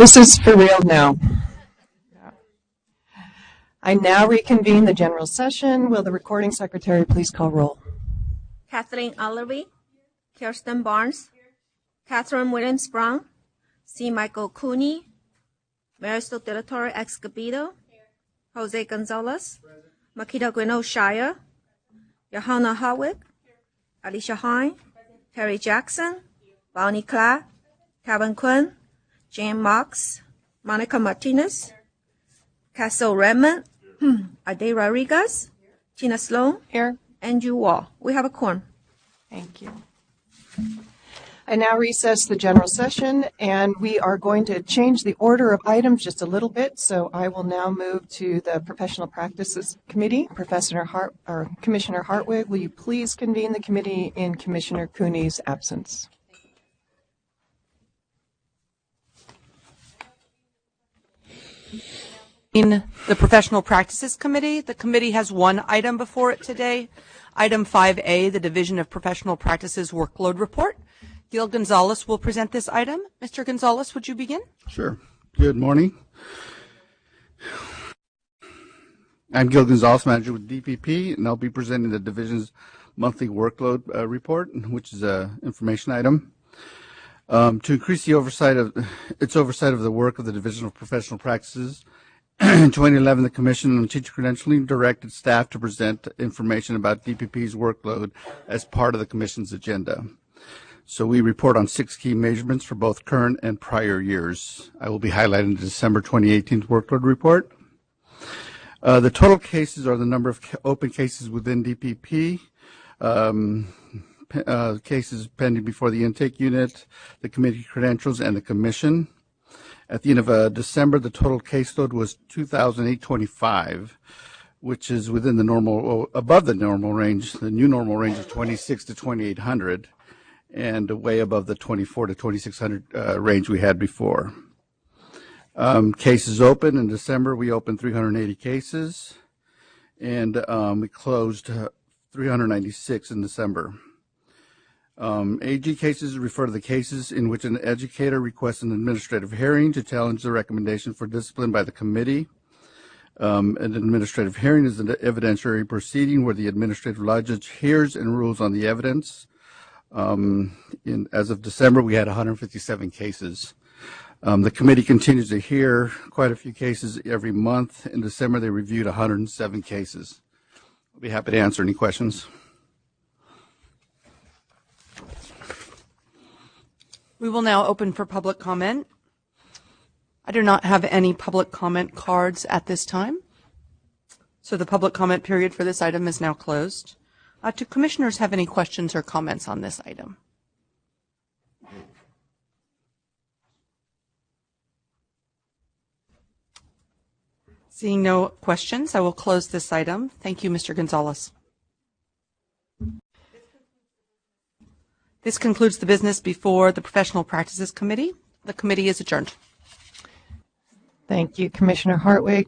This is for real now. I now reconvene the general session. Will the recording secretary please call roll? Kathleen Olive, Kirsten Barnes, Catherine Williams Brown, C. Michael Cooney, Marisol De La Torre Escobedo, Jose Gonzalez, Makita Gwino Shire, Johanna Harwick, Alicia Hine, Terry Jackson, Bonnie Clark, Kevin Quinn, Jane Marks, Monica Martinez, Castle Redmond, Ade Rodriguez, Tina Sloan, Here. Andrew Wall. We have a quorum. Thank you. I now recess the general session, and we are going to change the order of items just a little bit. So I will now move to the Professional Practices Committee. Commissioner Hartwig, will you please convene the committee in Commissioner Cooney's absence? In the Professional Practices Committee, the committee has one item before it today. Item 5A, the Division of Professional Practices Workload Report. Gil Gonzalez will present this item. Mr. Gonzalez, would you begin? Sure. Good morning. I'm Gil Gonzalez, manager with DPP, and I'll be presenting the division's monthly workload report, which is an information item. To increase the oversight of the work of the Division of Professional Practices, in 2011, the Commission on Teacher Credentialing directed staff to present information about DPP's workload as part of the Commission's agenda. So we report on 6 key measurements for both current and prior years. I will be highlighting the December 2018 workload report. The total cases are the number of open cases within DPP, cases pending before the intake unit, the committee credentials, and the Commission. At the end of December, the total caseload was 2,825, which is within the normal, above the normal range, the new normal range of 26 to 2,800, and way above the 24 to 2,600 range we had before. Cases open in December, we opened 380 cases, and we closed 396 in December. AG cases refer to the cases in which an educator requests an administrative hearing to challenge the recommendation for discipline by the committee. An administrative hearing is an evidentiary proceeding where the administrative law judge hears and rules on the evidence. As of December, we had 157 cases. The committee continues to hear quite a few cases every month. In December, they reviewed 107 cases. I'll be happy to answer any questions. We will now open for public comment. I do not have any public comment cards at this time, so the public comment period for this item is now closed. Do commissioners have any questions or comments on this item? Seeing no questions, I will close this item. Thank you, Mr. Gonzalez. This concludes the business before the Professional Practices Committee. The committee is adjourned. Thank you, Commissioner Hartwig.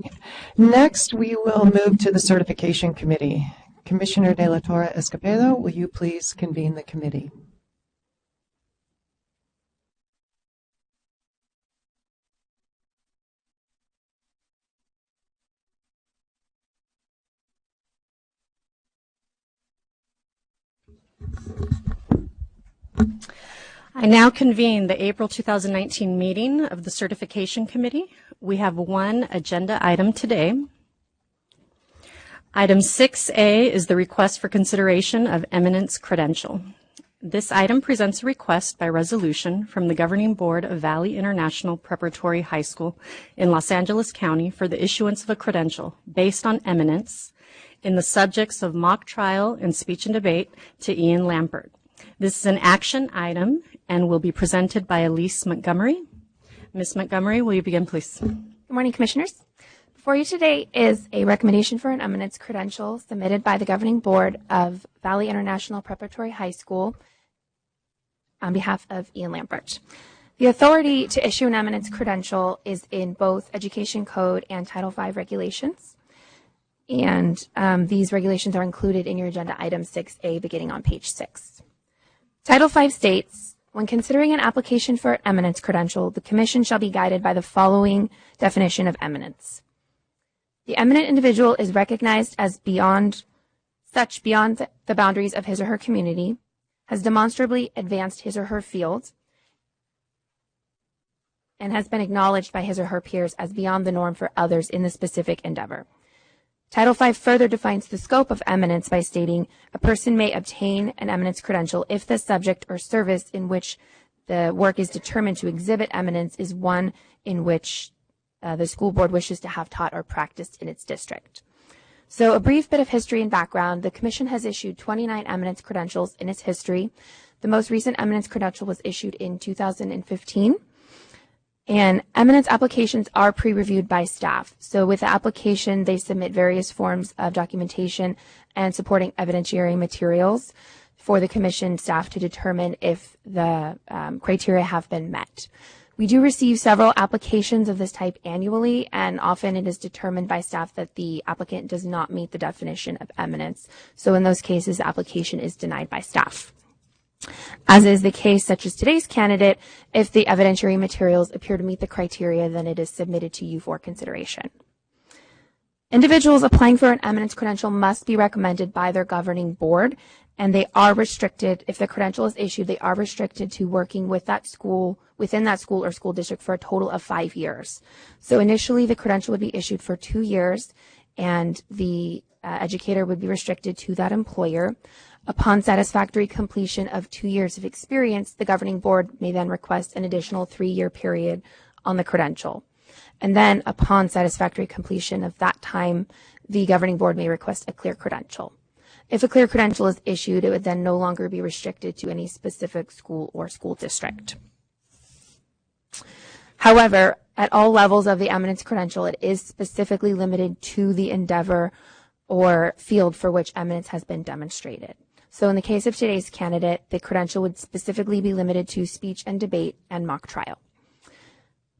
Next, we will move to the Certification Committee. Commissioner De La Torre Escobedo, will you please convene the committee? I now convene the April 2019 meeting of the Certification Committee. We have one agenda item today. Item 6A is the request for consideration of Eminence Credential. This item presents a request by resolution from the Governing Board of Valley International Preparatory High School in Los Angeles County for the issuance of a credential based on eminence in the subjects of mock trial and speech and debate to Ian Lampert. This is an action item and will be presented by Elise Montgomery. Ms. Montgomery, will you begin, please? Good morning, Commissioners. Before you today is a recommendation for an eminence credential submitted by the Governing Board of Valley International Preparatory High School on behalf of Ian Lampert. The authority to issue an eminence credential is in both Education Code and Title V regulations. And these regulations are included in your agenda item 6A beginning on page 6. Title V states When considering an application for an eminence credential, the Commission shall be guided by the following definition of eminence. The eminent individual is recognized as beyond the boundaries of his or her community, has demonstrably advanced his or her field, and has been acknowledged by his or her peers as beyond the norm for others in the specific endeavor. Title V further defines the scope of eminence by stating a person may obtain an eminence credential if the subject or service in which the work is determined to exhibit eminence is one in which the school board wishes to have taught or practiced in its district. So a brief bit of history and background. The Commission has issued 29 eminence credentials in its history. The most recent eminence credential was issued in 2015. And eminence applications are pre-reviewed by staff. So with the application, they submit various forms of documentation and supporting evidentiary materials for the Commission staff to determine if the criteria have been met. We do receive several applications of this type annually, and often it is determined by staff that the applicant does not meet the definition of eminence. So in those cases, the application is denied by staff. As is the case, such as today's candidate, if the evidentiary materials appear to meet the criteria, then it is submitted to you for consideration. Individuals applying for an eminence credential must be recommended by their governing board, and they are restricted, if the credential is issued, they are restricted to working with that school, within that school or school district for a total of 5 years. So initially, the credential would be issued for 2 years, and the educator would be restricted to that employer. Upon satisfactory completion of 2 years of experience, the governing board may then request an additional 3-year period on the credential. And then upon satisfactory completion of that time, the governing board may request a clear credential. If a clear credential is issued, it would then no longer be restricted to any specific school or school district. However, at all levels of the eminence credential, it is specifically limited to the endeavor or field for which eminence has been demonstrated. So in the case of today's candidate, the credential would specifically be limited to speech and debate and mock trial.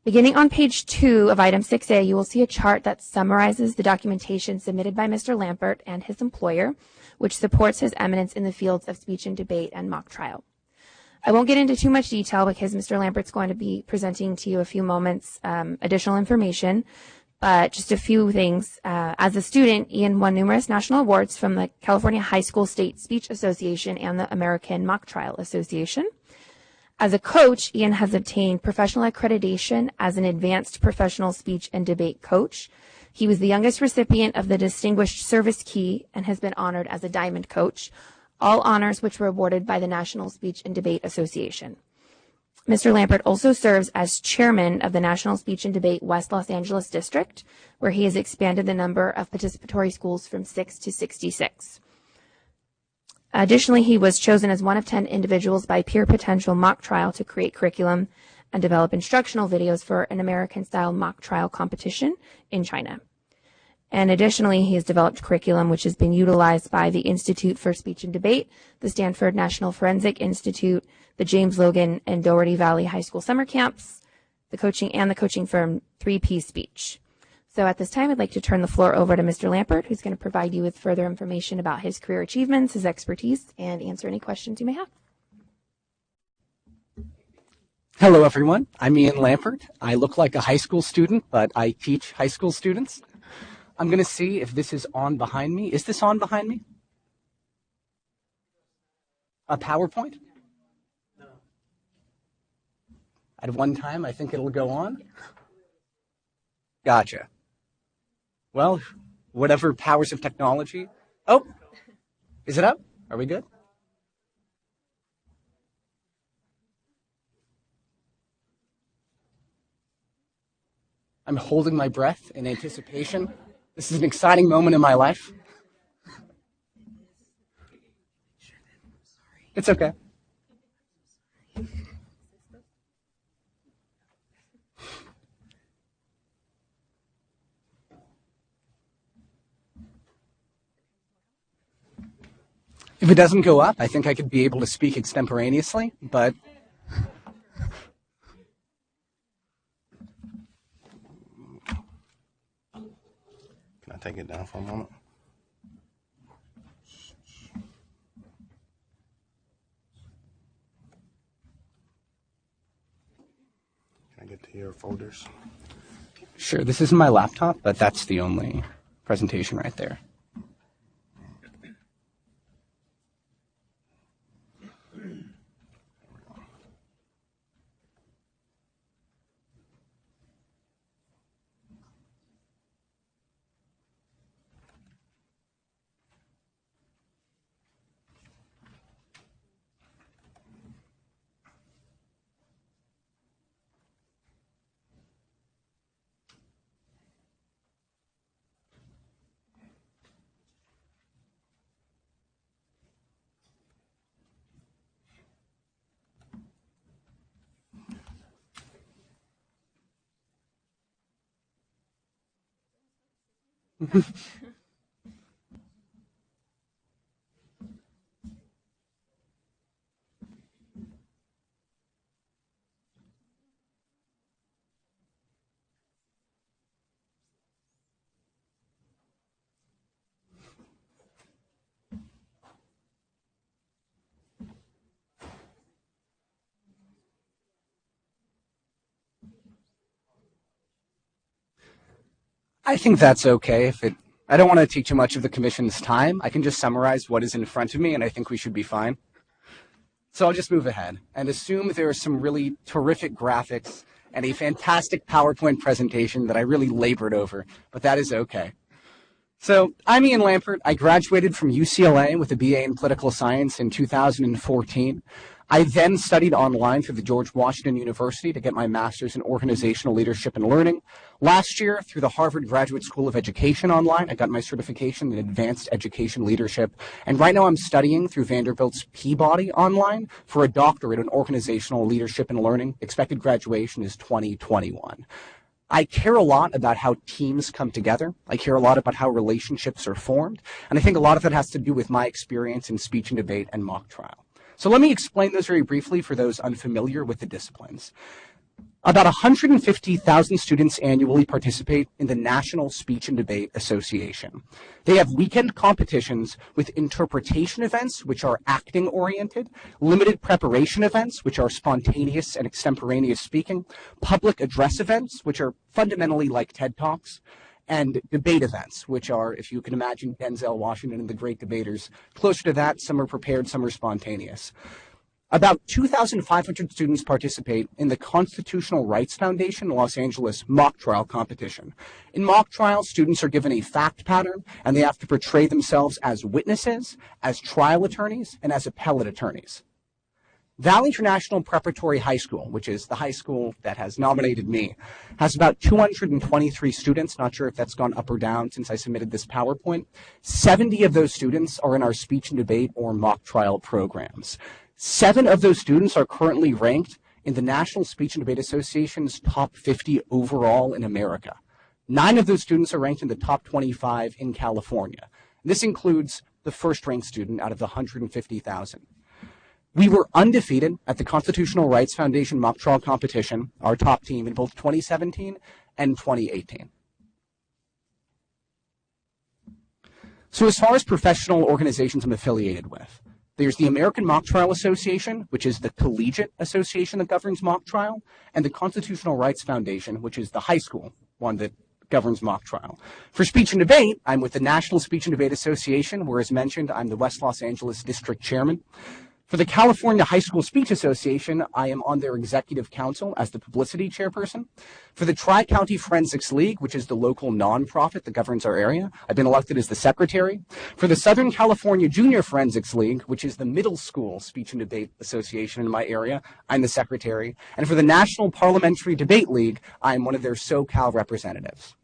Beginning on page 2 of item 6A, you will see a chart that summarizes the documentation submitted by Mr. Lampert and his employer, which supports his eminence in the fields of speech and debate and mock trial. I won't get into too much detail because Mr. Lampert's going to be presenting to you a few moments additional information. But just a few things. As a student, Ian won numerous national awards from the California High School State Speech Association and the American Mock Trial Association. As a coach, Ian has obtained professional accreditation as an advanced professional speech and debate coach. He was the youngest recipient of the Distinguished Service Key and has been honored as a Diamond Coach, all honors which were awarded by the National Speech and Debate Association. Mr. Lampert also serves as chairman of the National Speech and Debate West Los Angeles District, where he has expanded the number of participatory schools from 6 to 66. Additionally, he was chosen as one of 10 individuals by Peer Potential Mock Trial to create curriculum and develop instructional videos for an American-style mock trial competition in China. And additionally, he has developed curriculum which has been utilized by the Institute for Speech and Debate, the Stanford National Forensic Institute, the James Logan and Doherty Valley High School summer camps, the coaching firm 3P Speech. So at this time, I'd like to turn the floor over to Mr. Lampert, who's going to provide you with further information about his career achievements, his expertise, and answer any questions you may have. Hello, everyone. I'm Ian Lampert. I look like a high school student, but I teach high school students. I'm going to see if this is on behind me. Is this on behind me? A PowerPoint? No. At one time, I think it'll go on. Gotcha. Well, whatever powers of technology. Oh, is it up? Are we good? I'm holding my breath in anticipation. This is an exciting moment in my life. It's okay. If it doesn't go up, I think I could be able to speak extemporaneously, but can I take it down for a moment? to your folders. Sure, this isn't my laptop, but that's the only presentation right there. I think that's okay. I don't want to take too much of the commission's time. I can just summarize what is in front of me, and I think we should be fine. So I'll just move ahead and assume there are some really terrific graphics and a fantastic PowerPoint presentation that I really labored over, but that is okay. So I'm Ian Lampert. I graduated from UCLA with a BA in political science in 2014. I then studied online through the George Washington University to get my master's in organizational leadership and learning. Last year, through the Harvard Graduate School of Education online, I got my certification in advanced education leadership. And right now I'm studying through Vanderbilt's Peabody online for a doctorate in organizational leadership and learning. Expected graduation is 2021. I care a lot about how teams come together. I care a lot about how relationships are formed. And I think a lot of that has to do with my experience in speech and debate and mock trial. So let me explain those very briefly for those unfamiliar with the disciplines. About 150,000 students annually participate in the National Speech and Debate Association. They have weekend competitions with interpretation events, which are acting-oriented, limited preparation events, which are spontaneous and extemporaneous speaking, public address events, which are fundamentally like TED Talks, and debate events, which are, if you can imagine Denzel Washington and the great debaters, closer to that. Some are prepared, some are spontaneous. About 2,500 students participate in the Constitutional Rights Foundation Los Angeles mock trial competition. In mock trial, students are given a fact pattern, and they have to portray themselves as witnesses, as trial attorneys, and as appellate attorneys. Valley International Preparatory High School, which is the high school that has nominated me, has about 223 students. Not sure if that's gone up or down since I submitted this PowerPoint. 70 of those students are in our speech and debate or mock trial programs. 7 of those students are currently ranked in the National Speech and Debate Association's top 50 overall in America. 9 of those students are ranked in the top 25 in California. This includes the first-ranked student out of the 150,000. We were undefeated at the Constitutional Rights Foundation mock trial competition, our top team, in both 2017 and 2018. So as far as professional organizations I'm affiliated with, there's the American Mock Trial Association, which is the collegiate association that governs mock trial, and the Constitutional Rights Foundation, which is the high school one that governs mock trial. For speech and debate, I'm with the National Speech and Debate Association, where, as mentioned, I'm the West Los Angeles District Chairman. For the California High School Speech Association, I am on their executive council as the publicity chairperson. For the Tri-County Forensics League, which is the local nonprofit that governs our area, I've been elected as the secretary. For the Southern California Junior Forensics League, which is the middle school speech and debate association in my area, I'm the secretary. And for the National Parliamentary Debate League, I'm one of their SoCal representatives.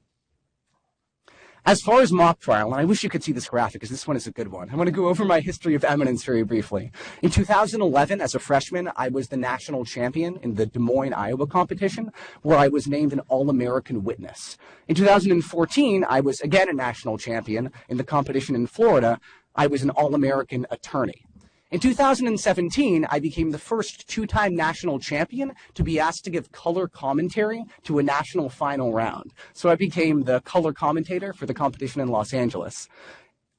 As far as mock trial, and I wish you could see this graphic because this one is a good one. I want to go over my history of Eminence very briefly. In 2011, as a freshman, I was the national champion in the Des Moines, Iowa competition, where I was named an All-American Witness. In 2014, I was again a national champion in the competition in Florida. I was an All-American Attorney. In 2017, I became the first 2-time national champion to be asked to give color commentary to a national final round. So I became the color commentator for the competition in Los Angeles.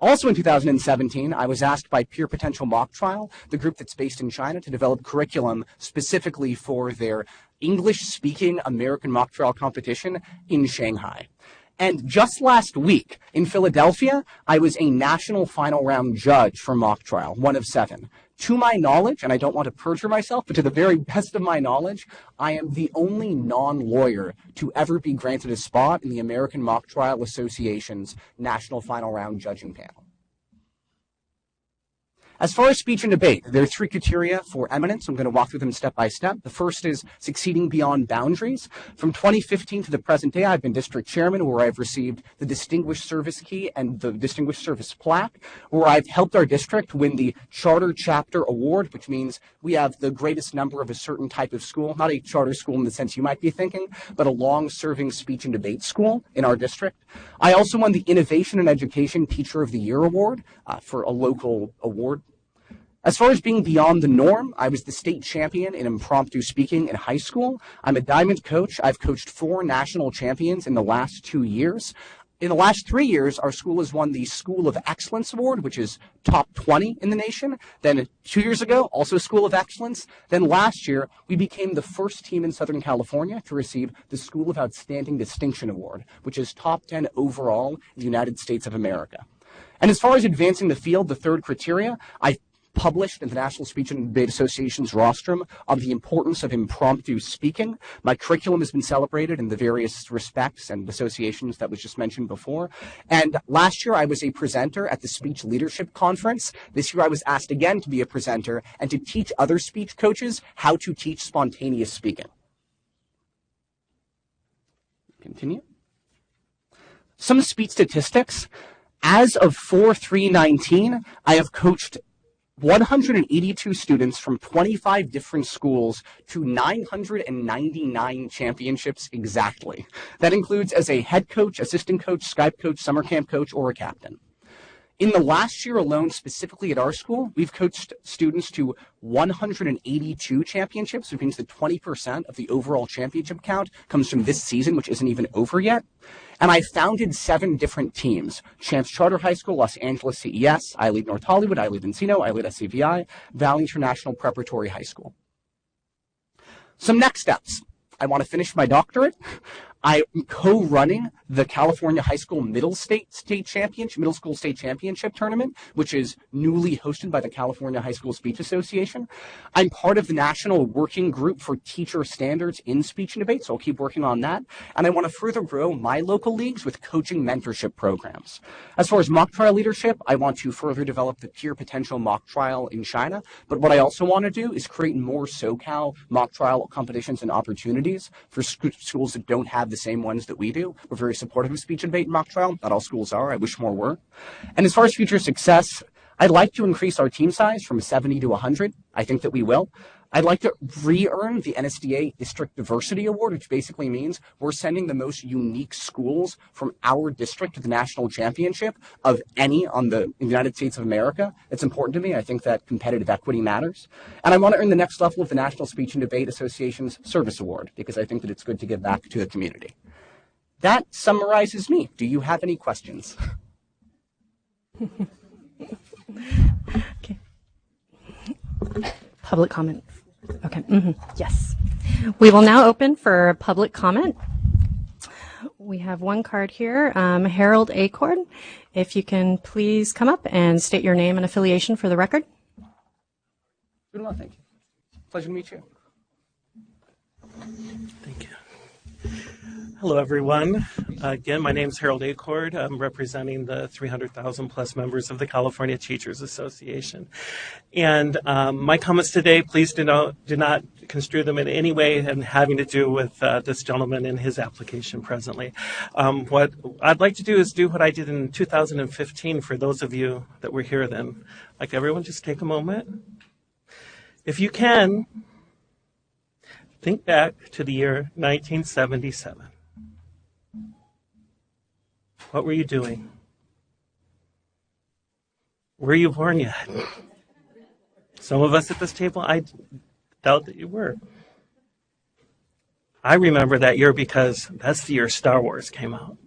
Also in 2017, I was asked by Peer Potential Mock Trial, the group that's based in China, to develop curriculum specifically for their English-speaking American mock trial competition in Shanghai. And just last week in Philadelphia, I was a national final round judge for mock trial, one of 7. To my knowledge, and I don't want to perjure myself, but to the very best of my knowledge, I am the only non-lawyer to ever be granted a spot in the American Mock Trial Association's National Final Round Judging Panel. As far as speech and debate, there are 3 criteria for eminence. I'm going to walk through them step by step. The first is succeeding beyond boundaries. From 2015 to the present day, I've been district chairman, where I've received the Distinguished Service Key and the Distinguished Service Plaque, where I've helped our district win the Charter Chapter Award, which means we have the greatest number of a certain type of school, not a charter school in the sense you might be thinking, but a long-serving speech and debate school in our district. I also won the Innovation and Education Teacher of the Year Award for a local award. As far as being beyond the norm, I was the state champion in impromptu speaking in high school. I'm a diamond coach. I've coached 4 national champions in the last 2 years. In the last 3 years, our school has won the School of Excellence Award, which is top 20 in the nation. Then 2 years ago, also School of Excellence. Then last year, we became the first team in Southern California to receive the School of Outstanding Distinction Award, which is top 10 overall in the United States of America. And as far as advancing the field, the third criteria, I published in the National Speech and Debate Association's rostrum of the importance of impromptu speaking. My curriculum has been celebrated in the various respects and associations that was just mentioned before. And last year, I was a presenter at the Speech Leadership Conference. This year, I was asked again to be a presenter and to teach other speech coaches how to teach spontaneous speaking. Continue. Some speech statistics. As of 4/3/19, I have coached 182 students from 25 different schools to 999 championships exactly. That includes as a head coach, assistant coach, Skype coach, summer camp coach, or a captain. In the last year alone, specifically at our school, we've coached students to 182 championships, which means that 20% of the overall championship count comes from this season, which isn't even over yet. And I founded 7 different teams: Chance Charter High School, Los Angeles CES, I lead North Hollywood, I lead Encino, I lead SCVI, Valley International Preparatory High School. Some next steps. I want to finish my doctorate. I'm co-running the California High School Middle School State Championship Tournament, which is newly hosted by the California High School Speech Association. I'm part of the National Working Group for Teacher Standards in Speech and Debate, so I'll keep working on that. And I want to further grow my local leagues with coaching mentorship programs. As far as mock trial leadership, I want to further develop the Peer Potential Mock Trial in China. But what I also want to do is create more SoCal mock trial competitions and opportunities for schools that don't have the same ones that we do. We're very supportive of speech and debate and mock trial. Not all schools are. I wish more were. And as far as future success, I'd like to increase our team size from 70 to 100. I think that we will. I'd like to re-earn the NSDA District Diversity Award, which basically means we're sending the most unique schools from our district to the national championship of any in the United States of America. It's important to me. I think that competitive equity matters. And I want to earn the next level of the National Speech and Debate Association's Service Award, because I think that it's good to give back to the community. That summarizes me. Do you have any questions? Okay. Public comment. Okay. Yes. We will now open for public comment. We have one card here. Harold Acord, if you can please come up and state your name and affiliation for the record. Good luck. Thank you. Pleasure to meet you. Thank you. Hello, everyone. Again, my name is Harold Acord. I'm representing the 300,000 plus members of the California Teachers Association. And my comments today, please do not construe them in any way and having to do with this gentleman and his application presently. What I'd like to do is do what I did in 2015 for those of you that were here then. Like everyone, just take a moment. If you can, think back to the year 1977. What were you doing? Were you born yet? Some of us at this table, I doubt that you were. I remember that year because that's the year Star Wars came out.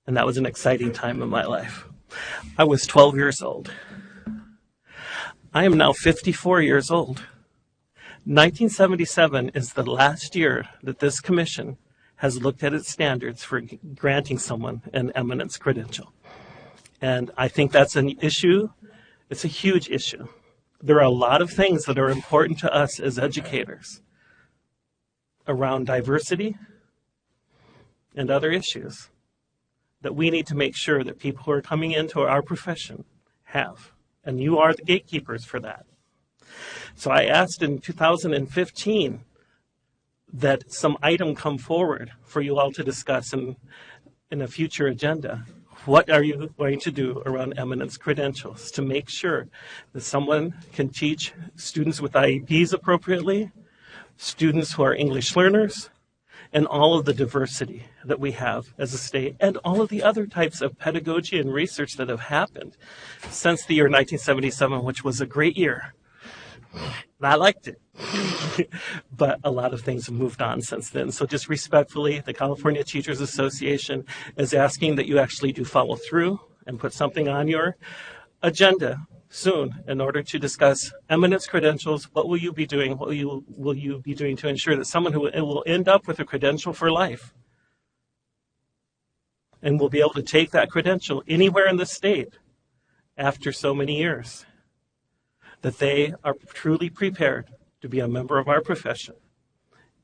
And that was an exciting time in my life. I was 12 years old. I am now 54 years old. 1977 is the last year that this commission has looked at its standards for granting someone an eminence credential. And I think that's an issue. It's a huge issue. There are a lot of things that are important to us as educators around diversity and other issues that we need to make sure that people who are coming into our profession have. And you are the gatekeepers for that. So I asked in 2015 that some item come forward for you all to discuss in a future agenda. What are you going to do around eminence credentials to make sure that someone can teach students with IEPs appropriately, students who are English learners, and all of the diversity that we have as a state, and all of the other types of pedagogy and research that have happened since the year 1977, which was a great year. I liked it. But a lot of things have moved on since then. So just respectfully, the California Teachers Association is asking that you actually do follow through and put something on your agenda soon in order to discuss eminence credentials. What will you be doing? What will you be doing to ensure that someone who will end up with a credential for life and will be able to take that credential anywhere in the state after so many years, that they are truly prepared to be a member of our profession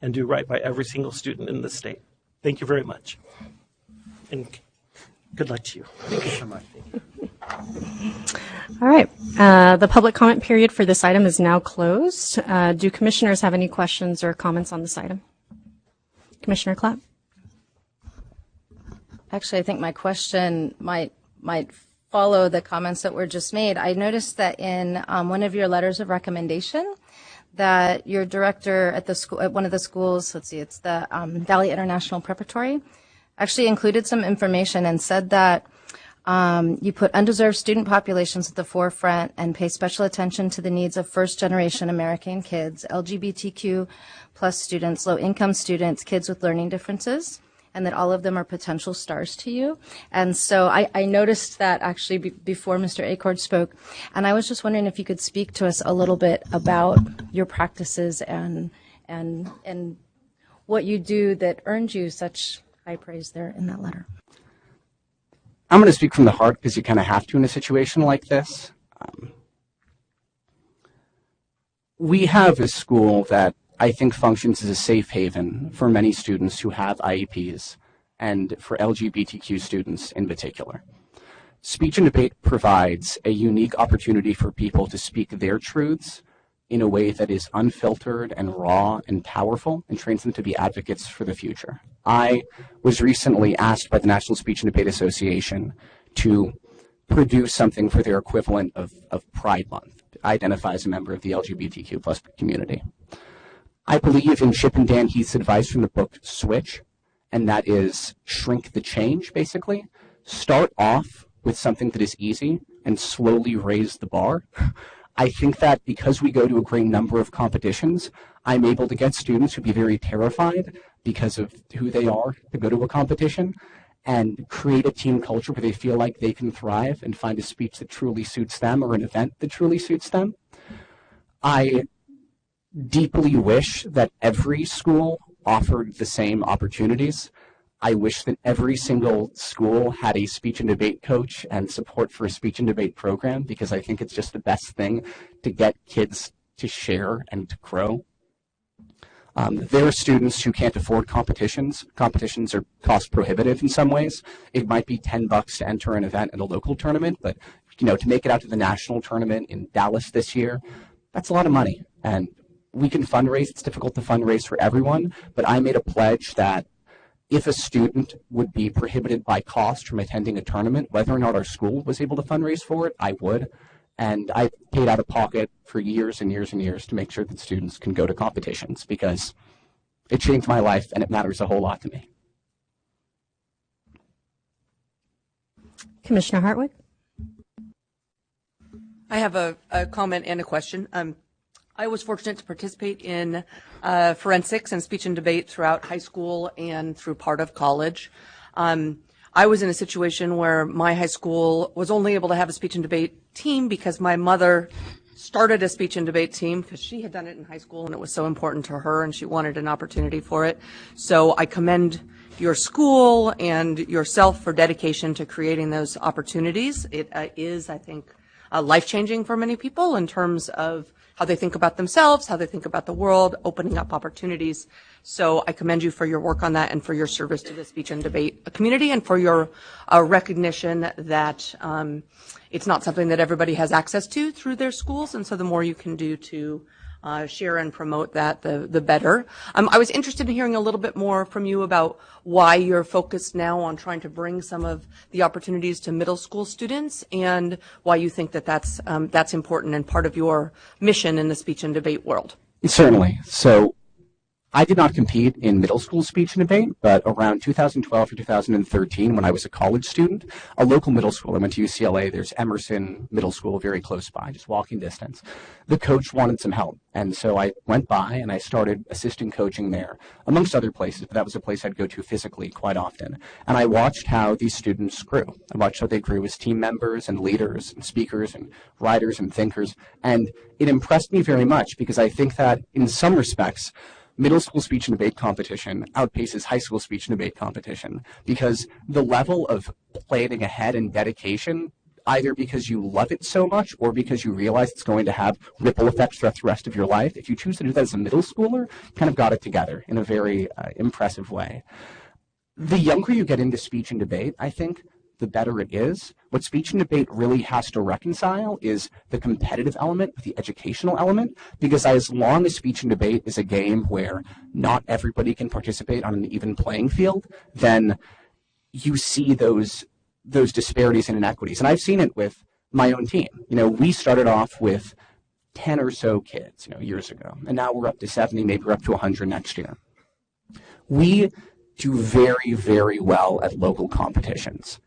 and do right by every single student in the state. Thank you very much. And good luck to you. Thank you so much. All right. The public comment period for this item is now closed. Do commissioners have any questions or comments on this item? Commissioner Clapp? Actually, I think my question might follow the comments that were just made. I noticed that in one of your letters of recommendation that your director at the school, at one of the schools, let's see, it's the Valley International Preparatory, actually included some information and said that you put undeserved student populations at the forefront and pay special attention to the needs of first-generation American kids, LGBTQ plus students, low-income students, kids with learning differences, and that all of them are potential stars to you. And so I noticed that actually before Mr. Acord spoke, and I was just wondering if you could speak to us a little bit about your practices and what you do that earned you such high praise there in that letter. I'm going to speak from the heart because you kind of have to in a situation like this. We have a school that I think functions as a safe haven for many students who have IEPs and for LGBTQ students in particular. Speech and debate provides a unique opportunity for people to speak their truths in a way that is unfiltered and raw and powerful and trains them to be advocates for the future. I was recently asked by the National Speech and Debate Association to produce something for their equivalent of Pride Month, to identify as a member of the LGBTQ plus community. I believe in Chip and Dan Heath's advice from the book Switch, and that is shrink the change, basically. Start off with something that is easy and slowly raise the bar. I think that because we go to a great number of competitions, I'm able to get students who'd be very terrified because of who they are to go to a competition and create a team culture where they feel like they can thrive and find a speech that truly suits them or an event that truly suits them. I deeply wish that every school offered the same opportunities. I wish that every single school had a speech and debate coach and support for a speech and debate program, because I think it's just the best thing to get kids to share and to grow. There are students who can't afford competitions. Competitions are cost prohibitive in some ways. It might be $10 to enter an event at a local tournament, but to make it out to the national tournament in Dallas this year, that's a lot of money. And we can fundraise. It's difficult to fundraise for everyone, but I made a pledge that if a student would be prohibited by cost from attending a tournament, whether or not our school was able to fundraise for it, I would. And I paid out of pocket for years and years and years to make sure that students can go to competitions, because it changed my life and it matters a whole lot to me. Commissioner Hartwick? I have a comment and a question. I was fortunate to participate in forensics and speech and debate throughout high school and through part of college. I I was in a situation where my high school was only able to have a speech and debate team because my mother started a speech and debate team because she had done it in high school and it was so important to her and she wanted an opportunity for it. So I commend your school and yourself for dedication to creating those opportunities. It is, I think, life-changing for many people in terms of how they think about themselves, how they think about the world, opening up opportunities. So I commend you for your work on that and for your service to the speech and debate community and for your recognition that it's not something that everybody has access to through their schools. And so the more you can do to share and promote that, the better. I was interested in hearing a little bit more from you about why you're focused now on trying to bring some of the opportunities to middle school students and why you think that that's important and part of your mission in the speech and debate world. Certainly. So I did not compete in middle school speech and debate, but around 2012 or 2013, when I was a college student, a local middle school, I went to UCLA, there's Emerson Middle School very close by, just walking distance. The coach wanted some help, and so I went by and I started assistant coaching there, amongst other places, but that was a place I'd go to physically quite often. And I watched how these students grew. I watched how they grew as team members and leaders and speakers and writers and thinkers, and it impressed me very much because I think that in some respects, middle school speech and debate competition outpaces high school speech and debate competition because the level of planning ahead and dedication, either because you love it so much or because you realize it's going to have ripple effects throughout the rest of your life, if you choose to do that as a middle schooler, you kind of got it together in a very impressive way. The younger you get into speech and debate, I think, the better it is. What speech and debate really has to reconcile is the competitive element with the educational element, because as long as speech and debate is a game where not everybody can participate on an even playing field, then you see those disparities and inequities. And I've seen it with my own team. We started off with 10 or so kids, years ago, and now we're up to 70, maybe we're up to 100 next year. We do very, very well at local competitions.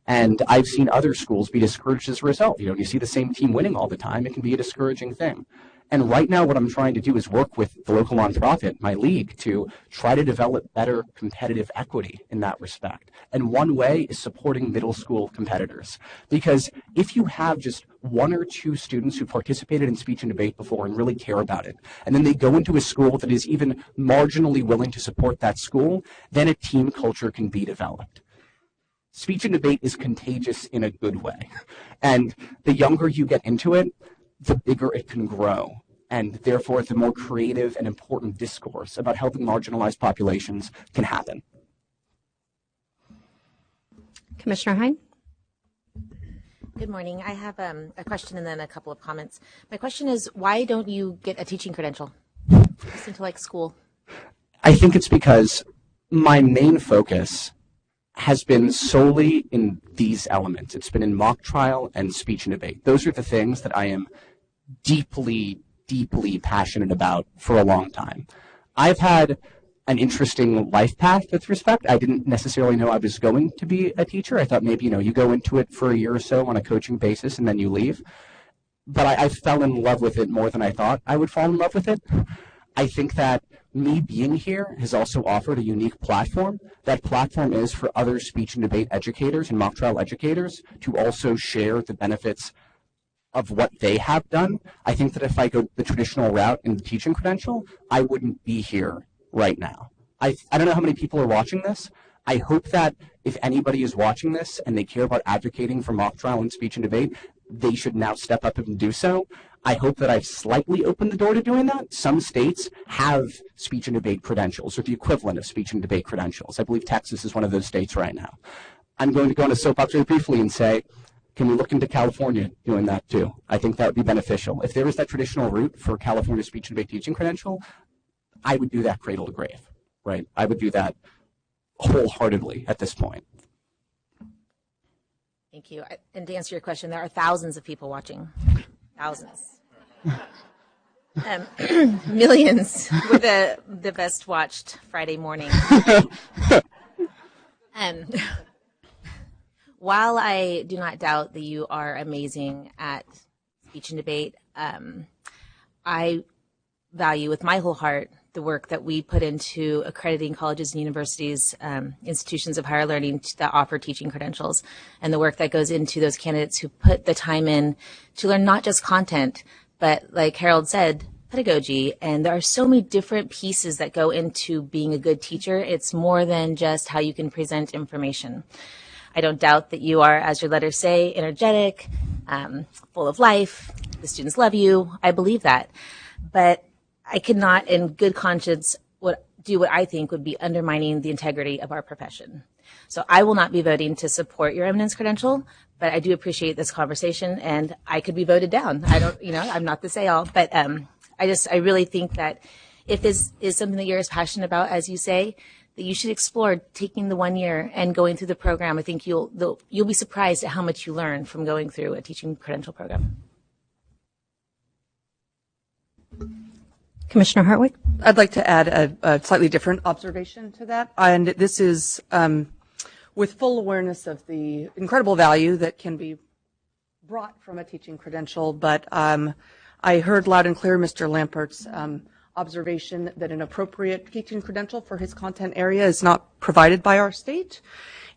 And I've seen other schools be discouraged as a result. You see the same team winning all the time. It can be a discouraging thing. And right now what I'm trying to do is work with the local nonprofit, my league, to try to develop better competitive equity in that respect. And one way is supporting middle school competitors. Because if you have just one or two students who participated in speech and debate before and really care about it, and then they go into a school that is even marginally willing to support that school, then a team culture can be developed. Speech and debate is contagious in a good way. And the younger you get into it, the bigger it can grow. And therefore, the more creative and important discourse about helping marginalized populations can happen. Commissioner Hine? Good morning. I have a question and then a couple of comments. My question is, why don't you get a teaching credential? You seem to like school. I think it's because my main focus has been solely in these elements. It's been in mock trial and speech and debate. Those are the things that I am deeply, deeply passionate about for a long time. I've had an interesting life path with respect. I didn't necessarily know I was going to be a teacher. I thought maybe, you go into it for a year or so on a coaching basis and then you leave. But I fell in love with it more than I thought I would fall in love with it. I think that me being here has also offered a unique platform. That platform is for other speech and debate educators and mock trial educators to also share the benefits of what they have done. I think that if I go the traditional route in the teaching credential, I wouldn't be here right now. I don't know how many people are watching this. I hope that if anybody is watching this and they care about advocating for mock trial and speech and debate, they should now step up and do so. I hope that I've slightly opened the door to doing that. Some states have speech and debate credentials, or the equivalent of speech and debate credentials. I believe Texas is one of those states right now. I'm going to go on a soapbox very briefly and say, can we look into California doing that too? I think that would be beneficial. If there was that traditional route for California speech and debate teaching credential, I would do that cradle to grave, right? I would do that wholeheartedly at this point. Thank you. And to answer your question, there are thousands of people watching. Thousands. Millions with the best watched Friday morning. While I do not doubt that you are amazing at speech and debate, I value with my whole heart the work that we put into accrediting colleges and universities, institutions of higher learning that offer teaching credentials, and the work that goes into those candidates who put the time in to learn not just content, but like Harold said, pedagogy. And there are so many different pieces that go into being a good teacher. It's more than just how you can present information. I don't doubt that you are, as your letters say, energetic, full of life. The students love you. I believe that. But I cannot, in good conscience, do what I think would be undermining the integrity of our profession. So I will not be voting to support your Eminence credential, but I do appreciate this conversation, and I could be voted down. I don't, I'm not the say-all, but I really think that if this is something that you're as passionate about as you say, that you should explore taking the 1 year and going through the program. I think you'll be surprised at how much you learn from going through a teaching credential program. Commissioner Hartwig? I'd like to add a slightly different observation to that. And this is with full awareness of the incredible value that can be brought from a teaching credential. But I heard loud and clear Mr. Lampert's observation that an appropriate teaching credential for his content area is not provided by our state.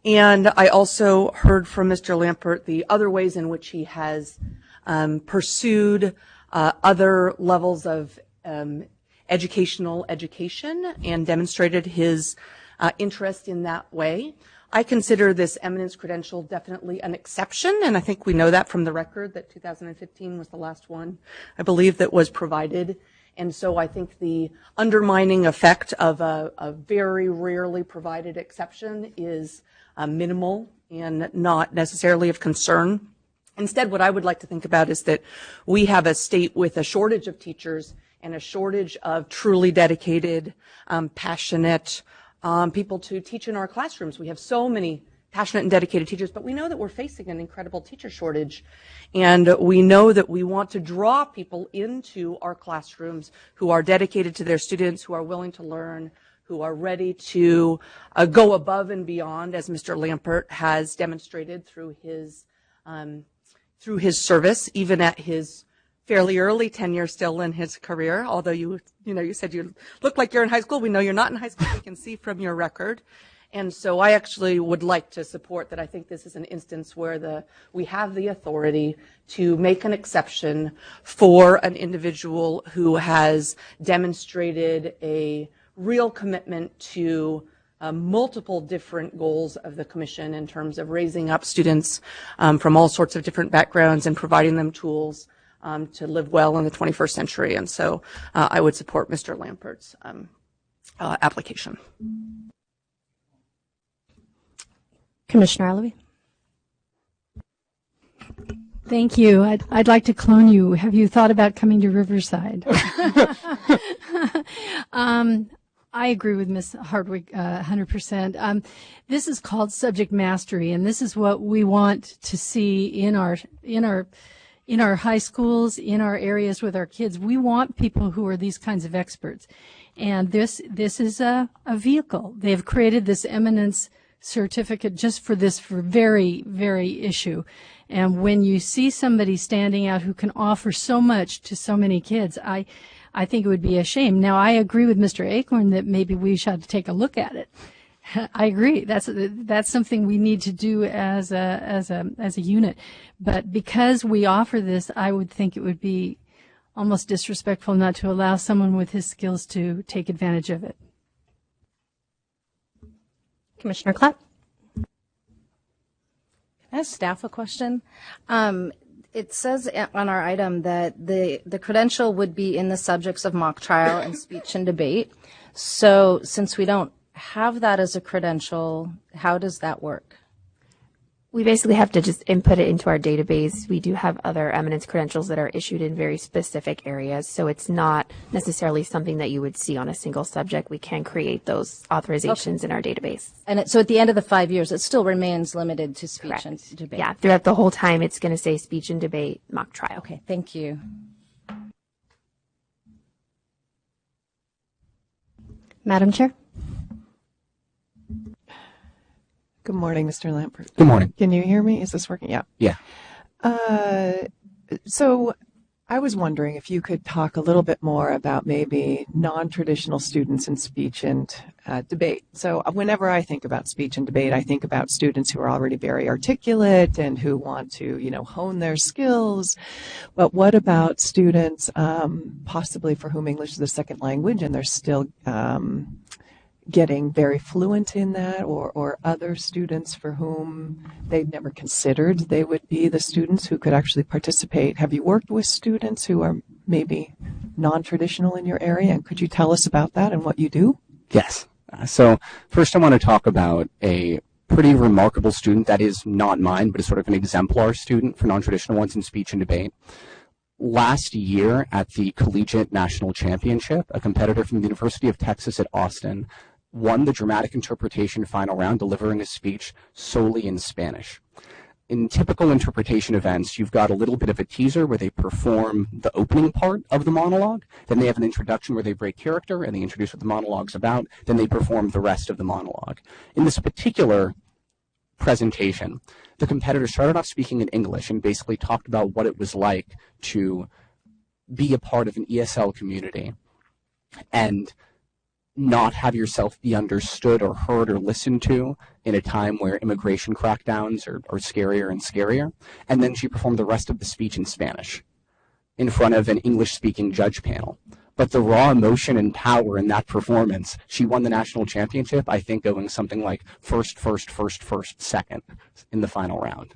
And I also heard from Mr. Lampert the other ways in which he has pursued other levels of education and demonstrated his interest in that way. I consider this Eminence credential definitely an exception, and I think we know that from the record that 2015 was the last one, I believe, that was provided. And so I think the undermining effect of a very rarely provided exception is minimal and not necessarily of concern. Instead, what I would like to think about is that we have a state with a shortage of teachers and a shortage of truly dedicated, passionate people to teach in our classrooms. We have so many passionate and dedicated teachers, but we know that we're facing an incredible teacher shortage. And we know that we want to draw people into our classrooms who are dedicated to their students, who are willing to learn, who are ready to go above and beyond, as Mr. Lampert has demonstrated through his service, even at his fairly early tenure still in his career. Although you said you look like you're in high school. We know you're not in high school. We can see from your record. And so I actually would like to support that. I think this is an instance where we have the authority to make an exception for an individual who has demonstrated a real commitment to multiple different goals of the commission in terms of raising up students from all sorts of different backgrounds and providing them tools to live well in the 21st century. And so I would support Mr. Lampert's application. Commissioner Allaby? Thank you. I'd like to clone you. Have you thought about coming to Riverside? I agree with Ms. Hardwick 100%. This is called subject mastery, and this is what we want to see in our high schools, in our areas with our kids. We want people who are these kinds of experts, and this is a vehicle. They have created this Eminence certificate just for this very, very issue. And when you see somebody standing out who can offer so much to so many kids, I think it would be a shame. Now, I agree with Mr. Acorn that maybe we should take a look at it. I agree. That's something we need to do as a unit. But because we offer this, I would think it would be almost disrespectful not to allow someone with his skills to take advantage of it. Commissioner Clapp? Can I ask staff a question? It says on our item that the credential would be in the subjects of mock trial and speech and debate. So since we don't have that as a credential, how does that work? We basically have to just input it into our database. We do have other Eminence credentials that are issued in very specific areas, so it's not necessarily something that you would see on a single subject. We can create those authorizations in our database. And so at the end of the 5 years, it still remains limited to speech Correct. And debate. Yeah, throughout the whole time, it's going to say speech and debate, mock trial. Okay, thank you. Madam Chair? Good morning, Mr. Lampert. Good morning. Can you hear me? Is this working? Yeah. Yeah. So I was wondering if you could talk a little bit more about maybe non-traditional students in speech and debate. So whenever I think about speech and debate, I think about students who are already very articulate and who want to, hone their skills. But what about students possibly for whom English is a second language and they're still getting very fluent in that, or other students for whom they've never considered they would be the students who could actually participate? Have you worked with students who are maybe non-traditional in your area, and could you tell us about that and what you do? Yes. So first I want to talk about a pretty remarkable student that is not mine, but is sort of an exemplar student for non-traditional ones in speech and debate. Last year at the Collegiate National Championship, a competitor from the University of Texas at Austin won the dramatic interpretation final round, delivering a speech solely in Spanish. In typical interpretation events, you've got a little bit of a teaser where they perform the opening part of the monologue, then they have an introduction where they break character and they introduce what the monologue's about, then they perform the rest of the monologue. In this particular presentation, the competitor started off speaking in English and basically talked about what it was like to be a part of an ESL community and not have yourself be understood or heard or listened to in a time where immigration crackdowns are scarier and scarier. And then she performed the rest of the speech in Spanish in front of an English-speaking judge panel. But the raw emotion and power in that performance, she won the national championship, I think going something like first, second in the final round.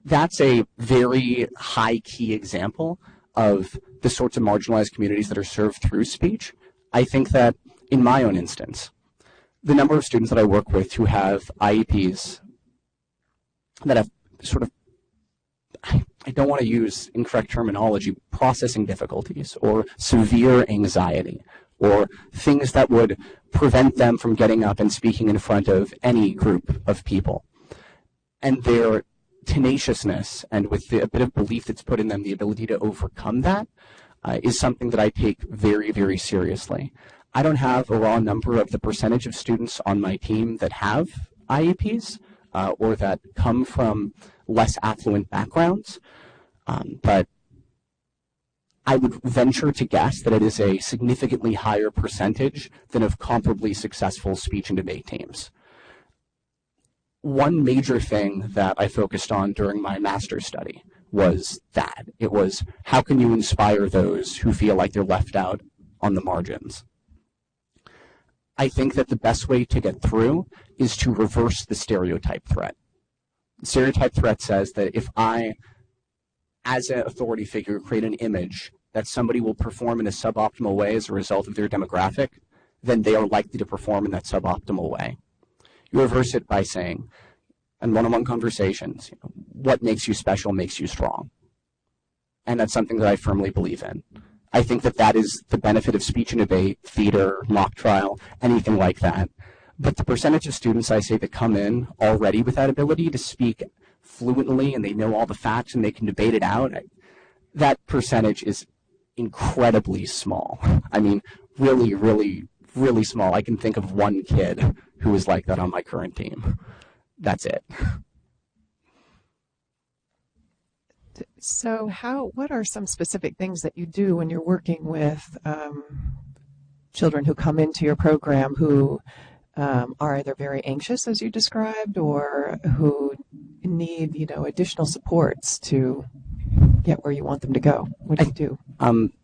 That's a very high-key example of the sorts of marginalized communities that are served through speech. I think that in my own instance, the number of students that I work with who have IEPs that have sort of, I don't want to use incorrect terminology, processing difficulties or severe anxiety or things that would prevent them from getting up and speaking in front of any group of people. And their tenaciousness and with a bit of belief that's put in them, the ability to overcome that is something that I take very, very seriously. I don't have a raw number of the percentage of students on my team that have IEPs or that come from less affluent backgrounds, but I would venture to guess that it is a significantly higher percentage than of comparably successful speech and debate teams. One major thing that I focused on during my master's study was that. It was, how can you inspire those who feel like they're left out on the margins? I think that the best way to get through is to reverse the stereotype threat. The stereotype threat says that if I, as an authority figure, create an image that somebody will perform in a suboptimal way as a result of their demographic, then they are likely to perform in that suboptimal way. You reverse it by saying, in one-on-one conversations, what makes you special makes you strong. And that's something that I firmly believe in. I think that that is the benefit of speech and debate, theater, mock trial, anything like that. But the percentage of students I say that come in already with that ability to speak fluently and they know all the facts and they can debate it out, that percentage is incredibly small. I mean, really, really, really small. I can think of one kid who is like that on my current team. That's it. So what are some specific things that you do when you're working with children who come into your program who are either very anxious, as you described, or who need, additional supports to get where you want them to go? What do you do?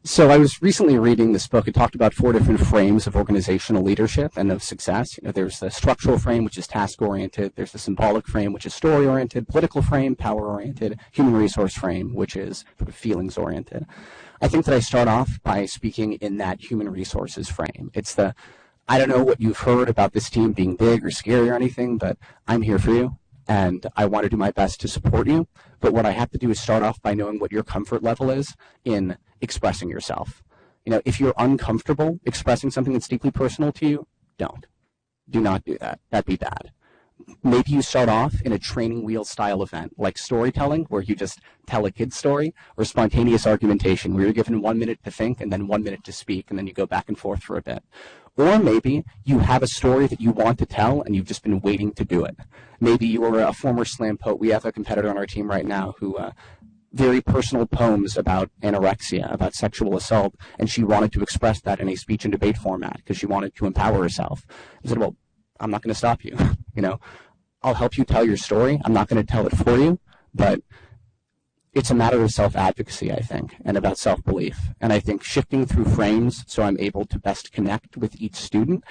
So I was recently reading this book. It talked about 4 different frames of organizational leadership and of success. There's the structural frame, which is task-oriented. There's the symbolic frame, which is story-oriented. Political frame, power-oriented. Human resource frame, which is sort of feelings-oriented. I think that I start off by speaking in that human resources frame. It's I don't know what you've heard about this team being big or scary or anything, but I'm here for you. And I want to do my best to support you. But what I have to do is start off by knowing what your comfort level is in expressing yourself. If you're uncomfortable expressing something that's deeply personal to you, don't. Do not do that. That'd be bad. Maybe you start off in a training wheel style event, like storytelling, where you just tell a kid's story, or spontaneous argumentation, where you're given 1 minute to think and then 1 minute to speak, and then you go back and forth for a bit. Or maybe you have a story that you want to tell and you've just been waiting to do it. Maybe you are a former slam poet. We have a competitor on our team right now who very personal poems about anorexia, about sexual assault, and she wanted to express that in a speech and debate format because she wanted to empower herself. I said, well, I'm not going to stop you. I'll help you tell your story. I'm not going to tell it for you, but it's a matter of self-advocacy, I think, and about self-belief. And I think shifting through frames so I'm able to best connect with each student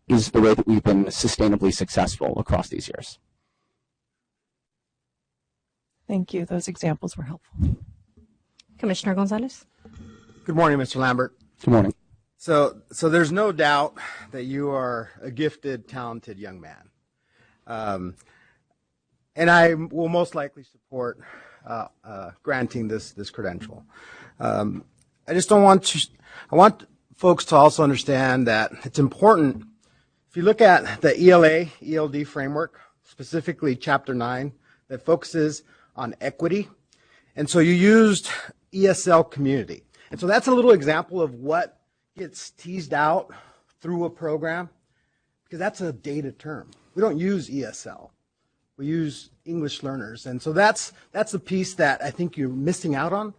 is the way that we've been sustainably successful across these years. Thank you. Those examples were helpful. Commissioner Gonzalez. Good morning, Mr. Lambert. Good morning. So there's no doubt that you are a gifted, talented young man. And I will most likely support granting this credential. I just don't want to, I want folks to also understand that it's important. If you look at the ELA, ELD framework, specifically Chapter 9, that focuses on equity. And so you used ESL community. And so that's a little example of what gets teased out through a program, because that's a dated term. We don't use ESL. We use English learners. And so that's the piece that I think you're missing out on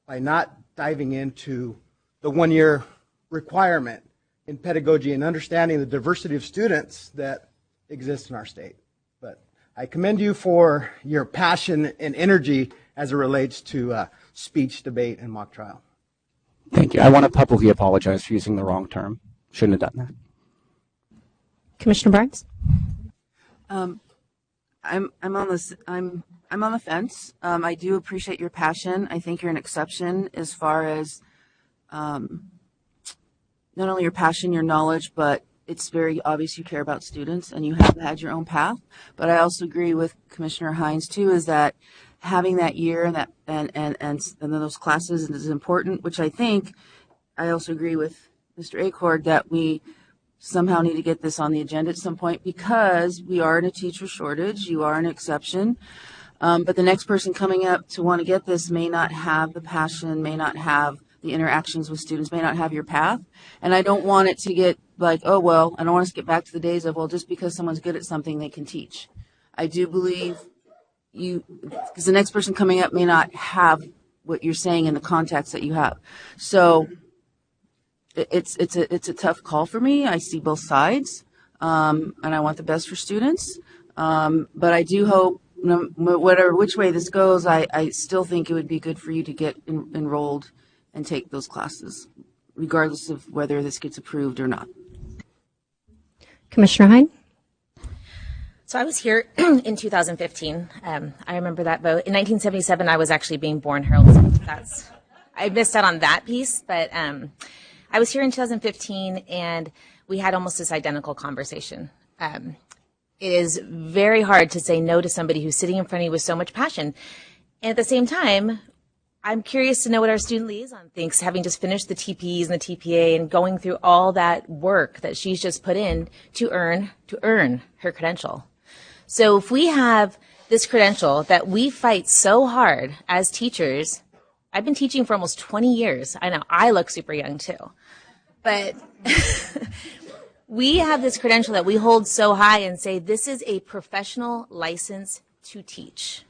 by not diving into the one-year requirement in pedagogy and understanding the diversity of students that exist in our state. But I commend you for your passion and energy as it relates to speech, debate, and mock trial. Thank you. I want to publicly apologize for using the wrong term. Shouldn't have done that. Commissioner Barnes. I'm on the fence. I do appreciate your passion. I think you're an exception as far as not only your passion, your knowledge, but it's very obvious you care about students and you have had your own path. But I also agree with Commissioner Hines too, is that having that year and that and then those classes is important, which I think I also agree with Mr. Acord that we somehow need to get this on the agenda at some point, because we are in a teacher shortage. You are an exception. But the next person coming up to want to get this may not have the passion, may not have the interactions with students, may not have your path. And I don't want it to get like, oh, well, I don't want us to get back to the days of, well, just because someone's good at something, they can teach. I do believe you, because the next person coming up may not have what you're saying in the context that you have. So it's a tough call for me. I see both sides, and I want the best for students. But I do hope, which way this goes, I still think it would be good for you to get enrolled and take those classes, regardless of whether this gets approved or not. Commissioner Hine. So I was here in 2015. I remember that vote. In 1977, I was actually being born, Harold. So I missed out on that piece, but I was here in 2015, and we had almost this identical conversation. It is very hard to say no to somebody who's sitting in front of you with so much passion. And at the same time, I'm curious to know what our student liaison thinks, having just finished the TPEs and the TPA and going through all that work that she's just put in to earn her credential. So if we have this credential that we fight so hard as teachers, I've been teaching for almost 20 years. I know I look super young too, but we have this credential that we hold so high and say, this is a professional license to teach.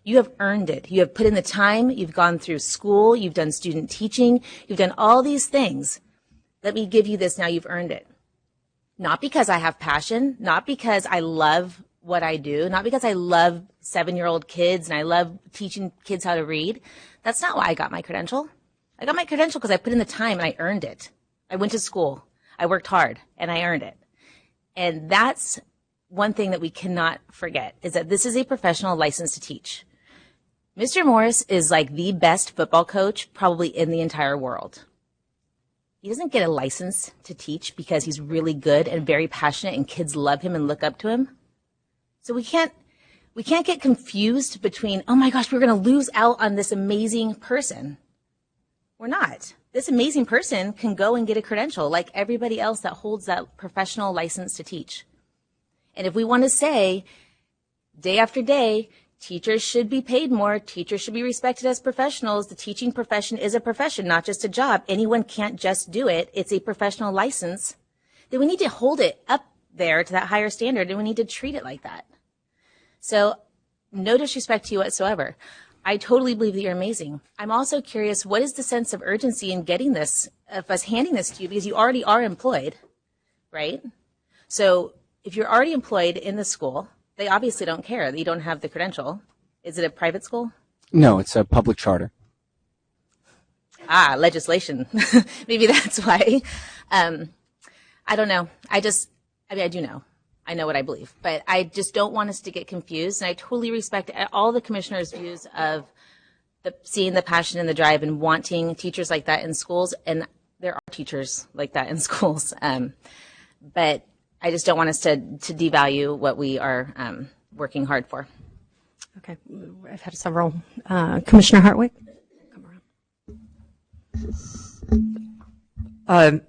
You have earned it. You have put in the time. You've gone through school. You've done student teaching. You've done all these things. Let me give you this. Now you've earned it. Not because I have passion, not because I love what I do, not because I love 7-year-old kids and I love teaching kids how to read. That's not why I got my credential. I got my credential because I put in the time and I earned it. I went to school. I worked hard and I earned it. And that's one thing that we cannot forget, is that this is a professional license to teach. Mr. Morris is like the best football coach probably in the entire world. He doesn't get a license to teach because he's really good and very passionate and kids love him and look up to him. So we can't get confused between, oh my gosh, we're going to lose out on this amazing person. We're not. This amazing person can go and get a credential like everybody else that holds that professional license to teach. And if we want to say day after day, teachers should be paid more, teachers should be respected as professionals, the teaching profession is a profession, not just a job. Anyone can't just do it. It's a professional license. Then we need to hold it up there to that higher standard, and we need to treat it like that. So no disrespect to you whatsoever. I totally believe that you're amazing. I'm also curious, what is the sense of urgency in getting this, of us handing this to you, because you already are employed, right? So if you're already employed in the school, they obviously don't care that you don't have the credential. Is it a private school? No, it's a public charter. Ah, legislation. Maybe that's why. I don't know. I do know. I know what I believe, but I just don't want us to get confused. And I totally respect all the commissioners' views of seeing the passion and the drive and wanting teachers like that in schools. And there are teachers like that in schools. But I just don't want us to devalue what we are working hard for. Okay, I've had several. Commissioner Hartwick? Come around.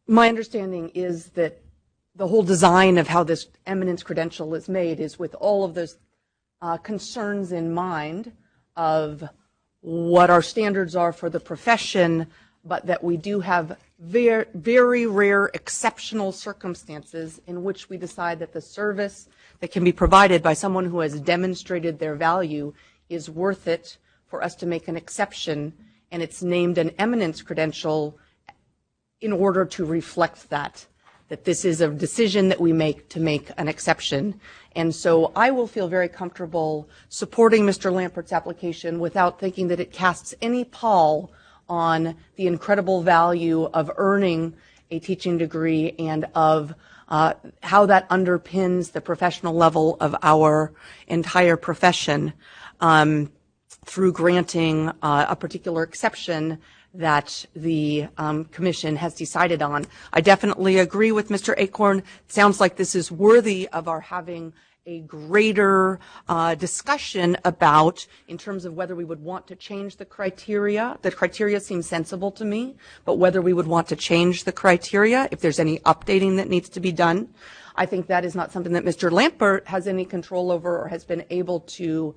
My understanding is that the whole design of how this eminence credential is made is with all of those concerns in mind of what our standards are for the profession, but that we do have very, very rare exceptional circumstances in which we decide that the service that can be provided by someone who has demonstrated their value is worth it for us to make an exception, and it's named an eminence credential in order to reflect that this is a decision that we make to make an exception. And so I will feel very comfortable supporting Mr. Lampert's application without thinking that it casts any pall on the incredible value of earning a teaching degree and of how that underpins the professional level of our entire profession through granting a particular exception that the commission has decided on. I definitely agree with Mr. Acorn. It sounds like this is worthy of our having a greater discussion about in terms of whether we would want to change the criteria. The criteria seem sensible to me, but whether we would want to change the criteria, if there's any updating that needs to be done. I think that is not something that Mr. Lampert has any control over or has been able to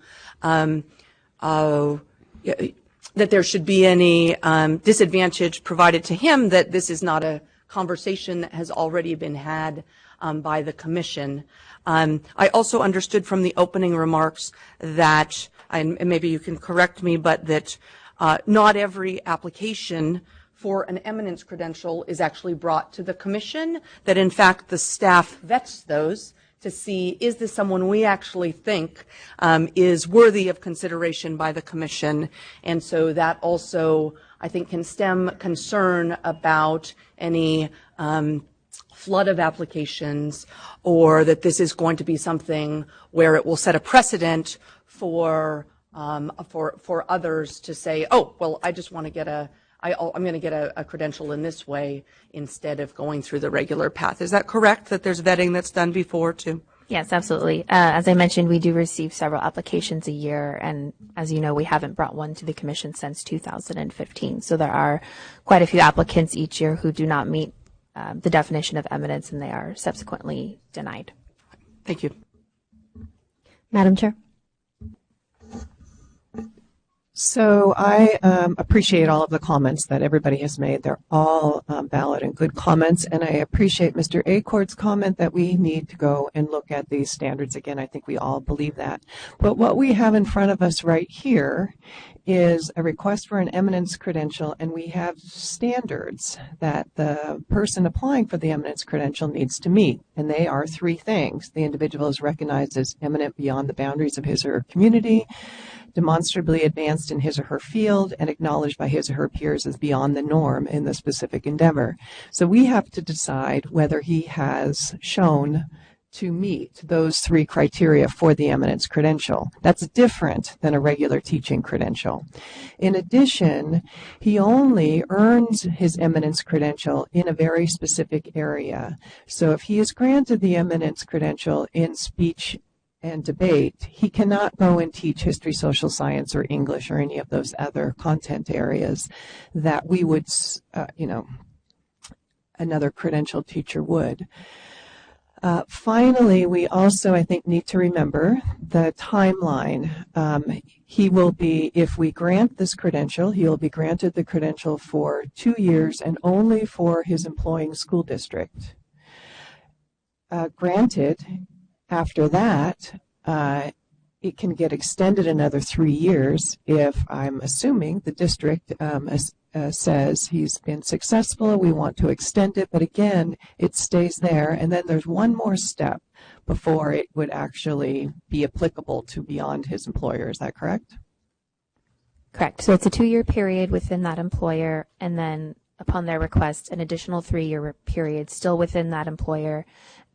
that there should be any disadvantage provided to him, that this is not a conversation that has already been had by the commission. I also understood from the opening remarks that, and maybe you can correct me, but that not every application for an eminence credential is actually brought to the commission, that in fact the staff vets those to see, is this someone we actually think is worthy of consideration by the commission? And so that also, I think, can stem concern about any flood of applications, or that this is going to be something where it will set a precedent for others to say, oh, well, I just want to get I'm going to get a credential in this way instead of going through the regular path. Is that correct, that there's vetting that's done before too? Yes, absolutely. As I mentioned, we do receive several applications a year, and as you know, we haven't brought one to the commission since 2015. So there are quite a few applicants each year who do not meet the definition of eminence, and they are subsequently denied. Thank you. Madam Chair. So I appreciate all of the comments that everybody has made. They're all valid and good comments, and I appreciate Mr. Acord's comment that we need to go and look at these standards again. I think we all believe that. But what we have in front of us right here is a request for an eminence credential, and we have standards that the person applying for the eminence credential needs to meet, and they are three things. The individual is recognized as eminent beyond the boundaries of his or her community, demonstrably advanced in his or her field, and acknowledged by his or her peers as beyond the norm in the specific endeavor. So we have to decide whether he has shown to meet those three criteria for the eminence credential. That's different than a regular teaching credential. In addition, he only earns his eminence credential in a very specific area. So if he is granted the eminence credential in speech and debate, he cannot go and teach history, social science, or English, or any of those other content areas that we would, another credentialed teacher would. Finally, we also, I think, need to remember the timeline. He will be, if we grant this credential, he will be granted the credential for 2 years and only for his employing school district. Granted, after that, it can get extended another 3 years if I'm assuming the district says he's been successful, we want to extend it, but again, it stays there, and then there's one more step before it would actually be applicable to beyond his employer. Is that correct? Correct. So it's a 2-year period within that employer, and then upon their request, an additional 3-year period still within that employer.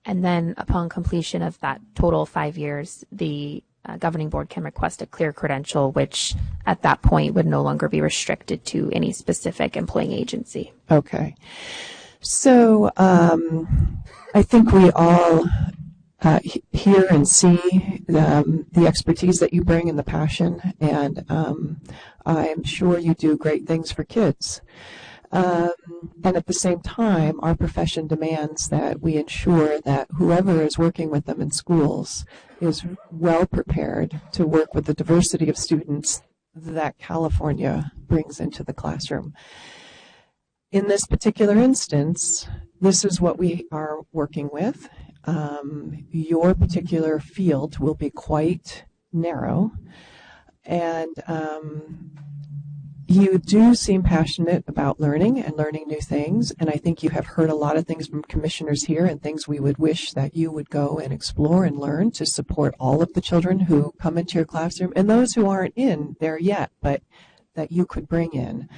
And then upon completion of that total 5 years, the governing board can request a clear credential, which at that point would no longer be restricted to any specific employing agency. Okay. So I think we all hear and see the expertise that you bring and the passion, and I am sure you do great things for kids. And at the same time, our profession demands that we ensure that whoever is working with them in schools is well prepared to work with the diversity of students that California brings into the classroom. In this particular instance, this is what we are working with. Your particular field will be quite narrow, and you do seem passionate about learning and learning new things, and I think you have heard a lot of things from commissioners here and things we would wish that you would go and explore and learn to support all of the children who come into your classroom and those who aren't in there yet, but that you could bring in.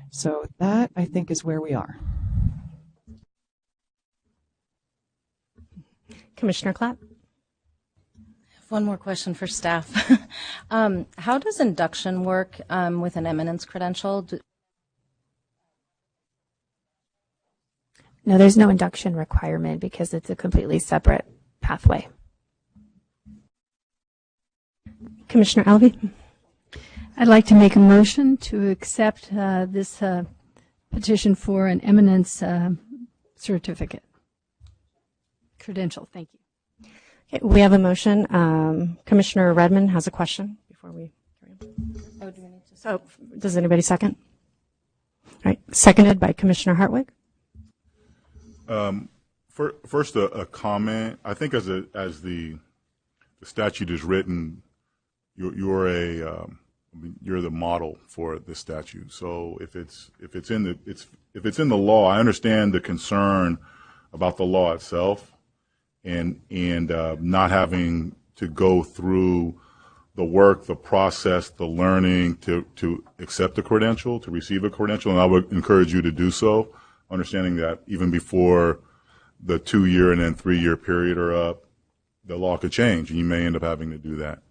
So that, I think, is where we are. Commissioner Clapp? One more question for staff. How does induction work with an Eminence credential? No, there's no induction requirement because it's a completely separate pathway. Commissioner Alvey? I'd like to make a motion to accept this petition for an Eminence certificate. Credential, thank you. Okay, we have a motion. Commissioner Redmond has a question before we carry on. Oh, do we need to? So, does anybody second? All right, seconded by Commissioner Hartwig. First, a comment. I think as the statute is written, you're the model for this statute. So if it's in the law, I understand the concern about the law itself. And not having to go through the work, the process, the learning to accept a credential, to receive a credential, and I would encourage you to do so, understanding that even before the 2-year and then 3-year period are up, the law could change, and you may end up having to do that.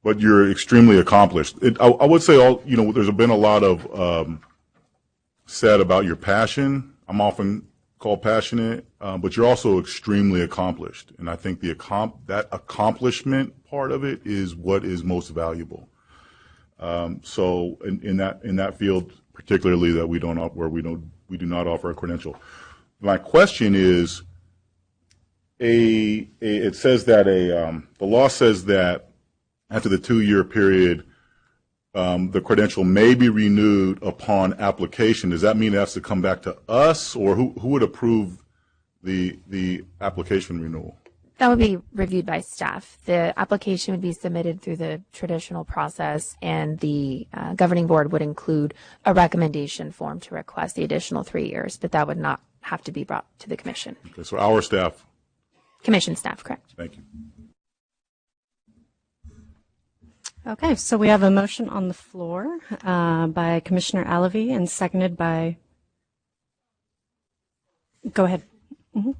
But you're extremely accomplished. I would say there's been a lot of said about your passion. I'm often called passionate, but you're also extremely accomplished, and I think that accomplishment part of it is what is most valuable. So in that field, particularly that we do not offer a credential. My question is, it says that the law says that after the 2-year period, the credential may be renewed upon application. Does that mean it has to come back to us, or who would approve the application renewal? That would be reviewed by staff. The application would be submitted through the traditional process, and the governing board would include a recommendation form to request the additional 3 years, but that would not have to be brought to the commission. Okay, so our staff. Commission staff, correct. Thank you. Okay, so we have a motion on the floor by Commissioner Alvey and seconded by. Go ahead. Mm-hmm.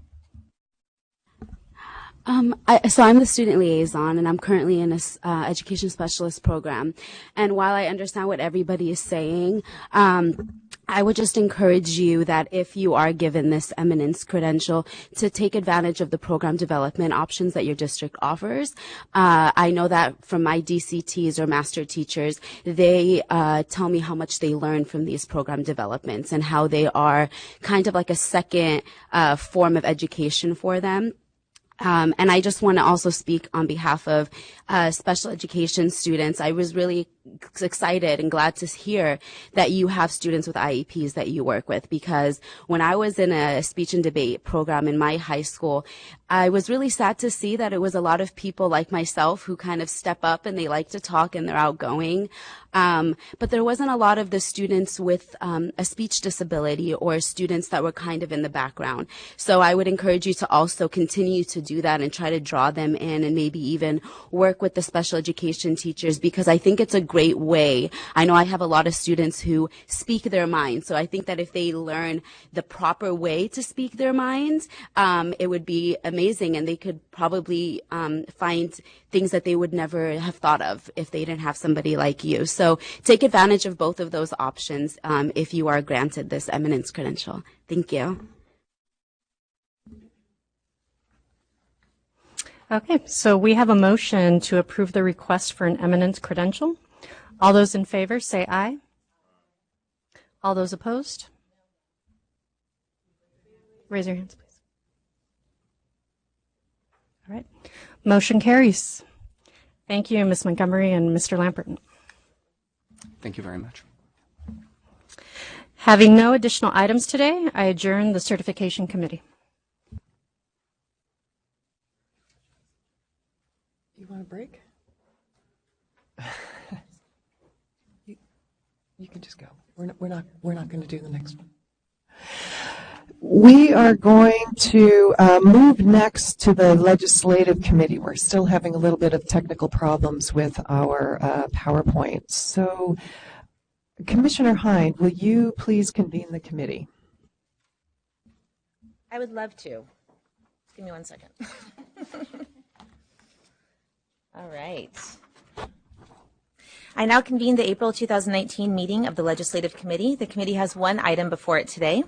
So I'm the student liaison, and I'm currently in a education specialist program. And while I understand what everybody is saying, I would just encourage you that if you are given this Eminence credential, to take advantage of the program development options that your district offers. I know that from my DCTs or master teachers, they tell me how much they learn from these program developments and how they are kind of like a second form of education for them. And I just want to also speak on behalf of special education students. I was really excited and glad to hear that you have students with IEPs that you work with, because when I was in a speech and debate program in my high school, I was really sad to see that it was a lot of people like myself who kind of step up and they like to talk and they're outgoing. But there wasn't a lot of the students with a speech disability or students that were kind of in the background. So I would encourage you to also continue to do that and try to draw them in and maybe even work with the special education teachers, because I think it's a great way. I know I have a lot of students who speak their minds. So I think that if they learn the proper way to speak their minds, it would be amazing, and they could probably find things that they would never have thought of if they didn't have somebody like you. So take advantage of both of those options if you are granted this Eminence credential. Thank you. Okay, so we have a motion to approve the request for an Eminence credential. All those in favor say aye. All those opposed? Raise your hands, please. All right. Motion carries. Thank you, Ms. Montgomery and Mr. Lamperton. Thank you very much. Having no additional items today, I adjourn the certification committee. You want a break? You can just go. We're not going to do the next one. We are going to move next to the Legislative Committee. We're still having a little bit of technical problems with our PowerPoint. So, Commissioner Hind, will you please convene the committee? I would love to. Give me 1 second. All right. I now convene the April 2019 meeting of the Legislative Committee. The committee has one item before it today.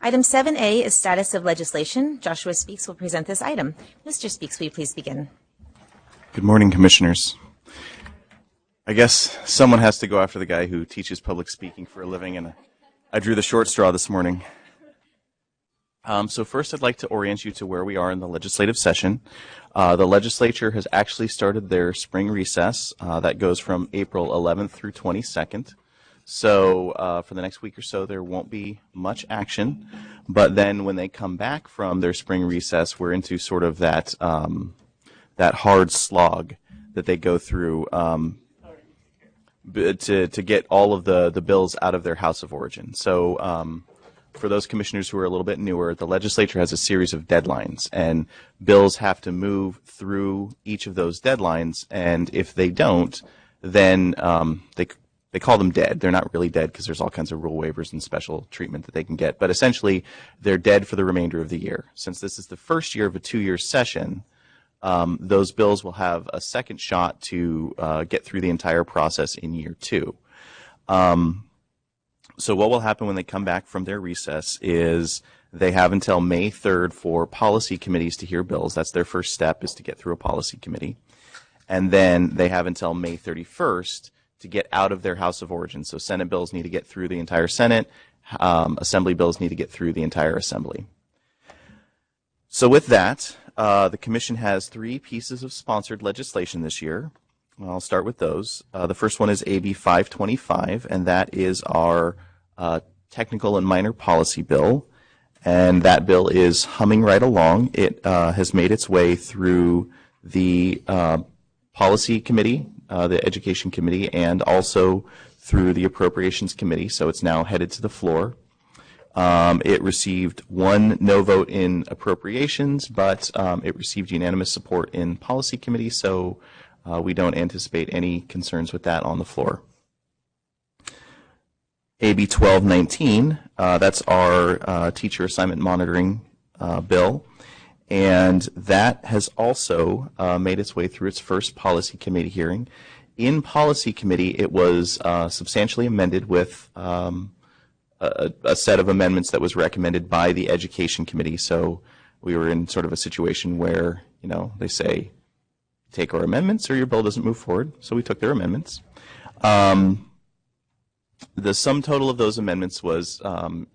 Item 7A is status of legislation. Joshua Speaks will present this item. Mr. Speaks, will you please begin? Good morning, Commissioners. I guess someone has to go after the guy who teaches public speaking for a living, and I drew the short straw this morning. So first, I'd like to orient you to where we are in the legislative session. The legislature has actually started their spring recess. That goes from April 11th through 22nd. So for the next week or so, there won't be much action. But then when they come back from their spring recess, we're into sort of that that hard slog that they go through to get all of the bills out of their house of origin. So for those commissioners who are a little bit newer, the legislature has a series of deadlines, and bills have to move through each of those deadlines, and if they don't, then they call them dead. They're not really dead because there's all kinds of rule waivers and special treatment that they can get, but essentially they're dead for the remainder of the year. Since this is the first year of a 2-year session, those bills will have a second shot to get through the entire process in year 2. So what will happen when they come back from their recess is they have until May 3rd for policy committees to hear bills. That's their first step, is to get through a policy committee. And then they have until May 31st to get out of their house of origin. So Senate bills need to get through the entire Senate. Assembly bills need to get through the entire Assembly. So with that, the Commission has 3 pieces of sponsored legislation this year. I'll start with those. The first one is AB 525, and that is our technical and minor policy bill. And that bill is humming right along. It has made its way through the policy committee, the education committee, and also through the appropriations committee. So it's now headed to the floor. It received 1 no vote in appropriations, but it received unanimous support in policy committee. So we don't anticipate any concerns with that on the floor. AB 1219, that's our teacher assignment monitoring bill, and that has also made its way through its first policy committee hearing. In policy committee, it was substantially amended with a set of amendments that was recommended by the education committee. So we were in sort of a situation where, you know, they say, take our amendments or your bill doesn't move forward. So we took their amendments. The sum total of those amendments was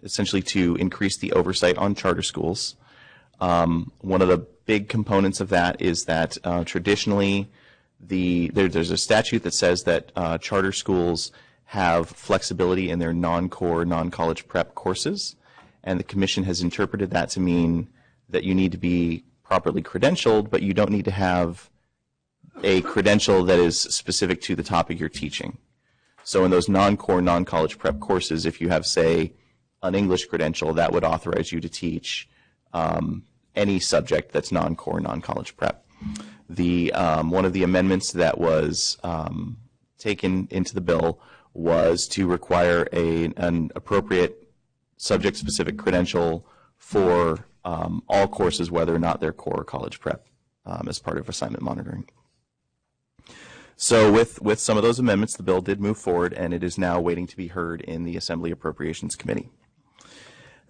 essentially to increase the oversight on charter schools. One of the big components of that is that traditionally there's a statute that says that charter schools have flexibility in their non-core, non-college prep courses, and the commission has interpreted that to mean that you need to be properly credentialed, but you don't need to have a credential that is specific to the topic you're teaching. So in those non-core, non-college prep courses, if you have, say, an English credential, that would authorize you to teach any subject that's non-core, non-college prep. One of the amendments that was taken into the bill was to require an appropriate subject-specific credential for all courses, whether or not they're core or college prep, as part of assignment monitoring. So with some of those amendments, the bill did move forward, and it is now waiting to be heard in the Assembly Appropriations Committee.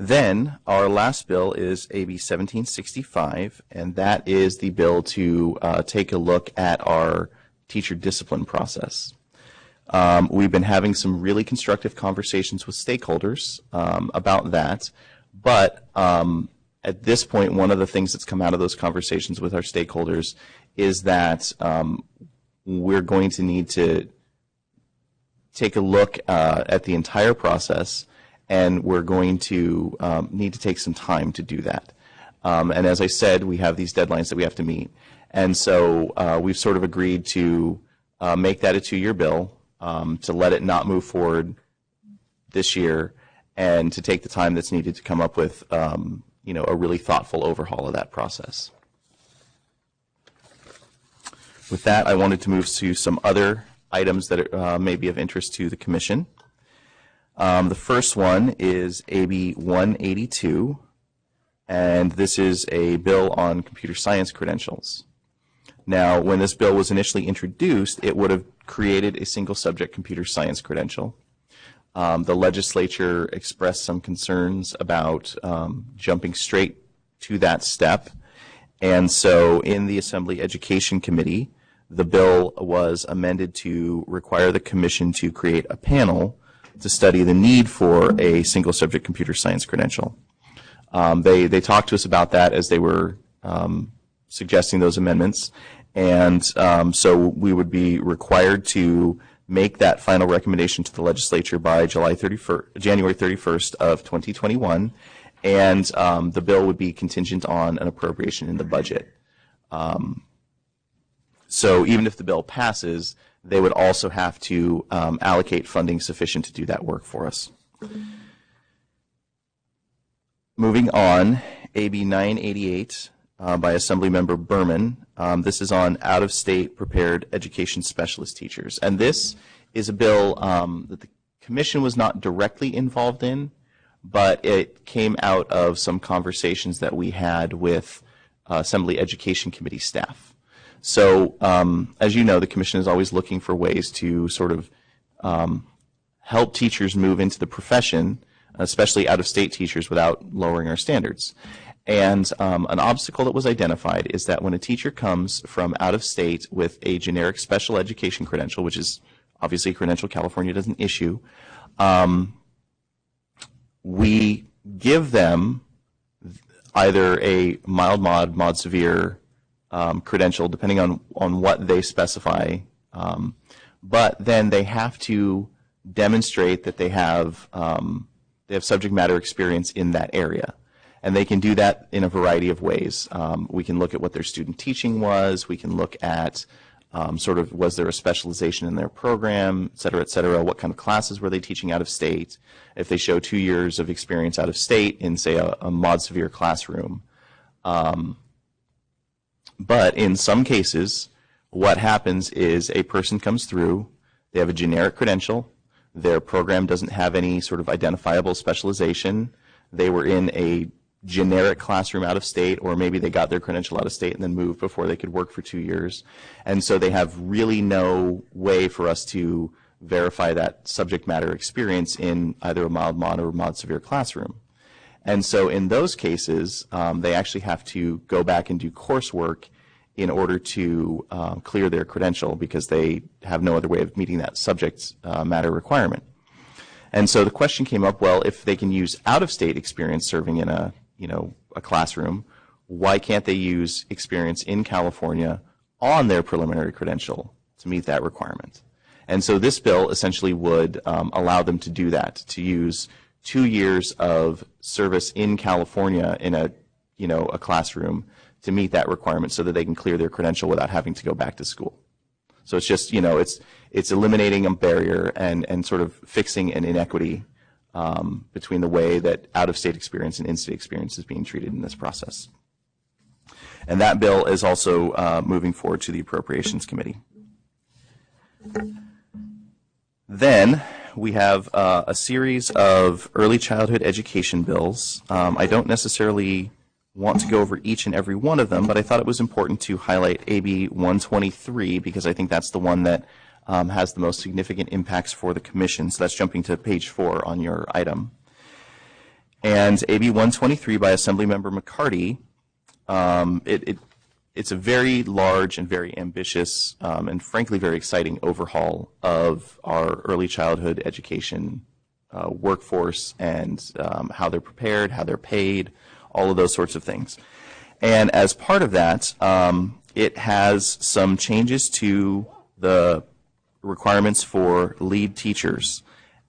Then our last bill is AB 1765, and that is the bill to take a look at our teacher discipline process. We've been having some really constructive conversations with stakeholders about that, but at this point, one of the things that's come out of those conversations with our stakeholders is that we're going to need to take a look at the entire process, and we're going to need to take some time to do that. And as I said, we have these deadlines that we have to meet. And so we've sort of agreed to make that a 2-year bill, to let it not move forward this year, and to take the time that's needed to come up with a really thoughtful overhaul of that process. With that, I wanted to move to some other items that may be of interest to the Commission. The first one is AB 182, and this is a bill on computer science credentials. Now, when this bill was initially introduced, it would have created a single subject computer science credential. The legislature expressed some concerns about jumping straight to that step, and so in the Assembly Education Committee, the bill was amended to require the Commission to create a panel to study the need for a single subject computer science credential. They talked to us about that as they were suggesting those amendments, and so we would be required to make that final recommendation to the legislature by January 31st of 2021, and the bill would be contingent on an appropriation in the budget. So even if the bill passes, they would also have to allocate funding sufficient to do that work for us. Moving on, AB 988 by Assemblymember Berman. This is on out-of-state prepared education specialist teachers. And this is a bill that the Commission was not directly involved in, but it came out of some conversations that we had with Assembly Education Committee staff. So, as you know, the Commission is always looking for ways to sort of help teachers move into the profession, especially out-of-state teachers, without lowering our standards. And an obstacle that was identified is that when a teacher comes from out-of-state with a generic special education credential, which is obviously a credential California doesn't issue, we give them either a mild mod, mod severe credential, depending on what they specify, but then they have to demonstrate that they have subject matter experience in that area. And they can do that in a variety of ways. We can look at what their student teaching was. We can look at sort of was there a specialization in their program, et cetera, what kind of classes were they teaching out of state. If they show 2 years of experience out of state in, say, a mod severe classroom. But in some cases, what happens is a person comes through, they have a generic credential, their program doesn't have any sort of identifiable specialization, they were in a generic classroom out of state, or maybe they got their credential out of state and then moved before they could work for 2 years. And so they have really no way for us to verify that subject matter experience in either a mild mod or mod severe classroom. And so in those cases, they actually have to go back and do coursework in order to clear their credential because they have no other way of meeting that subject matter requirement. And so the question came up, well, if they can use out-of-state experience serving in a classroom, why can't they use experience in California on their preliminary credential to meet that requirement. And so this bill essentially would allow them to do that, to use 2 years of service in California in a classroom to meet that requirement so that they can clear their credential without having to go back to school. So it's just, it's eliminating a barrier and sort of fixing an inequity between the way that out-of-state experience and in-state experience is being treated in this process. And that bill is also moving forward to the Appropriations Committee. Then we have a series of early childhood education bills. I don't necessarily want to go over each and every one of them, but I thought it was important to highlight AB 123 because I think that's the one that has the most significant impacts for the Commission. So that's jumping to page 4 on your item. And AB 123 by Assemblymember McCarty, it's a very large and very ambitious and frankly very exciting overhaul of our early childhood education workforce and how they're prepared, how they're paid, all of those sorts of things. And as part of that, it has some changes to the requirements for lead teachers.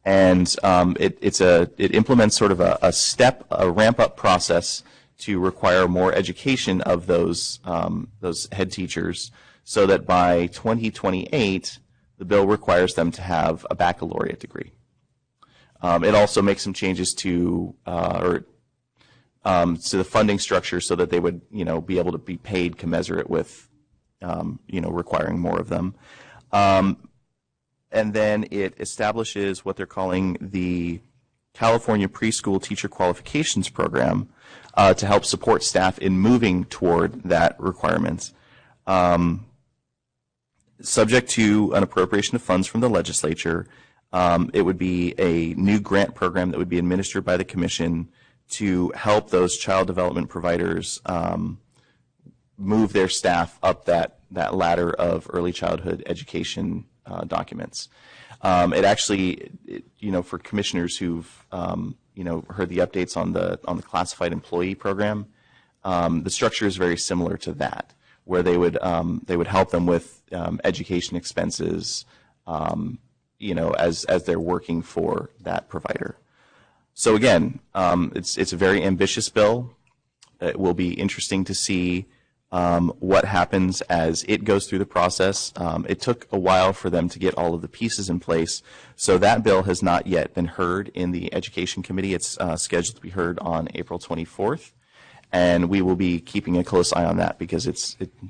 And it implements sort of a ramp-up process to require more education of those head teachers so that by 2028, the bill requires them to have a baccalaureate degree. It also makes some changes to the funding structure so that they would, be able to be paid commensurate with, requiring more of them. And then it establishes what they're calling the California Preschool Teacher Qualifications Program to help support staff in moving toward that requirement. Subject to an appropriation of funds from the legislature, it would be a new grant program that would be administered by the Commission to help those child development providers move their staff up that ladder of early childhood education documents. It actually, for commissioners who've heard the updates on the classified employee program, the structure is very similar to that, where they would help them with education expenses, as they're working for that provider. So again, it's a very ambitious bill. It will be interesting to see what happens as it goes through the process. It took a while for them to get all of the pieces in place, so that bill has not yet been heard in the Education Committee. It's scheduled to be heard on April 24th, and we will be keeping a close eye on that because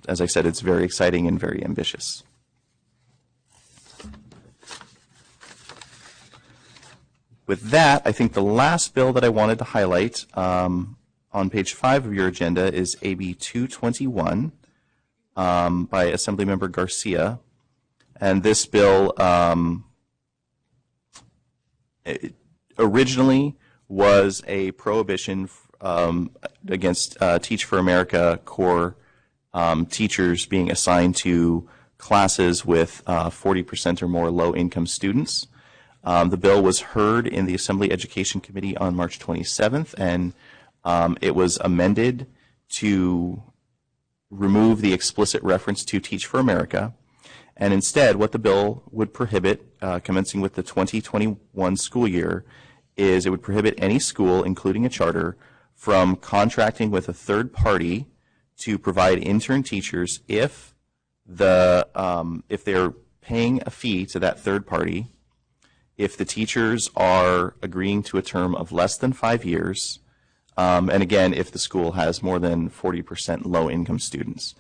as I said, it's very exciting and very ambitious. With that, I think the last bill that I wanted to highlight on page 5 of your agenda is AB 221 by Assemblymember Garcia. And this bill originally was a prohibition against Teach for America core teachers being assigned to classes with 40% or more low-income students. The bill was heard in the Assembly Education Committee on March 27th, and it was amended to remove the explicit reference to Teach for America, and instead what the bill would prohibit, commencing with the 2021 school year, is it would prohibit any school, including a charter, from contracting with a third party to provide intern teachers if they're paying a fee to that third party, if the teachers are agreeing to a term of less than 5 years, and again, if the school has more than 40% low-income students.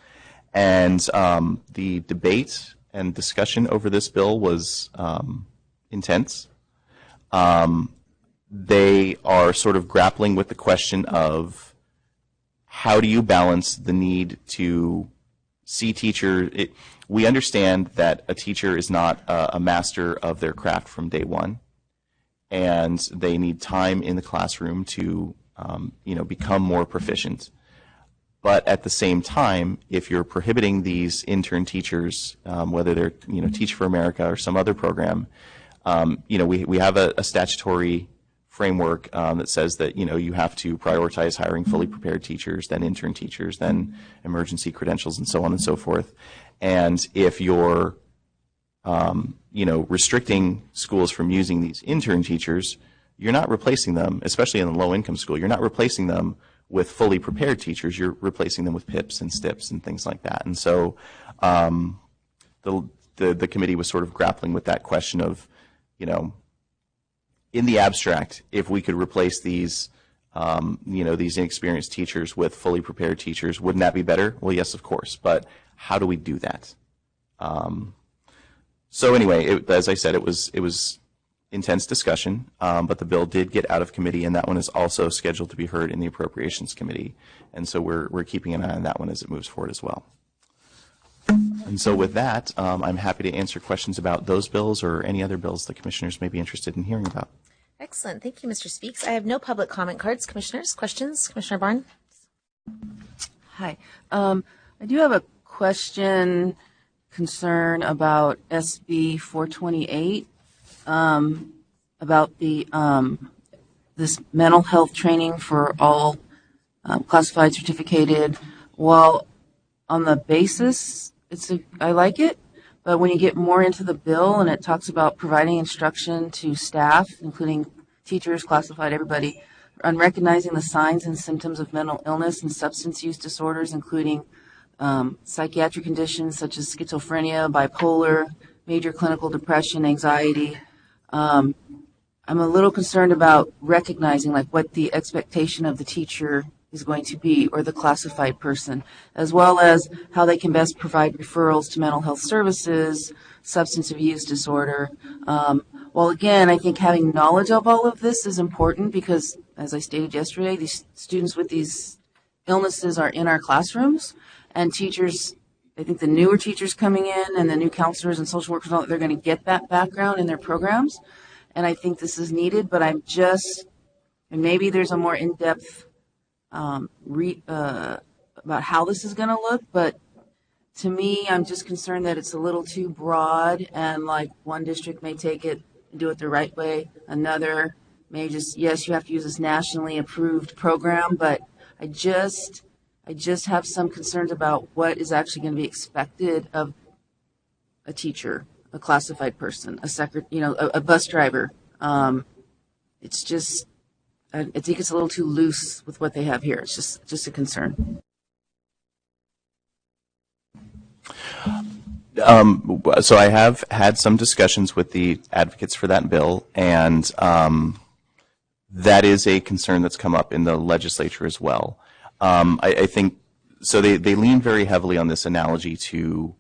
And the debate and discussion over this bill was intense. They are sort of grappling with the question of how do you balance the need to see we understand that a teacher is not a master of their craft from day one, and they need time in the classroom to become more proficient. But at the same time, if you're prohibiting these intern teachers, whether they're Teach for America or some other program, we have a statutory framework that says that you have to prioritize hiring fully prepared teachers, then intern teachers, then emergency credentials, and so on and so forth. And if you're restricting schools from using these intern teachers, you're not replacing them, especially in a low-income school. You're not replacing them with fully prepared teachers. You're replacing them with PIPs and STIPs and things like that. And so the committee was sort of grappling with that question of, in the abstract, if we could replace these, these inexperienced teachers with fully prepared teachers, wouldn't that be better? Well, yes, of course. But how do we do that? So anyway, as I said, it was intense discussion, but the bill did get out of committee, and that one is also scheduled to be heard in the Appropriations Committee. And so we're keeping an eye on that one as it moves forward as well. And so with that, I'm happy to answer questions about those bills or any other bills the commissioners may be interested in hearing about. Excellent. Thank you, Mr. Speaks. I have no public comment cards. Commissioners, questions? Commissioner Barnes? Hi. I do have a question, concern about SB 428, about the this mental health training for all classified, certificated. While on the basis, I like it, but when you get more into the bill and it talks about providing instruction to staff, including teachers, classified, everybody, on recognizing the signs and symptoms of mental illness and substance use disorders, including psychiatric conditions such as schizophrenia, bipolar, major clinical depression, anxiety. I'm a little concerned about recognizing what the expectation of the teacher is going to be, or the classified person, as well as how they can best provide referrals to mental health services, substance abuse disorder. While again, I think having knowledge of all of this is important because, as I stated yesterday, these students with these illnesses are in our classrooms, and teachers, I think the newer teachers coming in and the new counselors and social workers, they're going to get that background in their programs, and I think this is needed, but and maybe there's a more in-depth about how this is going to look, but to me, I'm just concerned that it's a little too broad, and one district may take it and do it the right way, another may just, yes, you have to use this nationally approved program, but I just have some concerns about what is actually going to be expected of a teacher, a classified person, a bus driver. It's just, I think it's a little too loose with what they have here. It's just a concern. So I have had some discussions with the advocates for that bill, and that is a concern that's come up in the legislature as well. I think so. They lean very heavily on this analogy to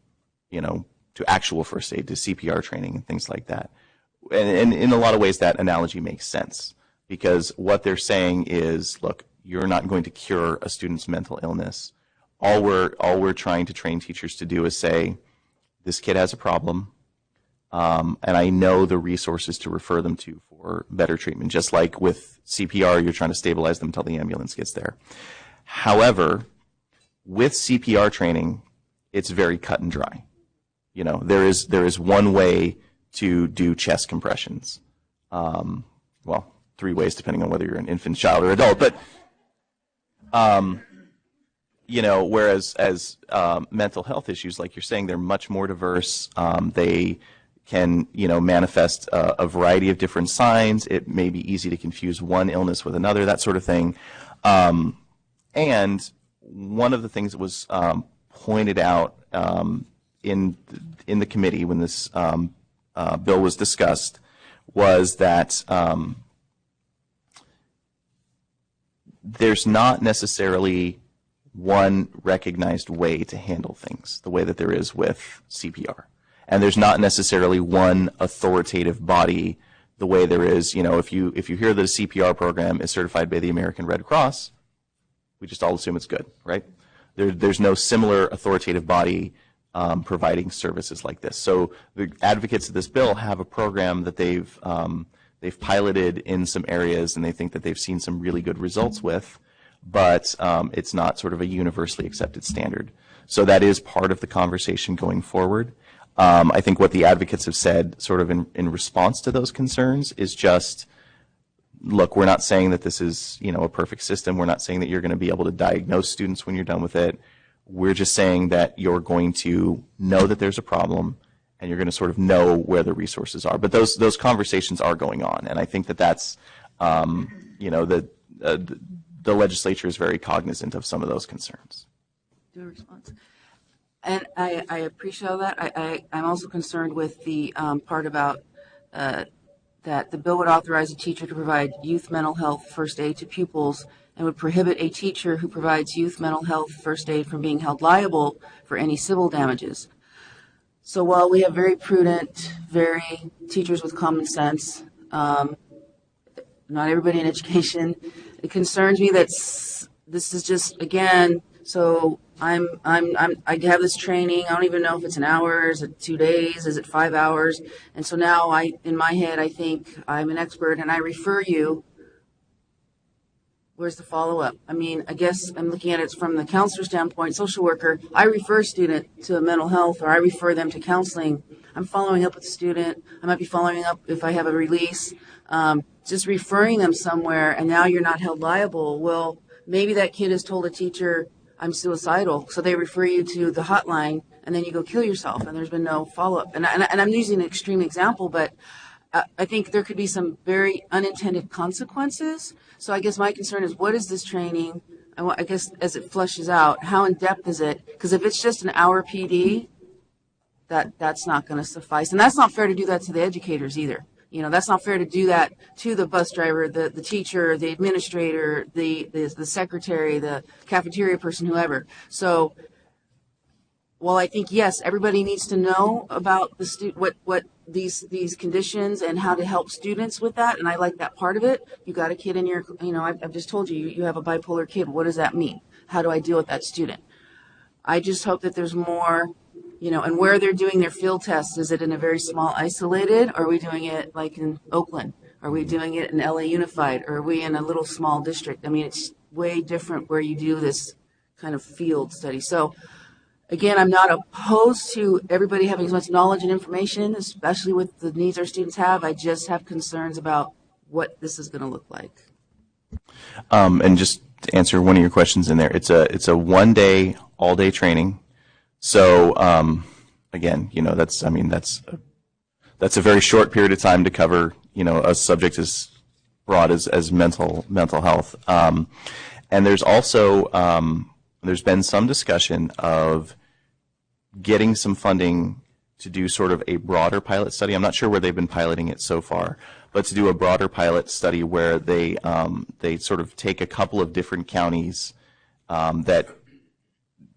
actual first aid, to CPR training and things like that. And in a lot of ways, that analogy makes sense. Because what they're saying is, look, you're not going to cure a student's mental illness. All we're trying to train teachers to do is say, this kid has a problem, and I know the resources to refer them to for better treatment. Just like with CPR, you're trying to stabilize them until the ambulance gets there. However, with CPR training, it's very cut and dry. There is one way to do chest compressions. Well, 3 ways depending on whether you're an infant, child, or adult. But whereas as mental health issues, like you're saying, they're much more diverse. They can manifest a variety of different signs. It may be easy to confuse one illness with another, that sort of thing. And one of the things that was pointed out in the committee when this bill was discussed was that there's not necessarily one recognized way to handle things the way that there is with CPR. And there's not necessarily one authoritative body the way there is, if you hear that a CPR program is certified by the American Red Cross, we just all assume it's good, right? There's no similar authoritative body providing services like this. So the advocates of this bill have a program that they've piloted in some areas, and they think that they've seen some really good results with, but it's not sort of a universally accepted standard. So that is part of the conversation going forward. I think what the advocates have said sort of in response to those concerns is just look, we're not saying that this is, a perfect system. We're not saying that you're going to be able to diagnose students when you're done with it. We're just saying that you're going to know that there's a problem, and you're going to sort of know where the resources are. But those conversations are going on, and I think that that's, the legislature is very cognizant of some of those concerns. Do a response. And I appreciate that. I'm also concerned with the part about that the bill would authorize a teacher to provide youth mental health first aid to pupils and would prohibit a teacher who provides youth mental health first aid from being held liable for any civil damages. So while we have very prudent, very teachers with common sense, not everybody in education, it concerns me that this is just, again, so I have this training. I don't even know if it's an hour. Is it 2 days? Is it 5 hours? And so now in my head, I think I'm an expert and I refer you. Where's the follow-up? I mean, I guess I'm looking at it from the counselor standpoint, social worker. I refer a student to mental health or I refer them to counseling. I'm following up with the student. I might be following up if I have a release, just referring them somewhere, and now you're not held liable. Well, maybe that kid has told a teacher, I'm suicidal, so they refer you to the hotline, and then you go kill yourself, and there's been no follow-up. And I'm using an extreme example, but I think there could be some very unintended consequences. So I guess my concern is, what is this training? I guess as it flushes out, how in-depth is it? Because if it's just an hour PD, that's not going to suffice. And that's not fair to do that to the educators either. That's not fair to do that to the bus driver, the teacher, the administrator, the secretary, the cafeteria person, whoever. So while I think, yes, everybody needs to know about what these conditions and how to help students with that, and I like that part of it. You got a kid in your, I've just told you have a bipolar kid. What does that mean? How do I deal with that student? I just hope that there's more, and where they're doing their field tests. Is it in a very small, isolated? Or are we doing it like in Oakland? Are we doing it in LA Unified? Or are we in a little small district? I mean, it's way different where you do this kind of field study. So again, I'm not opposed to everybody having as much knowledge and information, especially with the needs our students have. I just have concerns about what this is going to look like. And just to answer one of your questions in there, it's a 1 day, all day training. So again, that's a very short period of time to cover, a subject as broad as mental health. And there's also there's been some discussion of getting some funding to do sort of a broader pilot study. I'm not sure where they've been piloting it so far, but to do a broader pilot study where they sort of take a couple of different counties that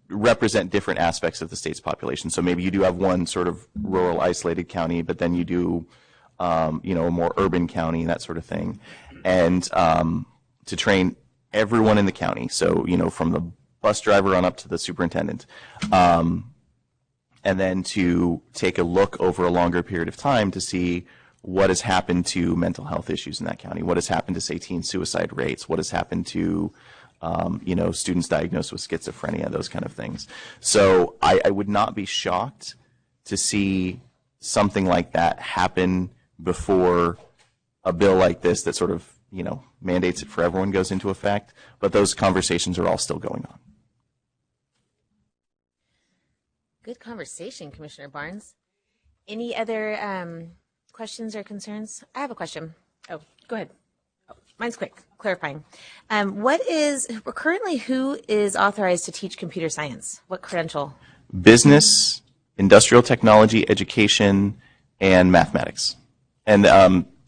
represent different aspects of the state's population. So maybe you do have one sort of rural, isolated county, but then you do, a more urban county, that sort of thing, and to train everyone in the county. So from the bus driver on up to the superintendent, and then to take a look over a longer period of time to see what has happened to mental health issues in that county, what has happened to, say, teen suicide rates, what has happened to students diagnosed with schizophrenia, those kind of things. So I would not be shocked to see something like that happen before a bill like this that sort of, mandates it for everyone goes into effect. But those conversations are all still going on. Good conversation, Commissioner Barnes. Any other questions or concerns? I have a question. Oh, go ahead. Mine's quick, clarifying. Currently, who is authorized to teach computer science? What credential? Business, industrial technology, education, and mathematics. And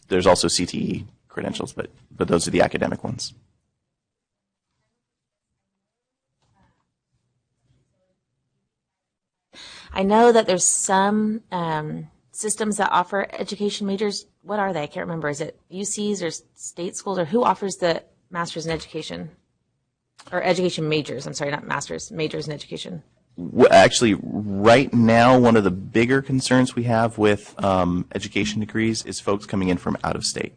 there's also CTE credentials, but those are the academic ones. I know that there's some systems that offer education majors. What are they? I can't remember. Is it UCs or state schools, or who offers the master's in education? Or education majors, I'm sorry, not master's, majors in education. Well, actually, right now, one of the bigger concerns we have with education degrees is folks coming in from out of state.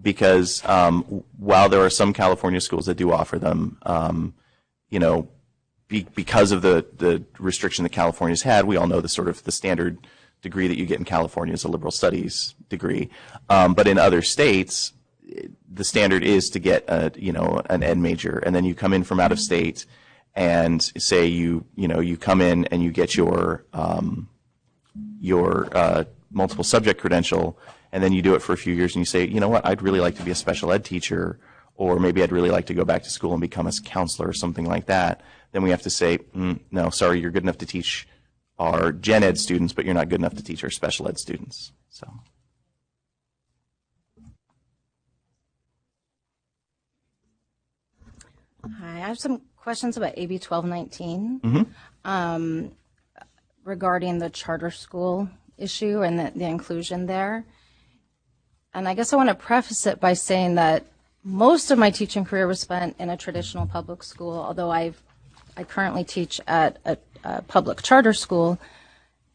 Because while there are some California schools that do offer them, because of the restriction that California's had, we all know the sort of the standard degree that you get in California is a liberal studies degree. But in other states, the standard is to get an ed major, and then you come in from out of state, and say you come in and you get your multiple subject credential, and then you do it for a few years, and you say, you know what, I'd really like to be a special ed teacher, or maybe I'd really like to go back to school and become a counselor or something like that. Then we have to say, no, sorry, you're good enough to teach our gen ed students, but you're not good enough to teach our special ed students. So. Hi, I have some questions about AB 1219 regarding the charter school issue and the inclusion there. And I guess I want to preface it by saying that most of my teaching career was spent in a traditional public school, although I currently teach at a public charter school,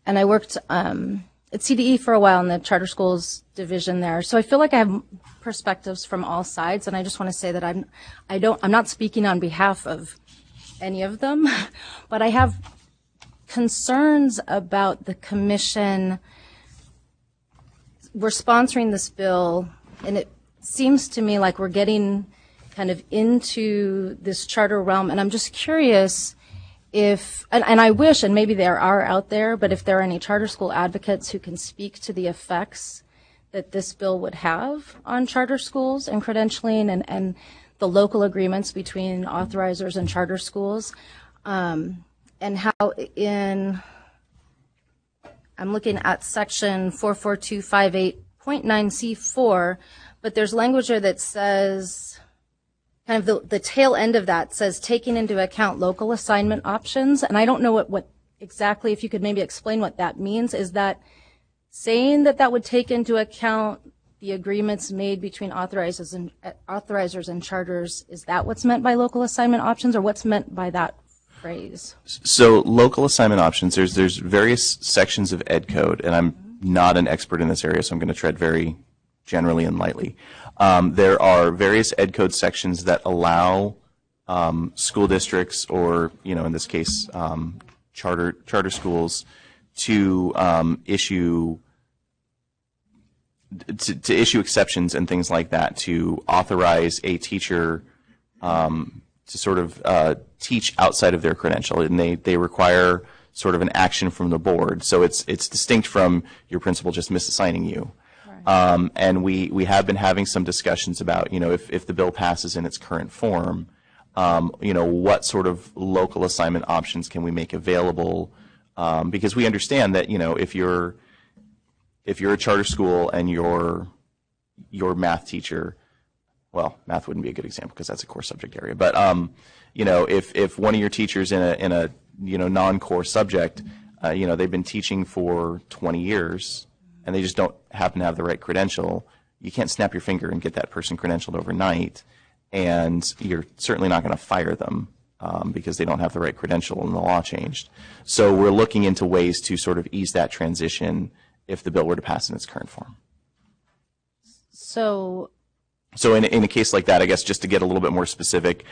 and I worked at CDE for a while in the charter schools division there. So I feel like I have perspectives from all sides, and I just want to say that I'm not speaking on behalf of any of them, but I have concerns about the commission. We're sponsoring this bill, and it seems to me like we're getting kind of into this charter realm, and I'm just curious if, and I wish, and maybe there are out there, but if there are any charter school advocates who can speak to the effects that this bill would have on charter schools and credentialing and the local agreements between authorizers and charter schools, and how I'm looking at section 44258.9C4, but there's language there that says, kind of the tail end of that says taking into account local assignment options, and I don't know what exactly, if you could maybe explain what that means. Is that saying that would take into account the agreements made between authorizers and charters? Is that what's meant by local assignment options, or what's meant by that phrase? So local assignment options, there's various sections of ed code, and I'm not an expert in this area, so I'm going to tread very generally and lightly. There are various ed code sections that allow school districts, or in this case charter schools, to issue exceptions and things like that, to authorize a teacher to sort of teach outside of their credential, and they require sort of an action from the board. So it's distinct from your principal just misassigning you. Right. And we have been having some discussions about, if the bill passes in its current form, what sort of local assignment options can we make available? Because we understand that, if you're a charter school and your math teacher, well, math wouldn't be a good example because that's a core subject area, but if one of your teachers in a non-core subject, they've been teaching for 20 years and they just don't happen to have the right credential, you can't snap your finger and get that person credentialed overnight, and you're certainly not going to fire them because they don't have the right credential and the law changed. So we're looking into ways to sort of ease that transition if the bill were to pass in its current form. So in a case like that, I guess just to get a little bit more specific,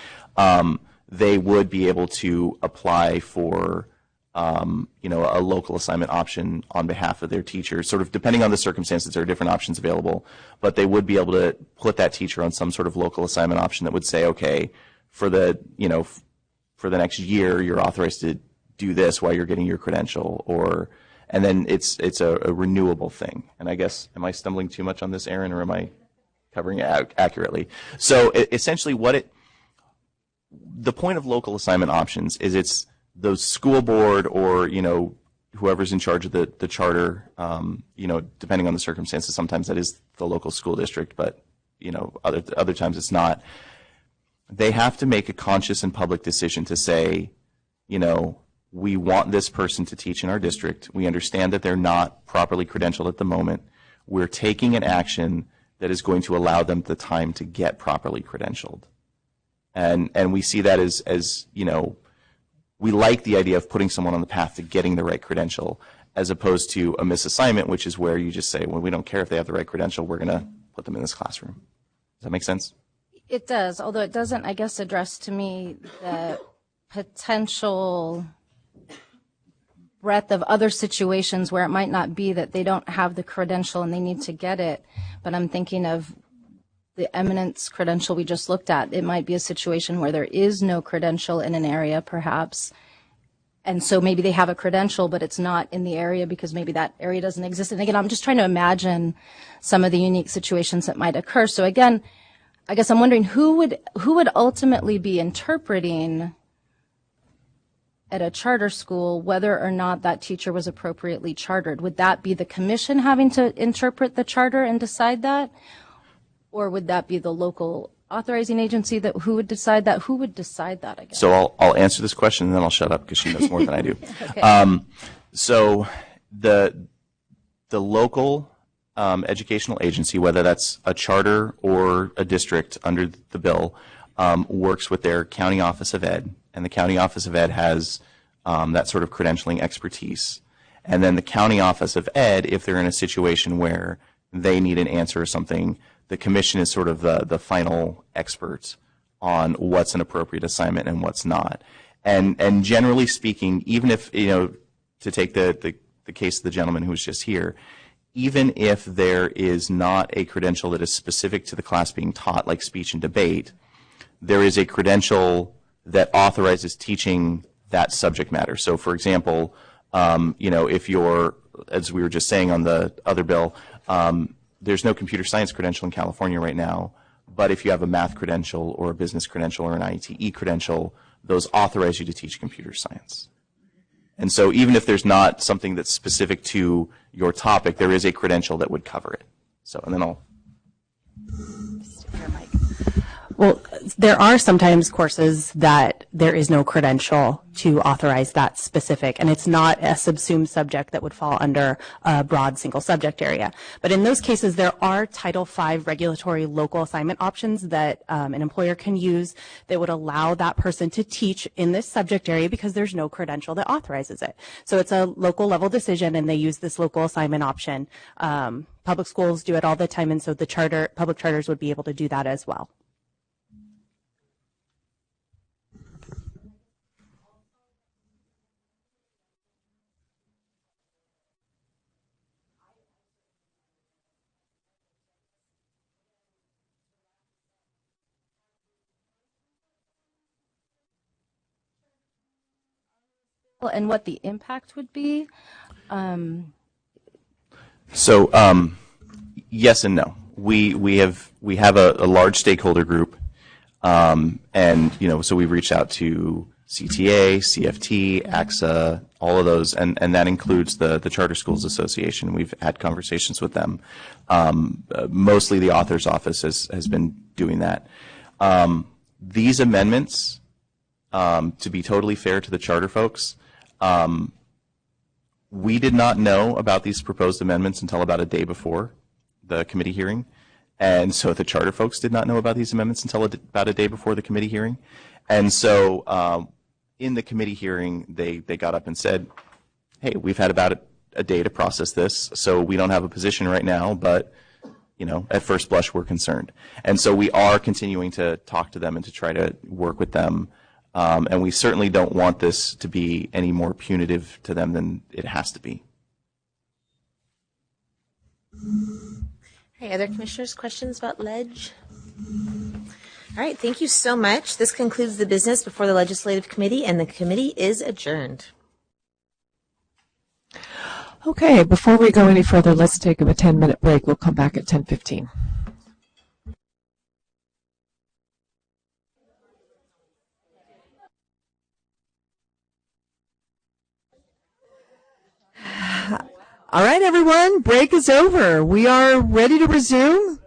they would be able to apply for a local assignment option on behalf of their teacher. Sort of depending on the circumstances, there are different options available, but they would be able to put that teacher on some sort of local assignment option that would say, okay, for the next year, you're authorized to do this while you're getting your credential, and then it's a renewable thing. And I guess, am I stumbling too much on this, Aaron, or am I covering it accurately? So essentially the point of local assignment options is it's the school board or, whoever's in charge of the charter, depending on the circumstances, sometimes that is the local school district, but, other times it's not. They have to make a conscious and public decision to say, we want this person to teach in our district. We understand that they're not properly credentialed at the moment. We're taking an action that is going to allow them the time to get properly credentialed. And we see that as we like the idea of putting someone on the path to getting the right credential, as opposed to a misassignment, which is where you just say, well, we don't care if they have the right credential, we're going to put them in this classroom. Does that make sense? It does, although it doesn't, I guess, address to me the potential breadth of other situations where it might not be that they don't have the credential and they need to get it, but I'm thinking of the Eminence credential we just looked at, it might be a situation where there is no credential in an area, perhaps. And so maybe they have a credential, but it's not in the area because maybe that area doesn't exist. And again, I'm just trying to imagine some of the unique situations that might occur. So again, I guess I'm wondering who would ultimately be interpreting at a charter school whether or not that teacher was appropriately chartered. Would that be the commission having to interpret the charter and decide that? Or would that be the local authorizing agency who would decide that? Who would decide that, I guess? So I'll answer this question and then I'll shut up because she knows more than I do. Okay. So the local educational agency, whether that's a charter or a district under the bill, works with their county office of ed, and the county office of ed has that sort of credentialing expertise. And then the county office of ed, if they're in a situation where they need an answer or something, the commission is sort of the final expert on what's an appropriate assignment and what's not. And generally speaking, even if, to take the case of the gentleman who was just here, even if there is not a credential that is specific to the class being taught, like speech and debate, there is a credential that authorizes teaching that subject matter. So, for example, if you're, as we were just saying on the other bill, there's no computer science credential in California right now, but if you have a math credential or a business credential or an ITE credential, those authorize you to teach computer science. And so even if there's not something that's specific to your topic, there is a credential that would cover it. So, and then I'll... Well, there are sometimes courses that there is no credential to authorize that specific, and it's not a subsumed subject that would fall under a broad single subject area. But in those cases, there are Title V regulatory local assignment options that an employer can use that would allow that person to teach in this subject area because there's no credential that authorizes it. So it's a local level decision, and they use this local assignment option. Public schools do it all the time, and so the public charters would be able to do that as well. And what the impact would be? So yes and no. We have a large stakeholder group, and so we've reached out to CTA, CFT, AXA, all of those, and that includes the Charter Schools Association. We've had conversations with them. Mostly the author's office has been doing that. These amendments, to be totally fair to the charter folks, we did not know about these proposed amendments until about a day before the committee hearing. And so the charter folks did not know about these amendments until about a day before the committee hearing. And so in the committee hearing, they got up and said, hey, we've had about a day to process this, so we don't have a position right now, but at first blush, we're concerned. And so we are continuing to talk to them and to try to work with them. And we certainly don't want this to be any more punitive to them than it has to be. Hey, other commissioners, questions about Ledge? All right, thank you so much. This concludes the business before the Legislative Committee, and the committee is adjourned. Okay, before we go any further, let's take a 10-minute break. We'll come back at 10:15. All right, everyone, break is over. We are ready to resume.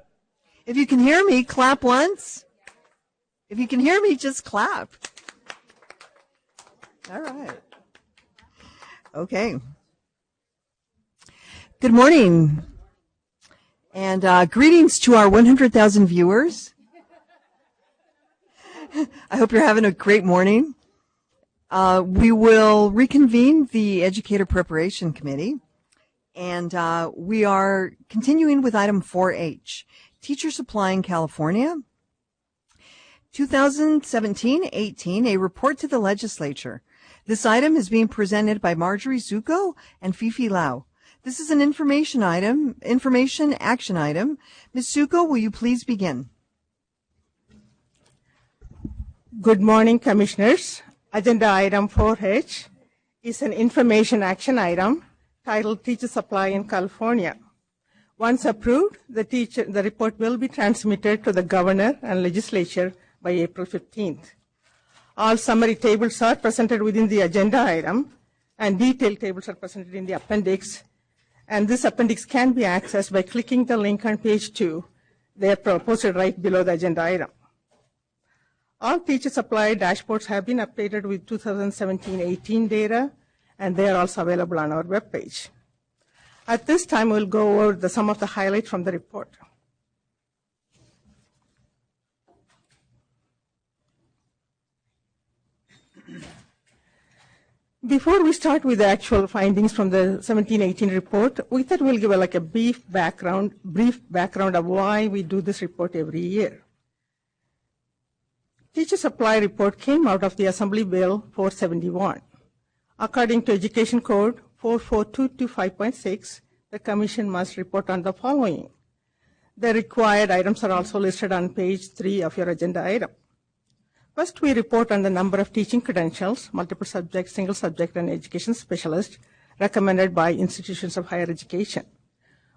If you can hear me, clap once. If you can hear me, just clap. All right. Okay. Good morning, and greetings to our 100,000 viewers. I hope you're having a great morning. We will reconvene the Educator Preparation Committee, and we are continuing with item 4H, Teacher Supply in California. 2017-18, a report to the Legislature. This item is being presented by Marjorie Zuko and Fifi Lau. This is an information action item. Ms. Zuko, will you please begin? Good morning, Commissioners. Agenda item 4H is an information action item titled Teacher Supply in California. Once approved, the report will be transmitted to the Governor and Legislature by April 15th. All summary tables are presented within the agenda item, and detailed tables are presented in the appendix. And this appendix can be accessed by clicking the link on page 2. They are posted right below the agenda item. All teacher supply dashboards have been updated with 2017-18 data, and they are also available on our webpage. At this time, we'll go over some of the highlights from the report. Before we start with the actual findings from the 17-18 report, we thought we'll give a brief background of why we do this report every year. Teacher supply report came out of the Assembly Bill 471. According to Education Code 44225.6, the Commission must report on the following. The required items are also listed on page 3 of your agenda item. First, we report on the number of teaching credentials, multiple subject, single subject, and education specialist recommended by institutions of higher education.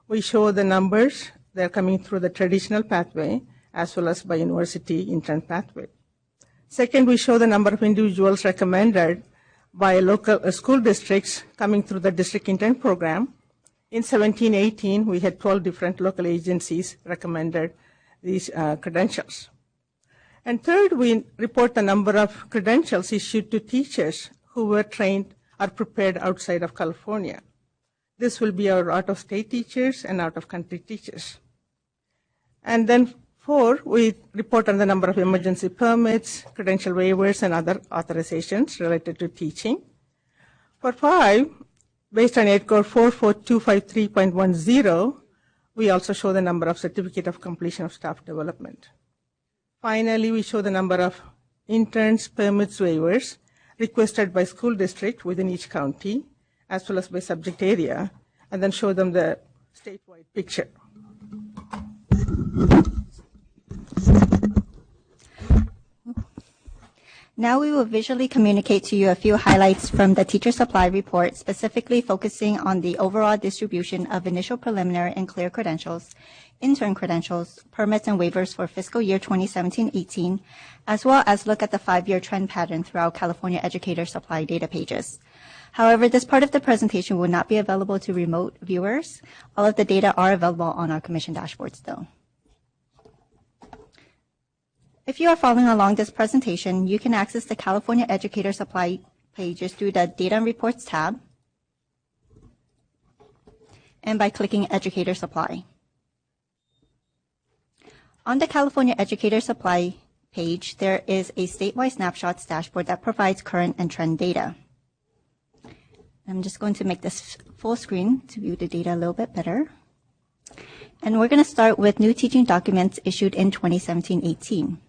We show the numbers. They're coming through the traditional pathway as well as by university intern pathway. Second, we show the number of individuals recommended by local school districts coming through the district intern program. In 17-18, we had 12 different local agencies recommended these credentials. And third, we report the number of credentials issued to teachers who were trained or prepared outside of California. This will be our out-of-state teachers and out-of-country teachers. And then 4, we report on the number of emergency permits, credential waivers, and other authorizations related to teaching. For 5, based on 8 Code 44253.10, we also show the number of certificate of completion of staff development. Finally, we show the number of interns, permits, waivers requested by school district within each county, as well as by subject area, and then show them the statewide picture. Now we will visually communicate to you a few highlights from the teacher supply report, specifically focusing on the overall distribution of initial preliminary and clear credentials, intern credentials, permits, and waivers for fiscal year 2017-18, as well as look at the 5-year trend pattern throughout California educator supply data pages. However, this part of the presentation will not be available to remote viewers. All of the data are available on our Commission dashboards, though. If you are following along this presentation, you can access the California Educator Supply pages through the Data and Reports tab and by clicking Educator Supply. On the California Educator Supply page, there is a statewide snapshots dashboard that provides current and trend data. I'm just going to make this full screen to view the data a little bit better. And we're going to start with new teaching documents issued in 2017-18.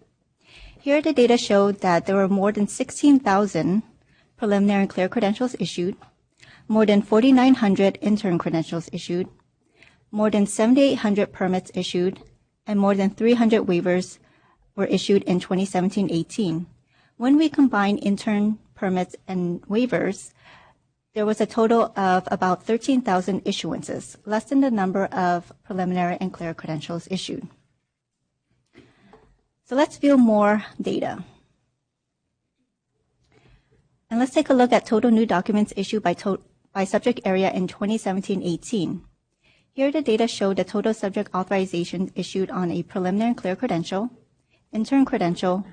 Here, the data showed that there were more than 16,000 preliminary and clear credentials issued, more than 4,900 intern credentials issued, more than 7,800 permits issued, and more than 300 waivers were issued in 2017-18. When we combine intern permits and waivers, there was a total of about 13,000 issuances, less than the number of preliminary and clear credentials issued. So let's view more data. And let's take a look at total new documents issued by subject area in 2017-18. Here the data show the total subject authorizations issued on a preliminary and clear credential, intern credential,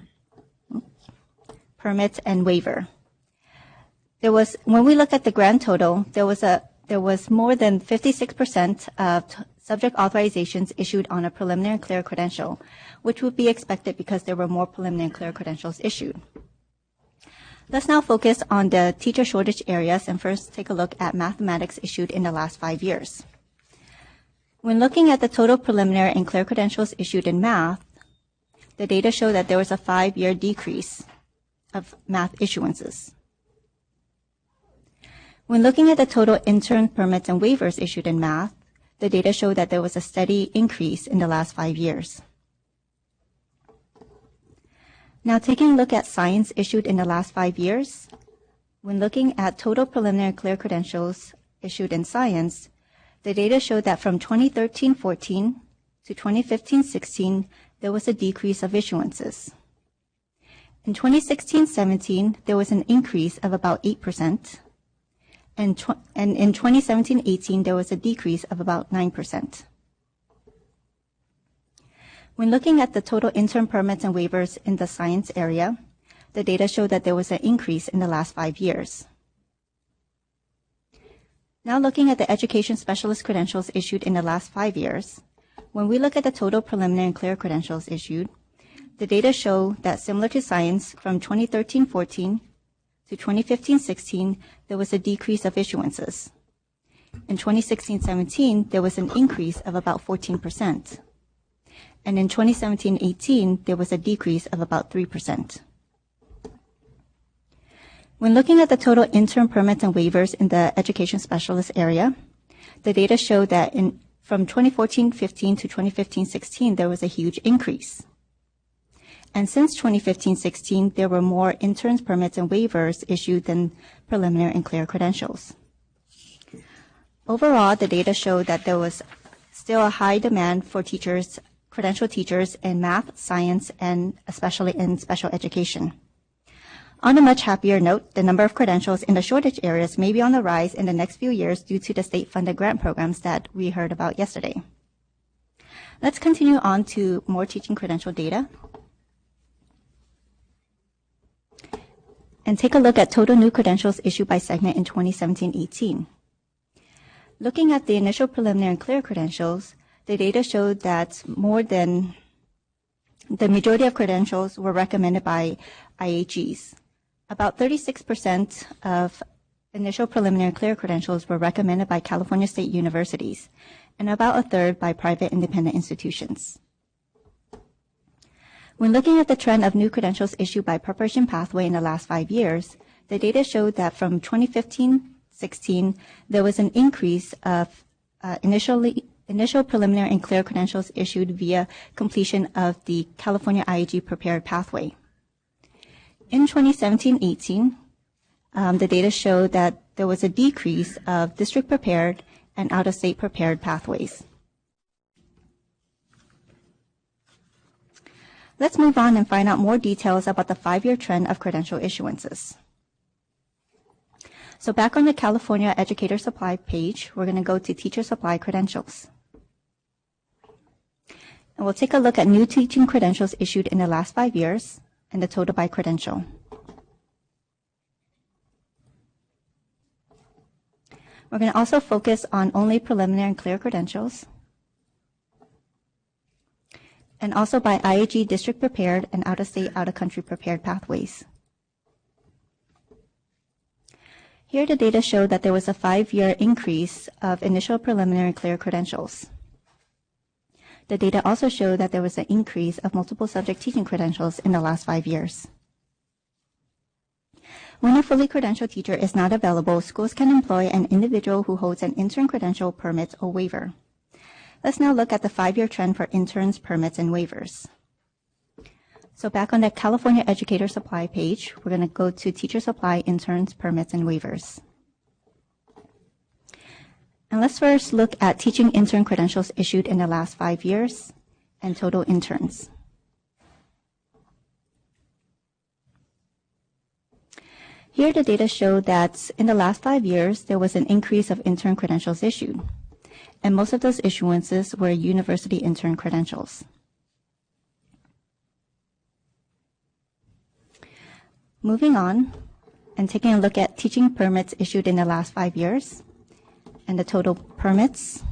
permits, and waiver. When we look at the grand total, there was more than 56% of subject authorizations issued on a preliminary and clear credential, which would be expected because there were more preliminary and clear credentials issued. Let's now focus on the teacher shortage areas and first take a look at mathematics issued in the last 5 years. When looking at the total preliminary and clear credentials issued in math, the data show that there was a 5-year decrease of math issuances. When looking at the total intern permits and waivers issued in math, the data show that there was a steady increase in the last 5 years. Now taking a look at science issued in the last 5 years, when looking at total preliminary clear credentials issued in science, the data showed that from 2013-14 to 2015-16, there was a decrease of issuances. In 2016-17, there was an increase of about 8%, and in 2017-18, there was a decrease of about 9%. When looking at the total intern permits and waivers in the science area, the data showed that there was an increase in the last 5 years. Now looking at the education specialist credentials issued in the last 5 years, when we look at the total preliminary and clear credentials issued, the data show that similar to science, from 2013-14 to 2015-16, there was a decrease of issuances. In 2016-17, there was an increase of about 14%. And in 2017-18, there was a decrease of about 3%. When looking at the total intern permits and waivers in the education specialist area, the data show that from 2014-15 to 2015-16, there was a huge increase. And since 2015-16, there were more interns permits and waivers issued than preliminary and clear credentials. Overall, the data showed that there was still a high demand for teachers, credentialed teachers in math, science, and especially in special education. On a much happier note, the number of credentials in the shortage areas may be on the rise in the next few years due to the state-funded grant programs that we heard about yesterday. Let's continue on to more teaching credential data and take a look at total new credentials issued by segment in 2017-18. Looking at the initial preliminary and clear credentials, the data showed that more than the majority of credentials were recommended by IHGs. About 36% of initial preliminary clear credentials were recommended by California state universities, and about a third by private independent institutions. When looking at the trend of new credentials issued by preparation pathway in the last 5 years, the data showed that from 2015-16, there was an increase of initial preliminary and clear credentials issued via completion of the California IAG prepared pathway. In 2017-18, the data showed that there was a decrease of district prepared and out-of-state prepared pathways. Let's move on and find out more details about the 5-year trend of credential issuances. So back on the California Educator Supply page, we're going to go to Teacher Supply Credentials. And we'll take a look at new teaching credentials issued in the last 5 years and the total by credential. We're going to also focus on only preliminary and clear credentials, and also by IAG district prepared and out-of-state, out-of-country prepared pathways. Here the data show that there was a 5-year increase of initial preliminary clear credentials. The data also showed that there was an increase of multiple subject teaching credentials in the last 5 years. When a fully credentialed teacher is not available, schools can employ an individual who holds an intern credential, permit, or waiver. Let's now look at the 5-year trend for interns, permits, and waivers. So back on the California Educator Supply page, we're going to go to Teacher Supply, Interns, Permits, and Waivers. And let's first look at teaching intern credentials issued in the last 5 years and total interns. Here the data show that in the last 5 years, there was an increase of intern credentials issued, and most of those issuances were university intern credentials. Moving on and taking a look at teaching permits issued in the last 5 years and the total permits.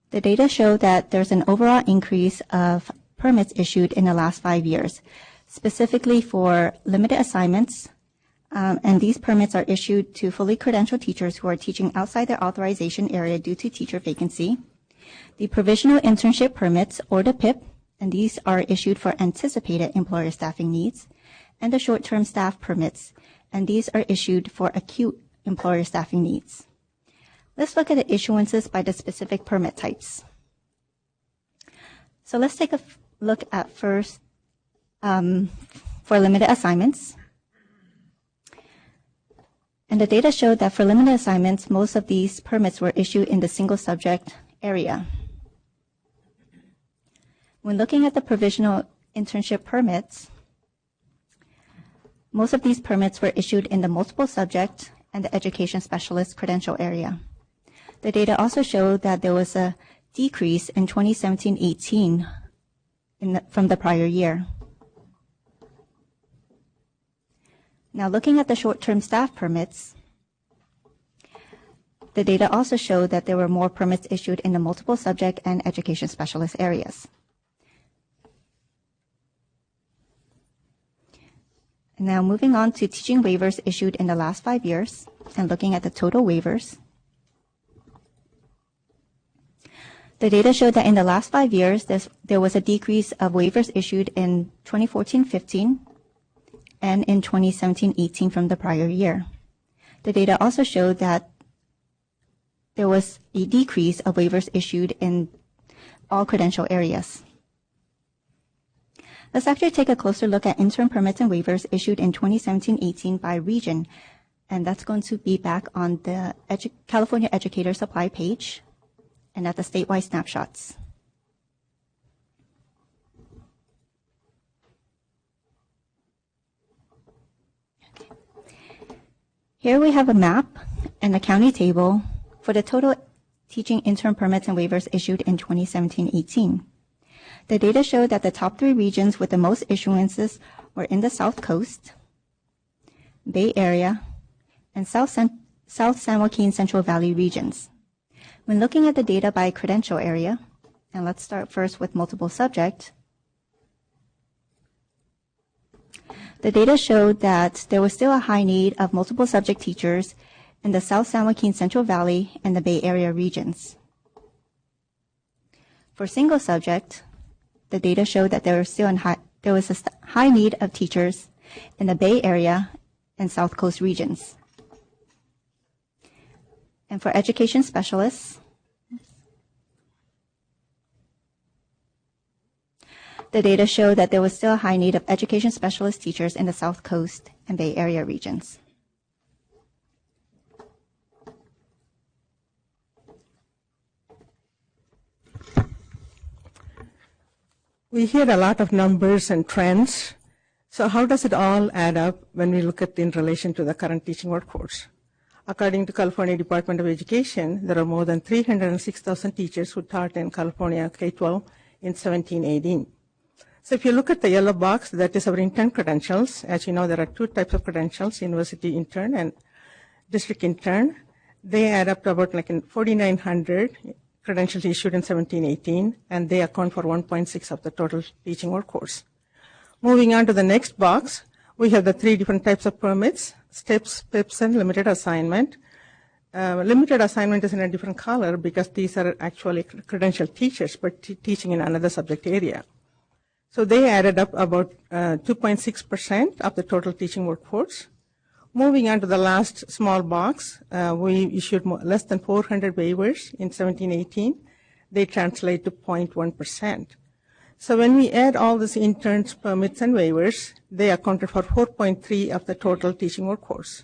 The data show that there's an overall increase of permits issued in the last 5 years, specifically for limited assignments, and these permits are issued to fully credentialed teachers who are teaching outside their authorization area due to teacher vacancy, the provisional internship permits, or the PIP, and these are issued for anticipated employer staffing needs, and the short-term staff permits, and these are issued for acute employer staffing needs. Let's look at the issuances by the specific permit types. So let's take a look at first for limited assignments. And the data showed that for limited assignments, most of these permits were issued in the single subject area. When looking at the provisional internship permits, most of these permits were issued in the multiple subject and the education specialist credential area. The data also showed that there was a decrease in 2017-18 from the prior year. Now, looking at the short-term staff permits, the data also showed that there were more permits issued in the multiple subject and education specialist areas. Now, moving on to teaching waivers issued in the last 5 years and looking at the total waivers. The data showed that in the last 5 years, there was a decrease of waivers issued in 2014-15 and in 2017-18 from the prior year. The data also showed that there was a decrease of waivers issued in all credential areas. Let's actually take a closer look at intern permits and waivers issued in 2017-18 by region, and that's going to be back on the California Educator Supply page and at the statewide snapshots. Here we have a map and a county table for the total teaching intern permits and waivers issued in 2017-18. The data showed that the top 3 regions with the most issuances were in the South Coast, Bay Area, and South San Joaquin Central Valley regions. When looking at the data by credential area, and let's start first with multiple subject, the data showed that there was still a high need of multiple subject teachers in the South San Joaquin Central Valley and the Bay Area regions. For single subject, the data showed that there was a high need of teachers in the Bay Area and South Coast regions. And for education specialists, the data showed that there was still a high need of education specialist teachers in the South Coast and Bay Area regions. We hear a lot of numbers and trends. So how does it all add up when we look at in relation to the current teaching workforce? According to California Department of Education, there are more than 306,000 teachers who taught in California K-12 in 17-18. So if you look at the yellow box, that is our intern credentials. As you know, there are 2 types of credentials, university intern and district intern. They add up to about 4,900 credentials issued in 17-18, and they account for 1.6 of the total teaching workforce. Moving on to the next box, we have the 3 different types of permits, STEPS, PIPS, and limited assignment. Limited assignment is in a different color because these are actually credentialed teachers, but teaching in another subject area. So they added up about 2.6% of the total teaching workforce. Moving on to the last small box, we issued less than 400 waivers in 17-18. They translate to 0.1%. So when we add all these interns, permits, and waivers, they accounted for 4.3% of the total teaching workforce.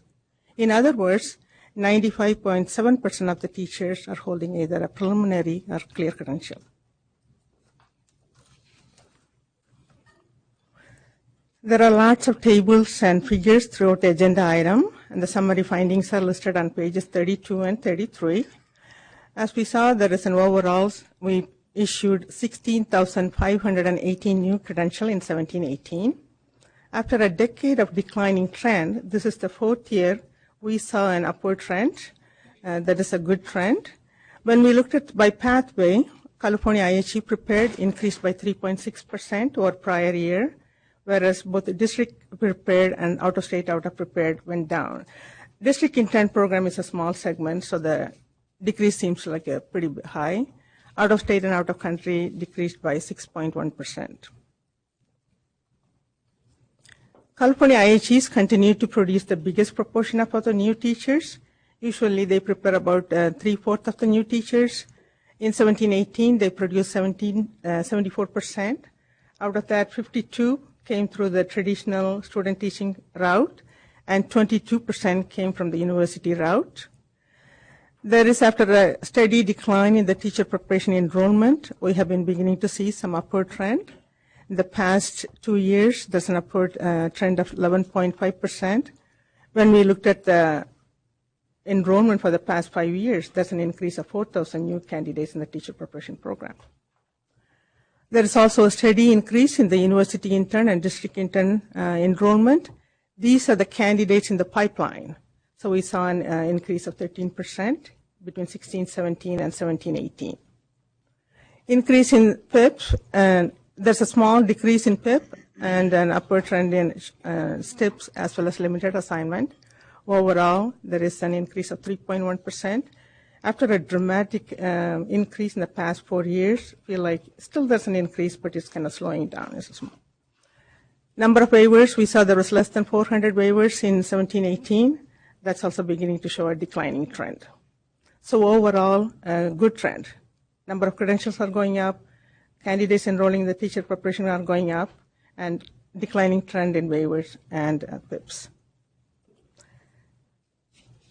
In other words, 95.7% of the teachers are holding either a preliminary or clear credential. There are lots of tables and figures throughout the agenda item, and the summary findings are listed on pages 32 and 33. As we saw, there is an overall, we issued 16,518 new credentials in 17-18. After a decade of declining trend, this is the 4th year we saw an upward trend. That is a good trend. When we looked at by pathway, California IHE prepared increased by 3.6% over prior year, whereas both the district prepared and out-of-state out-of-prepared went down. District intern program is a small segment, so the decrease seems like a pretty high. Out-of-state and out-of-country decreased by 6.1%. California IHEs continue to produce the biggest proportion of the new teachers. Usually they prepare about 3/4 of the new teachers. In 17-18, they produced 74%. Out of that, 52 came through the traditional student teaching route, and 22% came from the university route. There is, after a steady decline in the teacher preparation enrollment, we have been beginning to see some upward trend. In the past 2 years, there's an upward trend of 11.5%. When we looked at the enrollment for the past 5 years, there's an increase of 4,000 new candidates in the teacher preparation program. There is also a steady increase in the university intern and district intern enrollment. These are the candidates in the pipeline. So we saw an increase of 13% between 16-17 and 17-18. Increase in PIP, and there's a small decrease in PIP and an upward trend in STIPs as well as limited assignment. Overall, there is an increase of 3.1%. After a dramatic increase in the past 4 years, I feel like still there's an increase, but it's kind of slowing down. It's small. Number of waivers, we saw there was less than 400 waivers in 17-18. That's also beginning to show a declining trend. So overall, a good trend. Number of credentials are going up, candidates enrolling in the teacher preparation are going up, and declining trend in waivers and PIPs.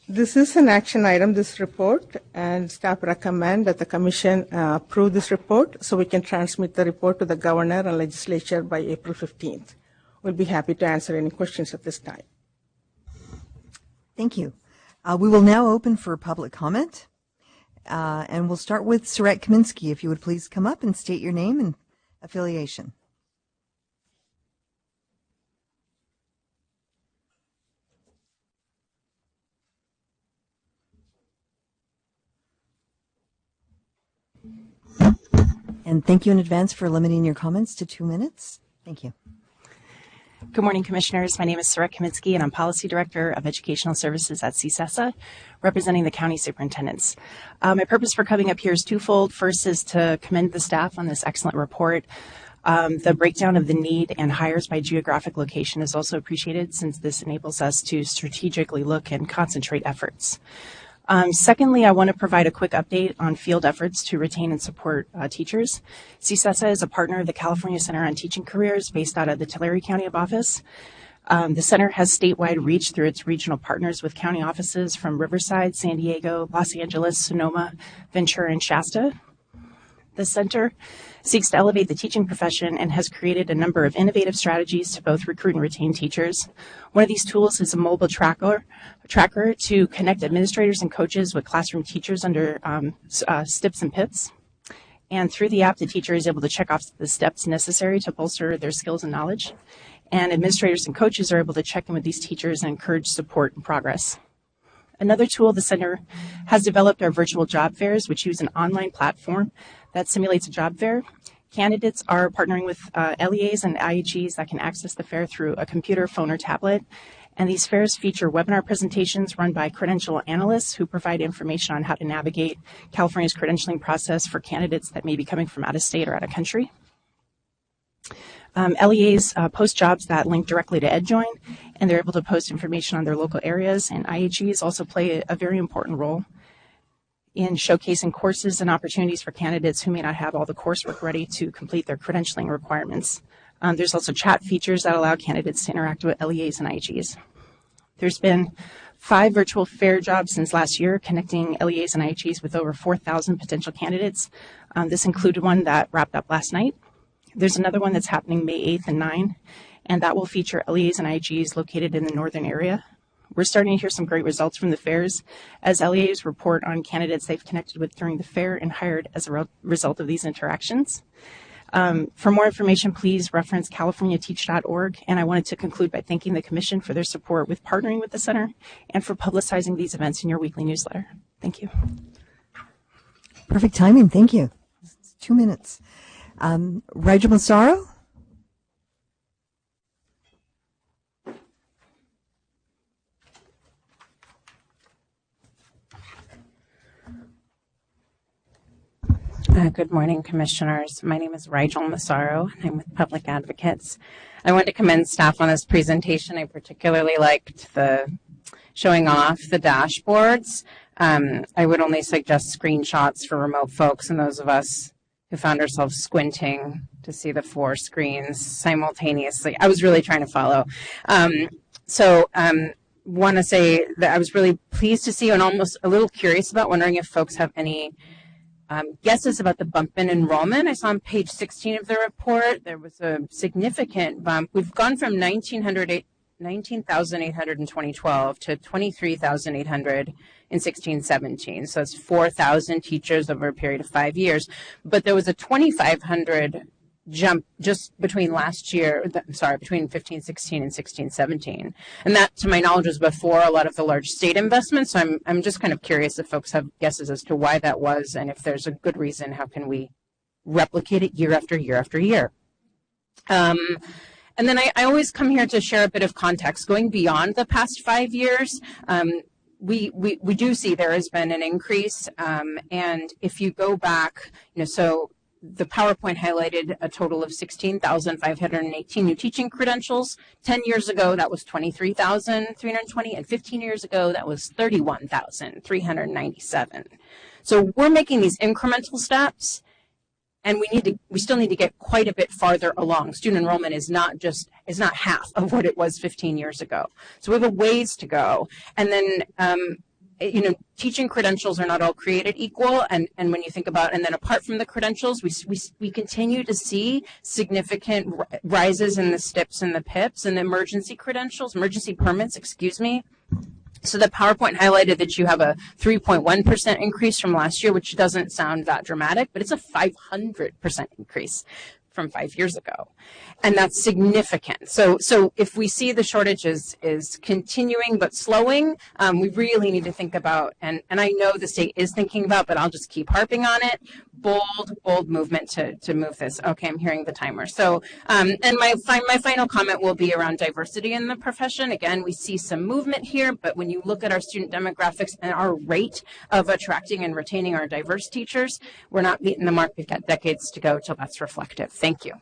This is an action item, this report, and staff recommend that the Commission approve this report so we can transmit the report to the Governor and Legislature by April 15th. We'll be happy to answer any questions at this time. Thank you. We will now open for public comment, and we'll start with Saret Kaminsky. If you would please come up and state your name and affiliation. And thank you in advance for limiting your comments to 2 minutes. Thank you. Good morning, Commissioners. My name is Saret Kaminsky, and I'm Policy Director of Educational Services at CSESA, representing the county superintendents. My purpose for coming up here is twofold. First is to commend the staff on this excellent report. The breakdown of the need and hires by geographic location is also appreciated, since this enables us to strategically look and concentrate efforts. Secondly, I want to provide a quick update on field efforts to retain and support teachers. CSESA is a partner of the California Center on Teaching Careers based out of the Tulare County office. The center has statewide reach through its regional partners with county offices from Riverside, San Diego, Los Angeles, Sonoma, Ventura, and Shasta. The center seeks to elevate the teaching profession and has created a number of innovative strategies to both recruit and retain teachers. One of these tools is a mobile tracker to connect administrators and coaches with classroom teachers under STIPs and PIPs. And through the app, the teacher is able to check off the steps necessary to bolster their skills and knowledge. And administrators and coaches are able to check in with these teachers and encourage support and progress. Another tool the center has developed are virtual job fairs, which use an online platform that simulates a job fair. Candidates are partnering with LEAs and IHEs that can access the fair through a computer, phone, or tablet. And these fairs feature webinar presentations run by credential analysts who provide information on how to navigate California's credentialing process for candidates that may be coming from out of state or out of country. LEAs post jobs that link directly to EdJoin, and they're able to post information on their local areas, and IHEs also play a very important role in showcasing courses and opportunities for candidates who may not have all the coursework ready to complete their credentialing requirements. There's also chat features that allow candidates to interact with LEAs and IHEs. There's been 5 virtual fair jobs since last year, connecting LEAs and IHEs with over 4,000 potential candidates. This included one that wrapped up last night. There's another one that's happening May 8th and 9th, and that will feature LEAs and IHEs located in the northern area. We're starting to hear some great results from the fairs as LEAs report on candidates they've connected with during the fair and hired as a result of these interactions. For more information, please reference californiateach.org. And I wanted to conclude by thanking the Commission for their support with partnering with the Center and for publicizing these events in your weekly newsletter. Thank you. Perfect timing. Thank you. It's 2 minutes. Rigel Massaro? Good morning, Commissioners. My name is Rigel Massaro, and I'm with Public Advocates. I want to commend staff on this presentation. I particularly liked the showing off the dashboards. I would only suggest screenshots for remote folks and those of us who found ourselves squinting to see the 4 screens simultaneously. I was really trying to follow. Want to say that I was really pleased to see and almost a little curious about, wondering if folks have any guesses about the bump in enrollment. I saw on page 16 of the report there was a significant bump. We've gone from 19,800 in 2012 to 23,800 in 16-17. So that's 4,000 teachers over a period of 5 years. But there was a 2,500 jump just between between 15-16 and 16-17. And that, to my knowledge, was before a lot of the large state investments. So I'm just kind of curious if folks have guesses as to why that was, and if there's a good reason, how can we replicate it year after year after year. And then I always come here to share a bit of context. Going beyond the past 5 years, we do see there has been an increase. And if you go back, so the PowerPoint highlighted a total of 16,518 new teaching credentials. 10 years ago, that was 23,320, and 15 years ago, that was 31,397. So we're making these incremental steps, and we still need to get quite a bit farther along. Student enrollment is not half of what it was 15 years ago. So we have a ways to go. And then teaching credentials are not all created equal, and when you think about, and then apart from the credentials, we continue to see significant rises in the STIPs and the PIPs and the emergency permits, excuse me. So the PowerPoint highlighted that you have a 3.1% increase from last year, which doesn't sound that dramatic, but it's a 500% increase from 5 years ago. And that's significant. So if we see the shortage is continuing but slowing, we really need to think about, and I know the state is thinking about, but I'll just keep harping on it, bold movement to move this. Okay, I'm hearing the timer. So, and my final comment will be around diversity in the profession. Again, we see some movement here, but when you look at our student demographics and our rate of attracting and retaining our diverse teachers, we're not meeting the mark. We've got decades to go till that's reflective. Thank you.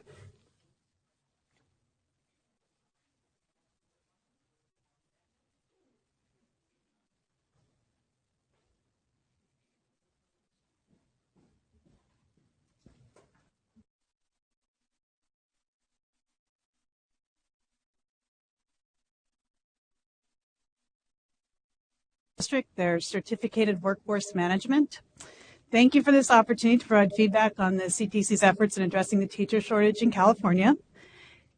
District, their certificated workforce management. Thank you for this opportunity to provide feedback on the CTC's efforts in addressing the teacher shortage in California.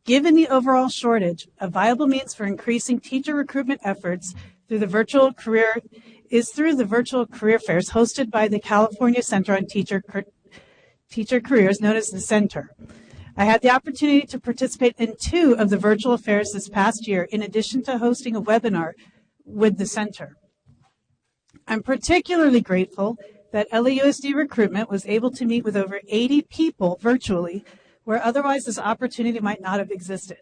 Given the overall shortage, a viable means for increasing teacher recruitment efforts through the virtual career fairs hosted by the California Center on Teacher Careers, known as the Center. I had the opportunity to participate in 2 of the virtual fairs this past year, in addition to hosting a webinar with the Center. I'm particularly grateful that LAUSD recruitment was able to meet with over 80 people virtually, where otherwise this opportunity might not have existed.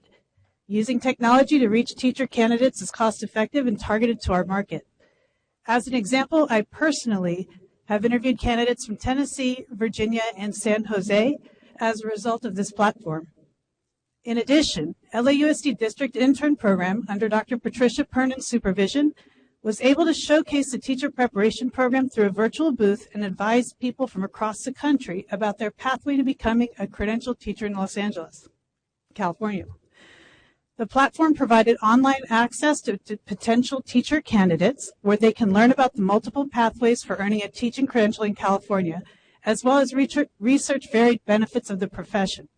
Using technology to reach teacher candidates is cost-effective and targeted to our market. As an example, I personally have interviewed candidates from Tennessee, Virginia, and San Jose as a result of this platform. In addition, LAUSD District Intern Program under Dr. Patricia Pernan's supervision was able to showcase the teacher preparation program through a virtual booth and advise people from across the country about their pathway to becoming a credentialed teacher in Los Angeles, California. The platform provided online access to potential teacher candidates where they can learn about the multiple pathways for earning a teaching credential in California, as well as research varied benefits of the profession.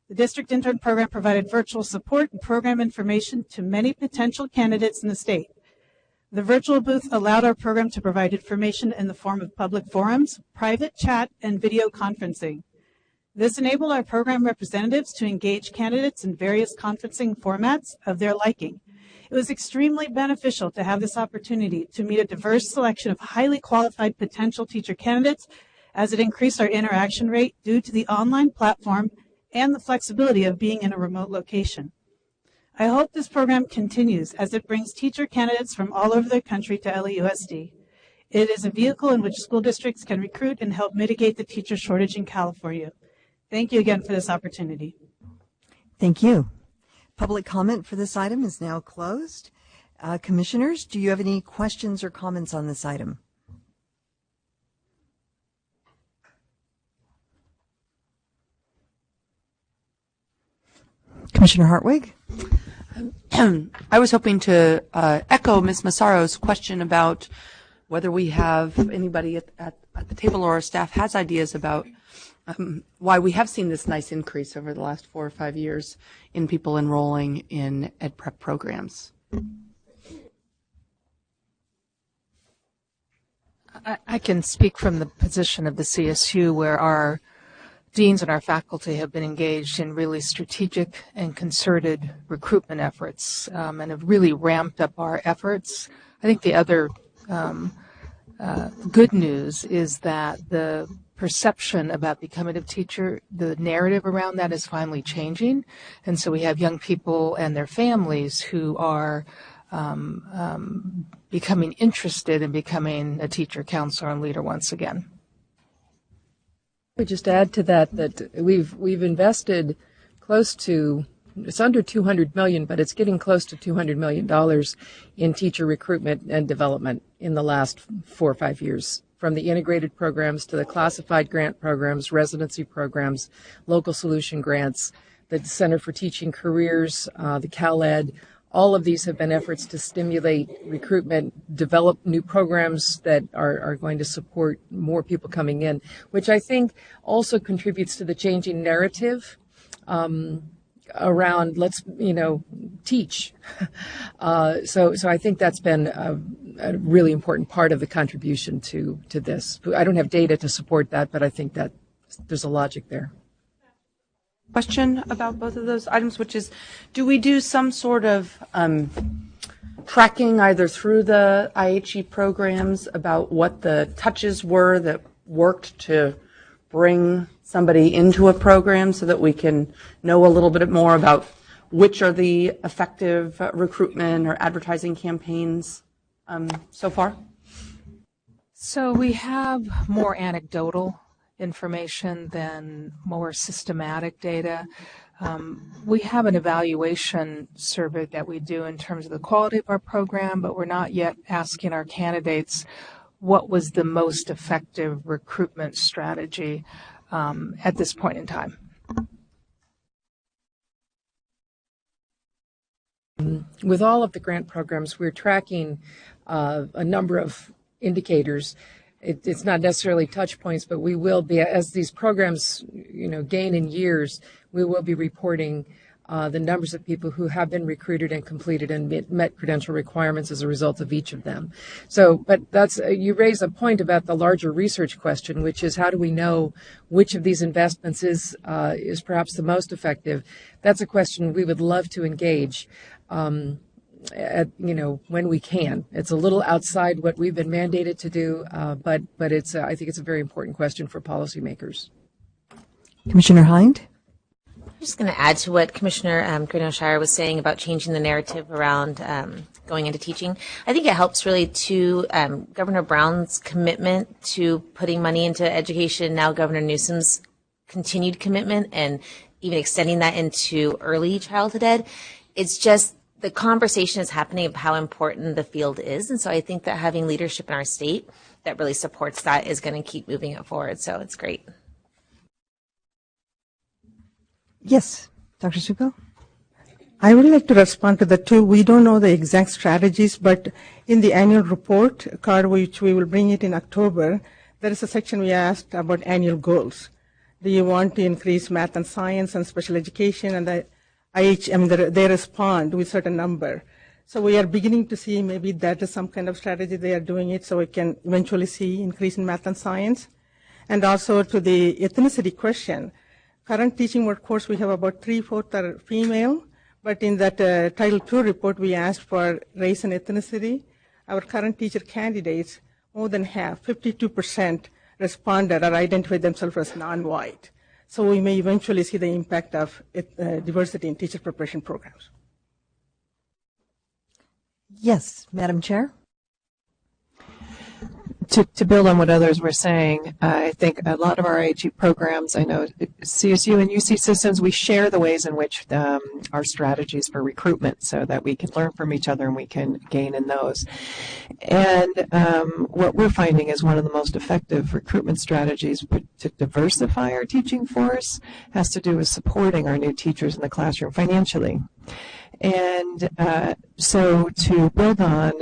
The district intern program provided virtual support and program information to many potential candidates in the state. The virtual booth allowed our program to provide information in the form of public forums, private chat, and video conferencing. This enabled our program representatives to engage candidates in various conferencing formats of their liking. It was extremely beneficial to have this opportunity to meet a diverse selection of highly qualified potential teacher candidates, as it increased our interaction rate due to the online platform and the flexibility of being in a remote location. I hope this program continues as it brings teacher candidates from all over the country to LAUSD. It is a vehicle in which school districts can recruit and help mitigate the teacher shortage in California. Thank you again for this opportunity. Thank you. Public comment for this item is now closed. Commissioners, do you have any questions or comments on this item? Commissioner Hartwig? I was hoping to echo Ms. Massaro's question about whether we have anybody at the table or our staff has ideas about why we have seen this nice increase over the last 4 or 5 years in people enrolling in ed prep programs. I can speak from the position of the CSU, where our deans and our faculty have been engaged in really strategic and concerted recruitment efforts and have really ramped up our efforts. I think the other good news is that the perception about becoming a teacher, the narrative around that is finally changing. And so we have young people and their families who are becoming interested in becoming a teacher, counselor, and leader once again. I would just add to that we've invested close to, it's under $200 million, but it's getting close to $200 million in teacher recruitment and development in the last 4 or 5 years, from the integrated programs to the classified grant programs, residency programs, local solution grants, the Center for Teaching Careers, the CalEd. All of these have been efforts to stimulate recruitment, develop new programs that are going to support more people coming in, which I think also contributes to the changing narrative around let's, teach. So I think that's been a really important part of the contribution to this. I don't have data to support that, but I think that there's a logic there. Question about both of those items, which is, do we do some sort of tracking either through the IHE programs about what the touches were that worked to bring somebody into a program so that we can know a little bit more about which are the effective recruitment or advertising campaigns so far? So we have more anecdotal information than more systematic data. We have an evaluation survey that we do in terms of the quality of our program, but we're not yet asking our candidates what was the most effective recruitment strategy at this point in time. With all of the grant programs, we're tracking a number of indicators. It's not necessarily touch points, but we will be, as these programs, gain in years, we will be reporting the numbers of people who have been recruited and completed and met credential requirements as a result of each of them. So, but you raise a point about the larger research question, which is how do we know which of these investments is perhaps the most effective? That's a question we would love to engage. When we can. It's a little outside what we've been mandated to do, but it's I think it's a very important question for policymakers. Commissioner Hind? I'm just going to add to what Commissioner Greenwich-Shire was saying about changing the narrative around going into teaching. I think it helps really to Governor Brown's commitment to putting money into education, now Governor Newsom's continued commitment, and even extending that into early childhood ed. It's just the conversation is happening of how important the field is. And so I think that having leadership in our state that really supports that is going to keep moving it forward. So it's great. Yes, Dr. Suko? I would like to respond to the two. We don't know the exact strategies, but in the annual report card, which we will bring it in October, there is a section we asked about annual goals. Do you want to increase math and science and special education? And they respond with a certain number. So we are beginning to see maybe that is some kind of strategy they are doing it so we can eventually see increase in math and science. And also to the ethnicity question, current teaching workforce, we have about 3/4 are female, but in that Title II report, we asked for race and ethnicity. Our current teacher candidates, more than half, 52% responded or identified themselves as non-white. So we may eventually see the impact of diversity in teacher preparation programs. Yes, Madam Chair. to build on what others were saying, I think a lot of our IHE programs, I know CSU and UC systems, we share the ways in which our strategies for recruitment so that we can learn from each other and we can gain in those. And what we're finding is one of the most effective recruitment strategies to diversify our teaching force has to do with supporting our new teachers in the classroom financially. And so to build on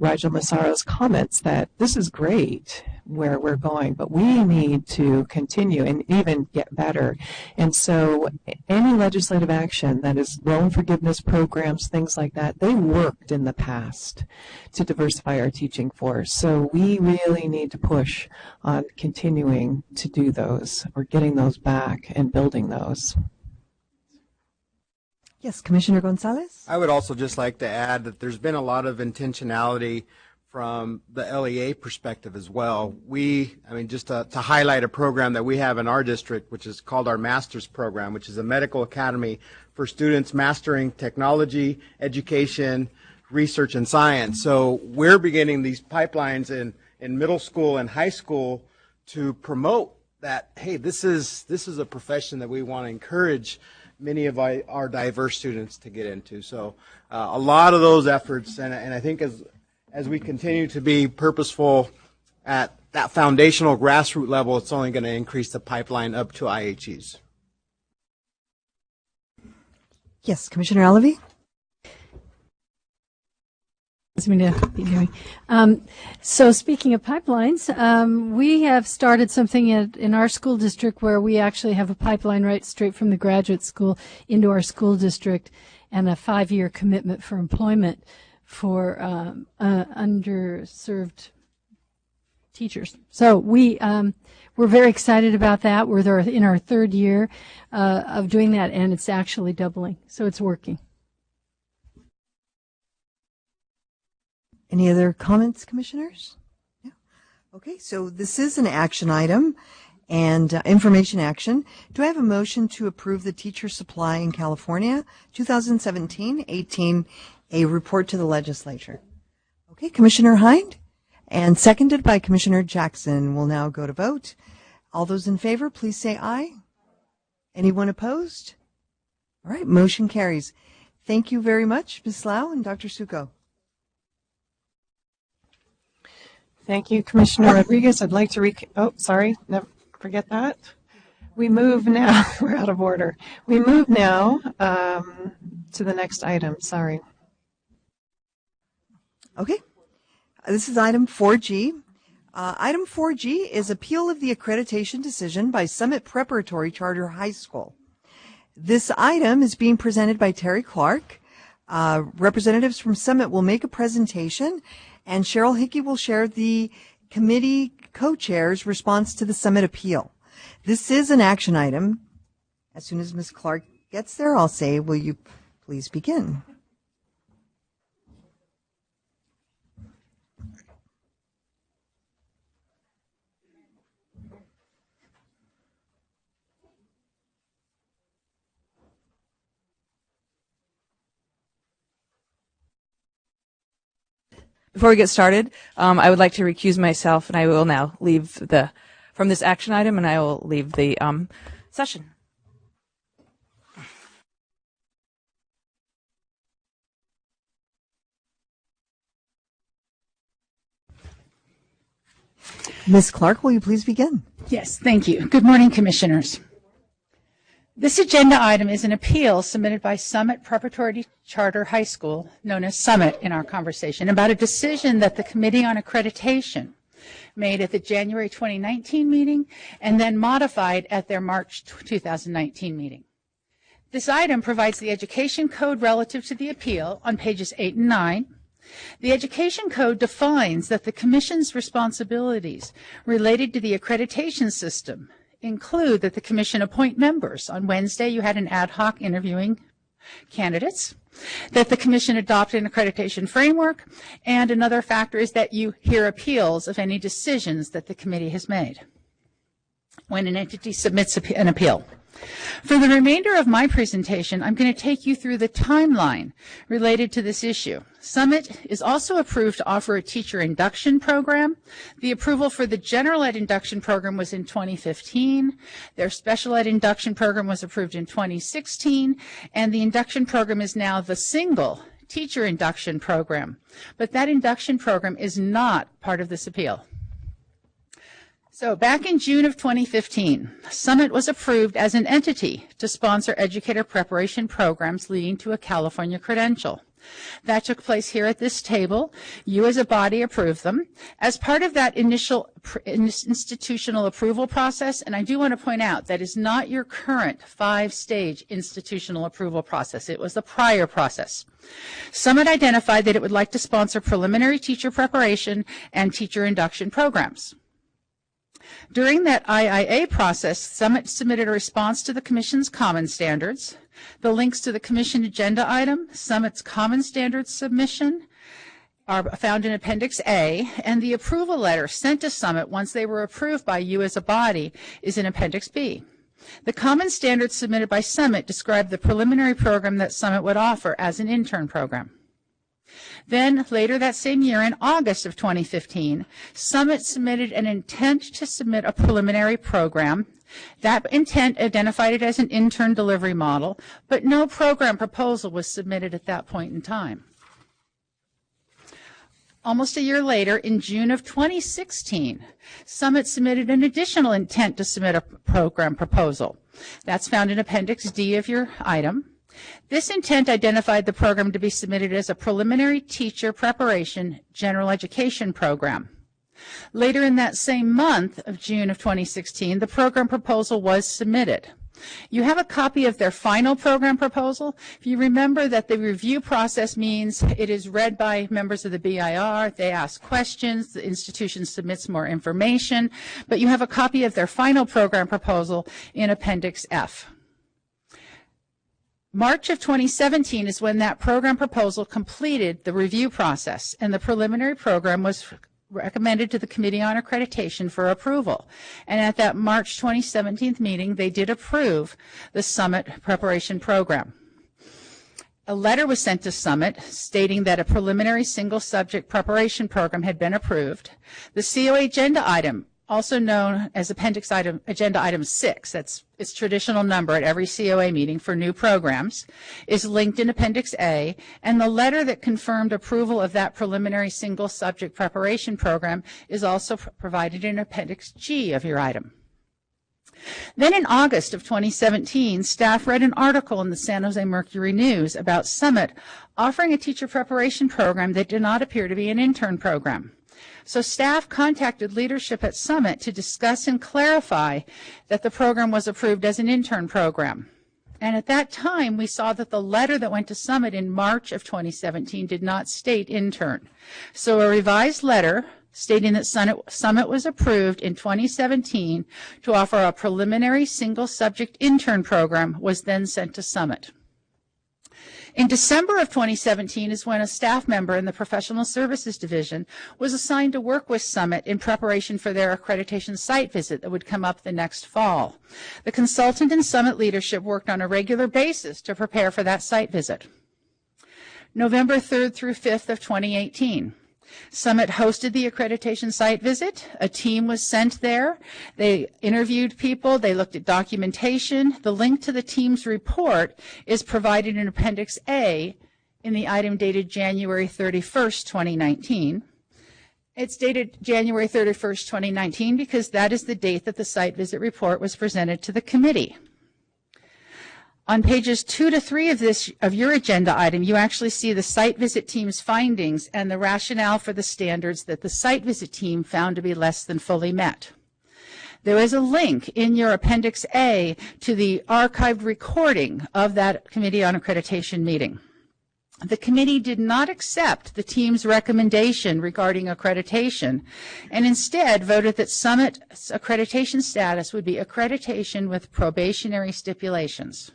Rigel Massaro's comments that this is great where we're going, but we need to continue and even get better. And so any legislative action that is loan forgiveness programs, things like that, they worked in the past to diversify our teaching force. So we really need to push on continuing to do those or getting those back and building those. Yes, Commissioner Gonzalez? I would also just like to add that there's been a lot of intentionality from the LEA perspective as well. Just to highlight a program that we have in our district, which is called our Master's Program, which is a medical academy for students mastering technology, education, research, and science. So we're beginning these pipelines in middle school and high school to promote that, hey, this is a profession that we want to encourage many of our diverse students to get into. So a lot of those efforts, and I think as we continue to be purposeful at that foundational grassroots level, it's only going to increase the pipeline up to IHEs. Yes, Commissioner Alavi? So speaking of pipelines, we have started something in our school district where we actually have a pipeline right straight from the graduate school into our school district and a 5-year commitment for employment for underserved teachers. So we're very excited about that. We're in our 3rd year of doing that, and it's actually doubling. So it's working. Any other comments, commissioners? Yeah. Okay, so this is an action item and information action. Do I have a motion to approve the Teacher Supply in California 2017-18, a report to the legislature? Okay, Commissioner Hind, and seconded by Commissioner Jackson. We'll now go to vote. All those in favor, please say aye. Anyone opposed? All right, motion carries. Thank you very much, Ms. Lau and Dr. Suko. Thank you, Commissioner Rodriguez. I'd like to never forget that. We move now, we're out of order. We move now to the next item, sorry. Okay, this is item 4G. Item 4G is appeal of the accreditation decision by Summit Preparatory Charter High School. This item is being presented by Terry Clark. Representatives from Summit will make a presentation, and Cheryl Hickey will share the committee co-chair's response to the Summit appeal. This is an action item. As soon as Ms. Clark gets there, I'll say, will you please begin? Before we get started, I would like to recuse myself, and I will now leave from this action item, and I will leave the session. Ms. Clark, will you please begin? Yes, thank you. Good morning, Commissioners. This agenda item is an appeal submitted by Summit Preparatory Charter High School, known as Summit in our conversation, about a decision that the Committee on Accreditation made at the January 2019 meeting and then modified at their March 2019 meeting. This item provides the education code relative to the appeal on pages 8 and 9. The Education Code defines that the Commission's responsibilities related to the accreditation system include that the Commission appoint members. On Wednesday, you had an ad hoc interviewing candidates, that the Commission adopt an accreditation framework, and another factor is that you hear appeals of any decisions that the committee has made when an entity submits an appeal. For the remainder of my presentation, I'm going to take you through the timeline related to this issue. Summit is also approved to offer a teacher induction program. The approval for the general ed induction program was in 2015. Their special ed induction program was approved in 2016, and the induction program is now the single teacher induction program. But that induction program is not part of this appeal. So back in June of 2015, Summit was approved as an entity to sponsor educator preparation programs leading to a California credential. That took place here at this table. You as a body approved them. As part of that initial institutional approval process, and I do want to point out that is not your current 5-stage institutional approval process. It was the prior process. Summit identified that it would like to sponsor preliminary teacher preparation and teacher induction programs. During that IIA process, Summit submitted a response to the Commission's Common Standards. The links to the Commission agenda item, Summit's Common Standards submission, are found in Appendix A, and the approval letter sent to Summit once they were approved by you as a body is in Appendix B. The Common Standards submitted by Summit describe the preliminary program that Summit would offer as an intern program. Then, later that same year, in August of 2015, Summit submitted an intent to submit a preliminary program. That intent identified it as an intern delivery model, but no program proposal was submitted at that point in time. Almost a year later, in June of 2016, Summit submitted an additional intent to submit a program proposal. That's found in Appendix D of your item. This intent identified the program to be submitted as a preliminary teacher preparation general education program. Later in that same month of June of 2016, the program proposal was submitted. You have a copy of their final program proposal. If you remember that the review process means it is read by members of the BIR, they ask questions, the institution submits more information, but you have a copy of their final program proposal in Appendix F. March of 2017 is when that program proposal completed the review process, and the preliminary program was recommended to the Committee on Accreditation for approval. And at that March 2017 meeting, they did approve the Summit preparation program. A letter was sent to Summit stating that a preliminary single subject preparation program had been approved. The COA agenda item, also known as Appendix item, Agenda Item 6, that's its traditional number at every COA meeting for new programs, is linked in Appendix A, and the letter that confirmed approval of that preliminary single subject preparation program is also provided in Appendix G of your item. Then in August of 2017, staff read an article in the San Jose Mercury News about Summit offering a teacher preparation program that did not appear to be an intern program. So staff contacted leadership at Summit to discuss and clarify that the program was approved as an intern program. And at that time, we saw that the letter that went to Summit in March of 2017 did not state intern. So a revised letter stating that Summit was approved in 2017 to offer a preliminary single subject intern program was then sent to Summit. In December of 2017 is when a staff member in the Professional Services Division was assigned to work with Summit in preparation for their accreditation site visit that would come up the next fall. The consultant and Summit leadership worked on a regular basis to prepare for that site visit. November 3rd through 5th of 2018. Summit hosted the accreditation site visit. A team was sent there. They interviewed people. They looked at documentation. The link to the team's report is provided in Appendix A in the item dated January 31st, 2019. It's dated January 31st, 2019 because that is the date that the site visit report was presented to the committee. On pages 2 to 3 of your agenda item, you actually see the site visit team's findings and the rationale for the standards that the site visit team found to be less than fully met. There is a link in your Appendix A to the archived recording of that Committee on Accreditation meeting. The committee did not accept the team's recommendation regarding accreditation and instead voted that Summit's accreditation status would be accreditation with probationary stipulations.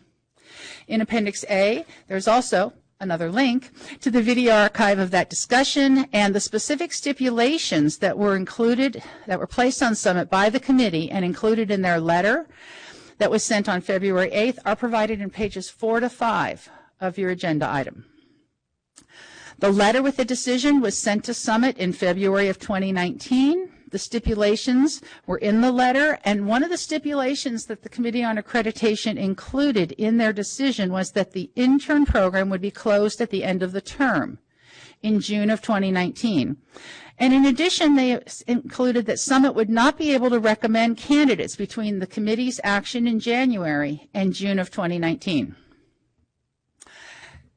In Appendix A, there's also another link to the video archive of that discussion and the specific stipulations that were included, that were placed on Summit by the committee and included in their letter that was sent on February 8th are provided in pages 4 to 5 of your agenda item. The letter with the decision was sent to Summit in February of 2019. The stipulations were in the letter, and one of the stipulations that the Committee on Accreditation included in their decision was that the intern program would be closed at the end of the term in June of 2019. And in addition, they included that Summit would not be able to recommend candidates between the committee's action in January and June of 2019.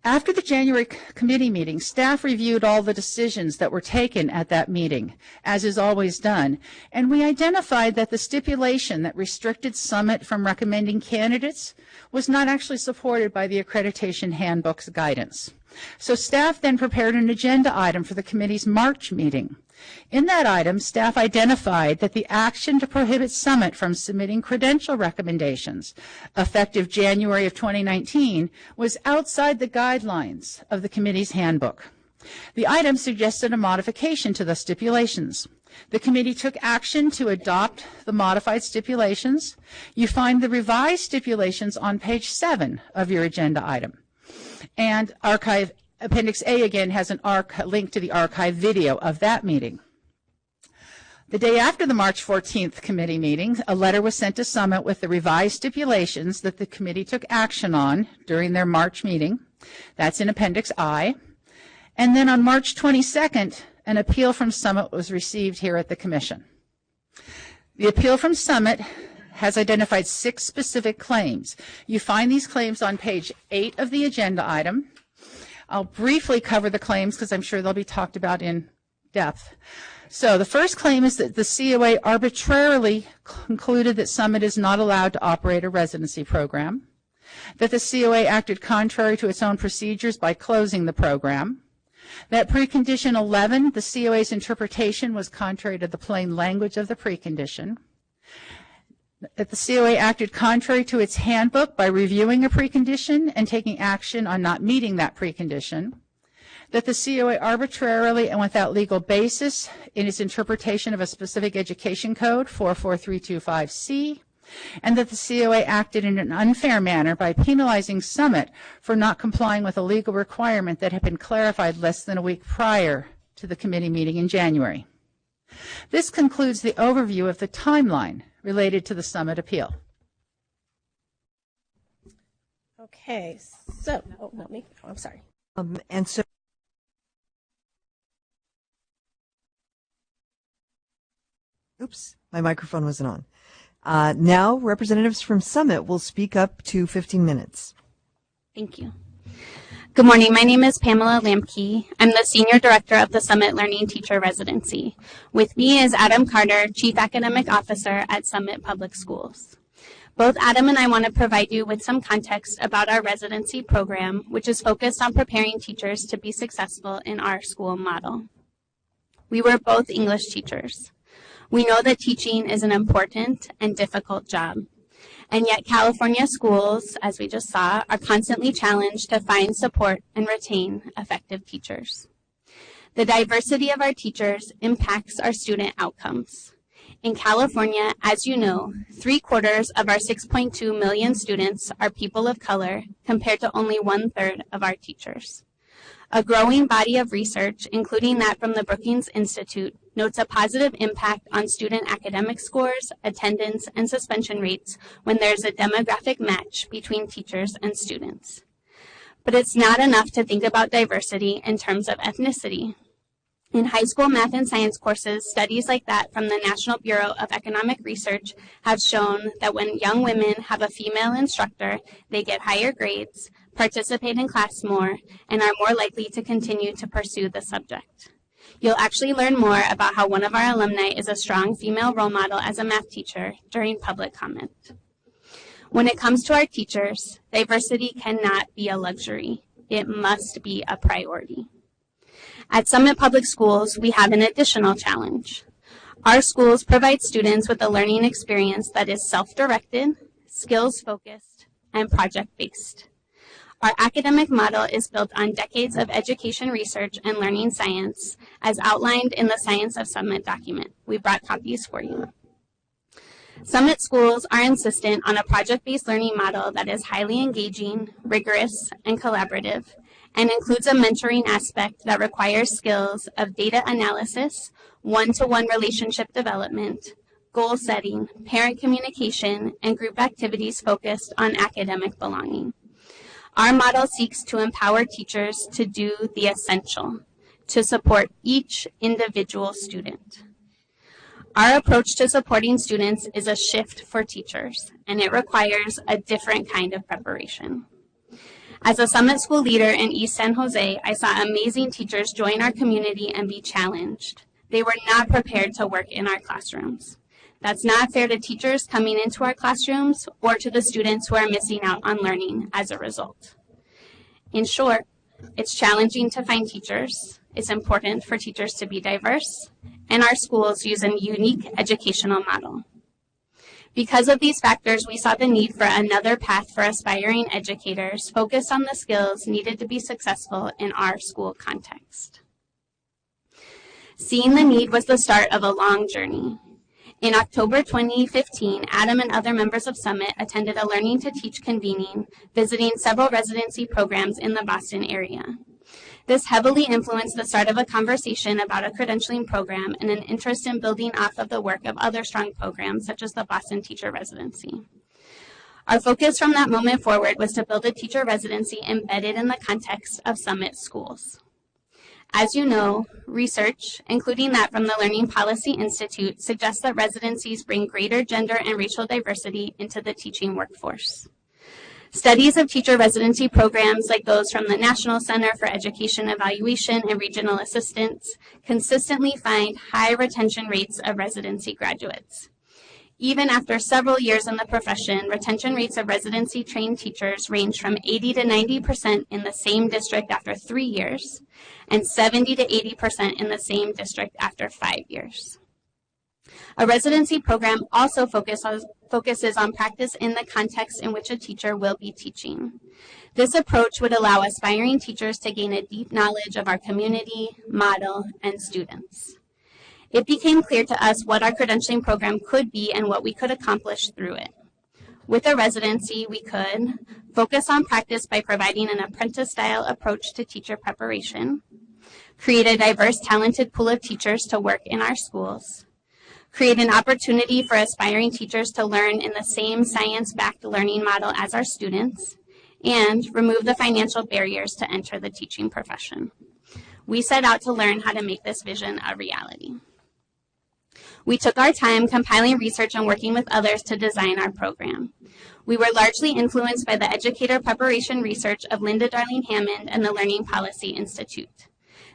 After the January committee meeting, staff reviewed all the decisions that were taken at that meeting, as is always done, and we identified that the stipulation that restricted Summit from recommending candidates was not actually supported by the Accreditation Handbook's guidance. So staff then prepared an agenda item for the committee's March meeting. In that item, staff identified that the action to prohibit Summit from submitting credential recommendations effective January of 2019 was outside the guidelines of the committee's handbook. The item suggested a modification to the stipulations. The committee took action to adopt the modified stipulations. You find the revised stipulations on page 7 of your agenda item. And Appendix A again has a link to the archive video of that meeting. The day after the March 14th committee meeting, a letter was sent to Summit with the revised stipulations that the committee took action on during their March meeting. That's in Appendix I. And then on March 22nd, an appeal from Summit was received here at the Commission. The appeal from Summit has identified 6 specific claims. You find these claims on page 8 of the agenda item. I'll briefly cover the claims because I'm sure they'll be talked about in depth. So the first claim is that the COA arbitrarily concluded that Summit is not allowed to operate a residency program, that the COA acted contrary to its own procedures by closing the program, that precondition 11, the COA's interpretation was contrary to the plain language of the precondition, that the COA acted contrary to its handbook by reviewing a precondition and taking action on not meeting that precondition, that the COA arbitrarily and without legal basis in its interpretation of a specific education code, 44325C, and that the COA acted in an unfair manner by penalizing Summit for not complying with a legal requirement that had been clarified less than a week prior to the committee meeting in January. This concludes the overview of the timeline related to the Summit appeal. Okay, so, oh, not me. Oh, I'm sorry. And so, oops, my microphone wasn't on. Now, representatives from Summit will speak up to 15 minutes. Thank you. Good morning. My name is Pamela Lamke. I'm the Senior Director of the Summit Learning Teacher Residency. With me is Adam Carter, Chief Academic Officer at Summit Public Schools. Both Adam and I want to provide you with some context about our residency program, which is focused on preparing teachers to be successful in our school model. We were both English teachers. We know that teaching is an important and difficult job. And yet California schools, as we just saw, are constantly challenged to find, support, and retain effective teachers. The diversity of our teachers impacts our student outcomes. In California, as you know, 3/4 of our 6.2 million students are people of color, compared to only 1/3 of our teachers. A growing body of research, including that from the Brookings Institute, notes a positive impact on student academic scores, attendance, and suspension rates when there's a demographic match between teachers and students. But it's not enough to think about diversity in terms of ethnicity. In high school math and science courses, studies like that from the National Bureau of Economic Research have shown that when young women have a female instructor, they get higher grades, participate in class more, and are more likely to continue to pursue the subject. You'll actually learn more about how one of our alumni is a strong female role model as a math teacher during public comment. When it comes to our teachers, diversity cannot be a luxury. It must be a priority. At Summit Public Schools, we have an additional challenge. Our schools provide students with a learning experience that is self-directed, skills-focused, and project-based. Our academic model is built on decades of education research and learning science, as outlined in the Science of Summit document. We brought copies for you. Summit schools are insistent on a project-based learning model that is highly engaging, rigorous, and collaborative, and includes a mentoring aspect that requires skills of data analysis, one-to-one relationship development, goal setting, parent communication, and group activities focused on academic belonging. Our model seeks to empower teachers to do the essential, to support each individual student. Our approach to supporting students is a shift for teachers, and it requires a different kind of preparation. As a Summit School leader in East San Jose, I saw amazing teachers join our community and be challenged. They were not prepared to work in our classrooms. That's not fair to teachers coming into our classrooms or to the students who are missing out on learning as a result. In short, it's challenging to find teachers. It's important for teachers to be diverse, and our schools use a unique educational model. Because of these factors, we saw the need for another path for aspiring educators focused on the skills needed to be successful in our school context. Seeing the need was the start of a long journey. In October 2015, Adam and other members of Summit attended a Learning to Teach convening, visiting several residency programs in the Boston area. This heavily influenced the start of a conversation about a credentialing program and an interest in building off of the work of other strong programs, such as the Boston Teacher Residency. Our focus from that moment forward was to build a teacher residency embedded in the context of Summit schools. As you know, research, including that from the Learning Policy Institute, suggests that residencies bring greater gender and racial diversity into the teaching workforce. Studies of teacher residency programs like those from the National Center for Education Evaluation and Regional Assistance consistently find high retention rates of residency graduates. Even after several years in the profession, retention rates of residency-trained teachers range from 80 to 90% in the same district after 3 years, and 70 to 80% in the same district after 5 years. A residency program also focuses on practice in the context in which a teacher will be teaching. This approach would allow aspiring teachers to gain a deep knowledge of our community, model, and students. It became clear to us what our credentialing program could be and what we could accomplish through it. With a residency, we could focus on practice by providing an apprentice-style approach to teacher preparation, create a diverse, talented pool of teachers to work in our schools, create an opportunity for aspiring teachers to learn in the same science-backed learning model as our students, and remove the financial barriers to enter the teaching profession. We set out to learn how to make this vision a reality. We took our time compiling research and working with others to design our program. We were largely influenced by the educator preparation research of Linda Darling Hammond and the Learning Policy Institute.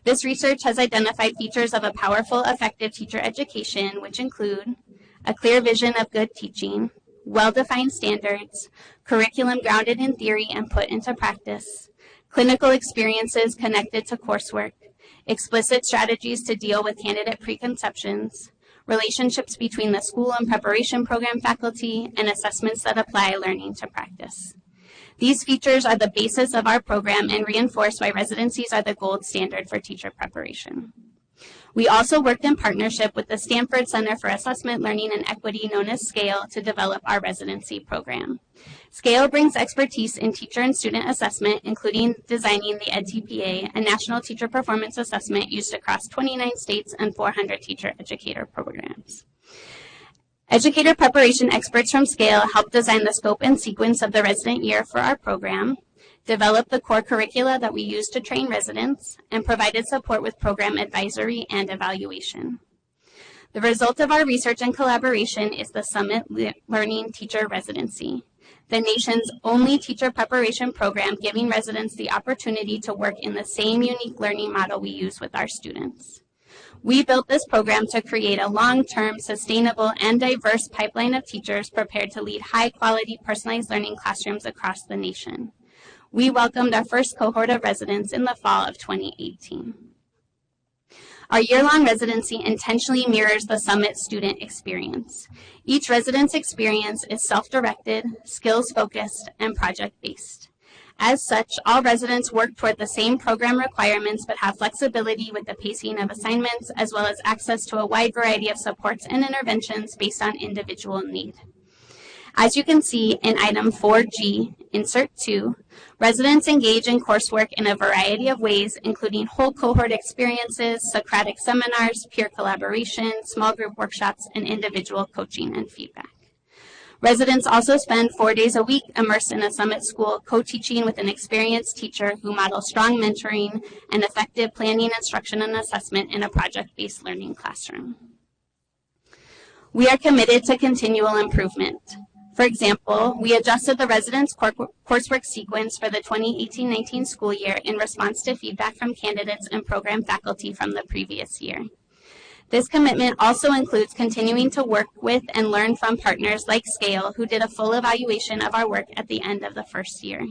This research has identified features of a powerful, effective teacher education, which include a clear vision of good teaching, well-defined standards, curriculum grounded in theory and put into practice, clinical experiences connected to coursework, explicit strategies to deal with candidate preconceptions, relationships between the school and preparation program faculty, and assessments that apply learning to practice. These features are the basis of our program and reinforce why residencies are the gold standard for teacher preparation. We also worked in partnership with the Stanford Center for Assessment, Learning, and Equity, known as SCALE, to develop our residency program. SCALE brings expertise in teacher and student assessment, including designing the EdTPA, a national teacher performance assessment used across 29 states and 400 teacher educator programs. Educator preparation experts from SCALE helped design the scope and sequence of the resident year for our program, developed the core curricula that we use to train residents, and provided support with program advisory and evaluation. The result of our research and collaboration is the Summit Learning Teacher Residency, the nation's only teacher preparation program giving residents the opportunity to work in the same unique learning model we use with our students. We built this program to create a long-term, sustainable, and diverse pipeline of teachers prepared to lead high-quality, personalized learning classrooms across the nation. We welcomed our first cohort of residents in the fall of 2018. Our year-long residency intentionally mirrors the Summit student experience. Each resident's experience is self-directed, skills-focused, and project-based. As such, all residents work toward the same program requirements but have flexibility with the pacing of assignments as well as access to a wide variety of supports and interventions based on individual need. As you can see in item 4G, insert 2, residents engage in coursework in a variety of ways, including whole cohort experiences, Socratic seminars, peer collaboration, small group workshops, and individual coaching and feedback. Residents also spend 4 days a week immersed in a Summit School co-teaching with an experienced teacher who models strong mentoring and effective planning, instruction, and assessment in a project-based learning classroom. We are committed to continual improvement. For example, we adjusted the residents' coursework sequence for the 2018-19 school year in response to feedback from candidates and program faculty from the previous year. This commitment also includes continuing to work with and learn from partners like Scale, who did a full evaluation of our work at the end of the first year.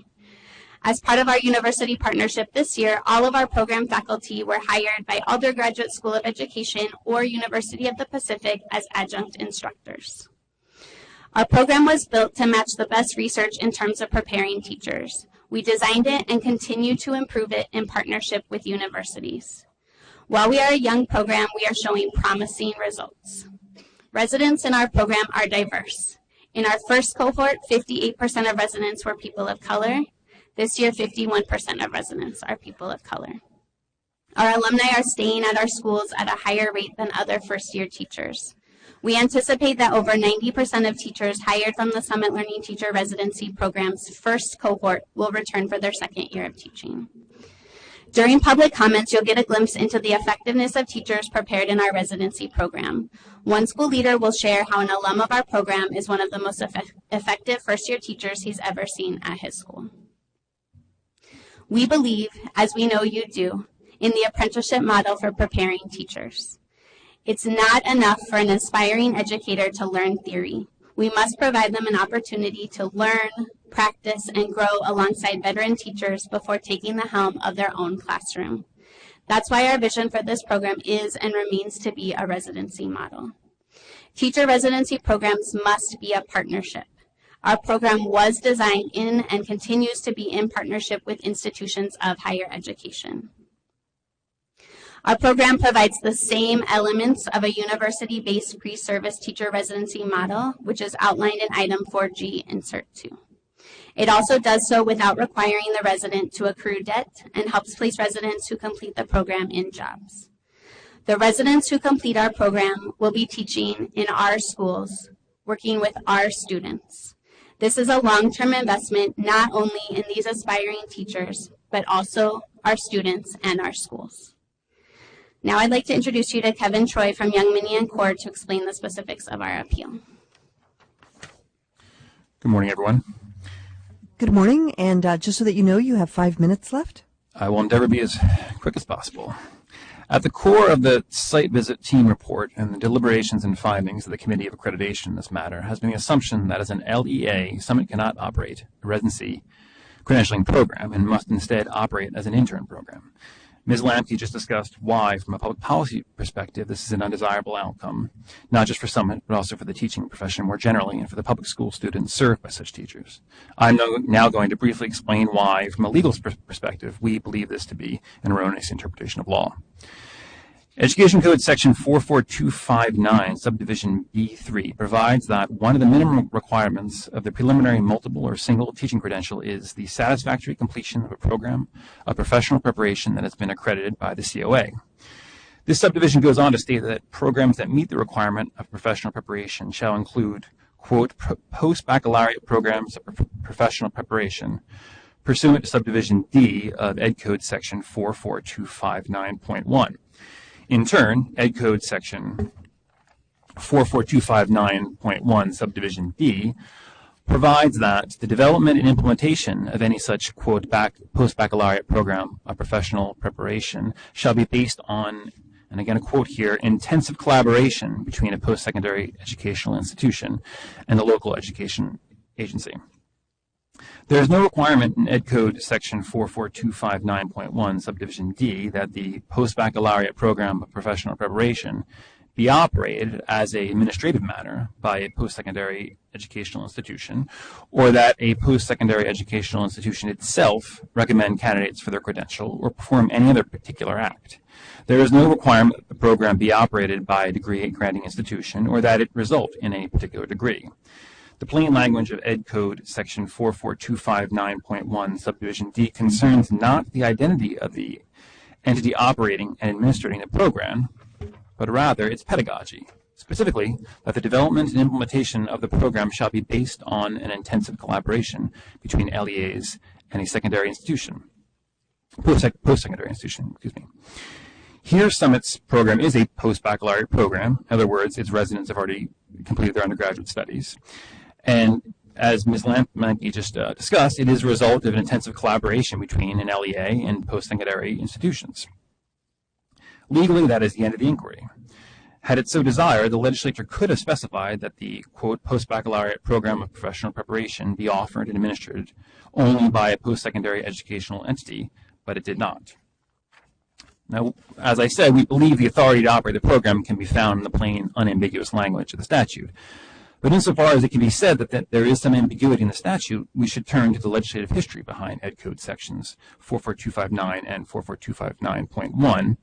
As part of our university partnership this year, all of our program faculty were hired by Alder Graduate School of Education or University of the Pacific as adjunct instructors. Our program was built to match the best research in terms of preparing teachers. We designed it and continue to improve it in partnership with universities. While we are a young program, we are showing promising results. Residents in our program are diverse. In our first cohort, 58% of residents were people of color. This year, 51% of residents are people of color. Our alumni are staying at our schools at a higher rate than other first-year teachers. We anticipate that over 90% of teachers hired from the Summit Learning Teacher Residency Program's first cohort will return for their second year of teaching. During public comments, you'll get a glimpse into the effectiveness of teachers prepared in our residency program. One school leader will share how an alum of our program is one of the most effective first-year teachers he's ever seen at his school. We believe, as we know you do, in the apprenticeship model for preparing teachers. It's not enough for an aspiring educator to learn theory. We must provide them an opportunity to learn, practice, and grow alongside veteran teachers before taking the helm of their own classroom. That's why our vision for this program is and remains to be a residency model. Teacher residency programs must be a partnership. Our program was designed in and continues to be in partnership with institutions of higher education. Our program provides the same elements of a university-based pre-service teacher residency model, which is outlined in item 4G, insert 2. It also does so without requiring the resident to accrue debt and helps place residents who complete the program in jobs. The residents who complete our program will be teaching in our schools, working with our students. This is a long-term investment not only in these aspiring teachers, but also our students and our schools. Now I'd like to introduce you to Kevin Troy from Young Mini and Core to explain the specifics of our appeal. Good morning, everyone. Good morning, and just so that you know, you have 5 minutes left. I will endeavor to be as quick as possible. At the core of the site visit team report and the deliberations and findings of the Committee of Accreditation in this matter has been the assumption that as an LEA, Summit cannot operate a residency credentialing program and must instead operate as an intern program. Ms. Lamke just discussed why, from a public policy perspective, this is an undesirable outcome, not just for Summit, but also for the teaching profession more generally and for the public school students served by such teachers. I'm now going to briefly explain why, from a legal perspective, we believe this to be an erroneous interpretation of law. Education Code Section 44259, Subdivision B3, provides that one of the minimum requirements of the preliminary multiple or single teaching credential is the satisfactory completion of a program of professional preparation that has been accredited by the COA. This subdivision goes on to state that programs that meet the requirement of professional preparation shall include, quote, post-baccalaureate programs of professional preparation pursuant to Subdivision D of Ed Code Section 44259.1. In turn, Ed Code Section 44259.1 Subdivision D provides that the development and implementation of any such, quote, post-baccalaureate program of professional preparation shall be based on, and again a quote here, intensive collaboration between a post-secondary educational institution and the local education agency. There is no requirement in Ed Code Section 44259.1 Subdivision D that the post-baccalaureate program of professional preparation be operated as an administrative matter by a post-secondary educational institution, or that a post-secondary educational institution itself recommend candidates for their credential or perform any other particular act. There is no requirement that the program be operated by a degree-granting institution or that it result in any particular degree. The plain language of Ed Code Section 44259.1 Subdivision D concerns not the identity of the entity operating and administrating the program, but rather its pedagogy. Specifically, that the development and implementation of the program shall be based on an intensive collaboration between LEAs and a secondary institution, post-secondary institution, excuse me. Here, Summit's program is a post-baccalaureate program. In other words, its residents have already completed their undergraduate studies. And as Ms. Lamke just discussed, it is a result of an intensive collaboration between an LEA and post-secondary institutions. Legally, that is the end of the inquiry. Had it so desired, the legislature could have specified that the, quote, post-baccalaureate program of professional preparation be offered and administered only by a post-secondary educational entity, but it did not. Now, as I said, we believe the authority to operate the program can be found in the plain, unambiguous language of the statute. But insofar as it can be said that there is some ambiguity in the statute, we should turn to the legislative history behind Ed Code sections 44259 and 44259.1,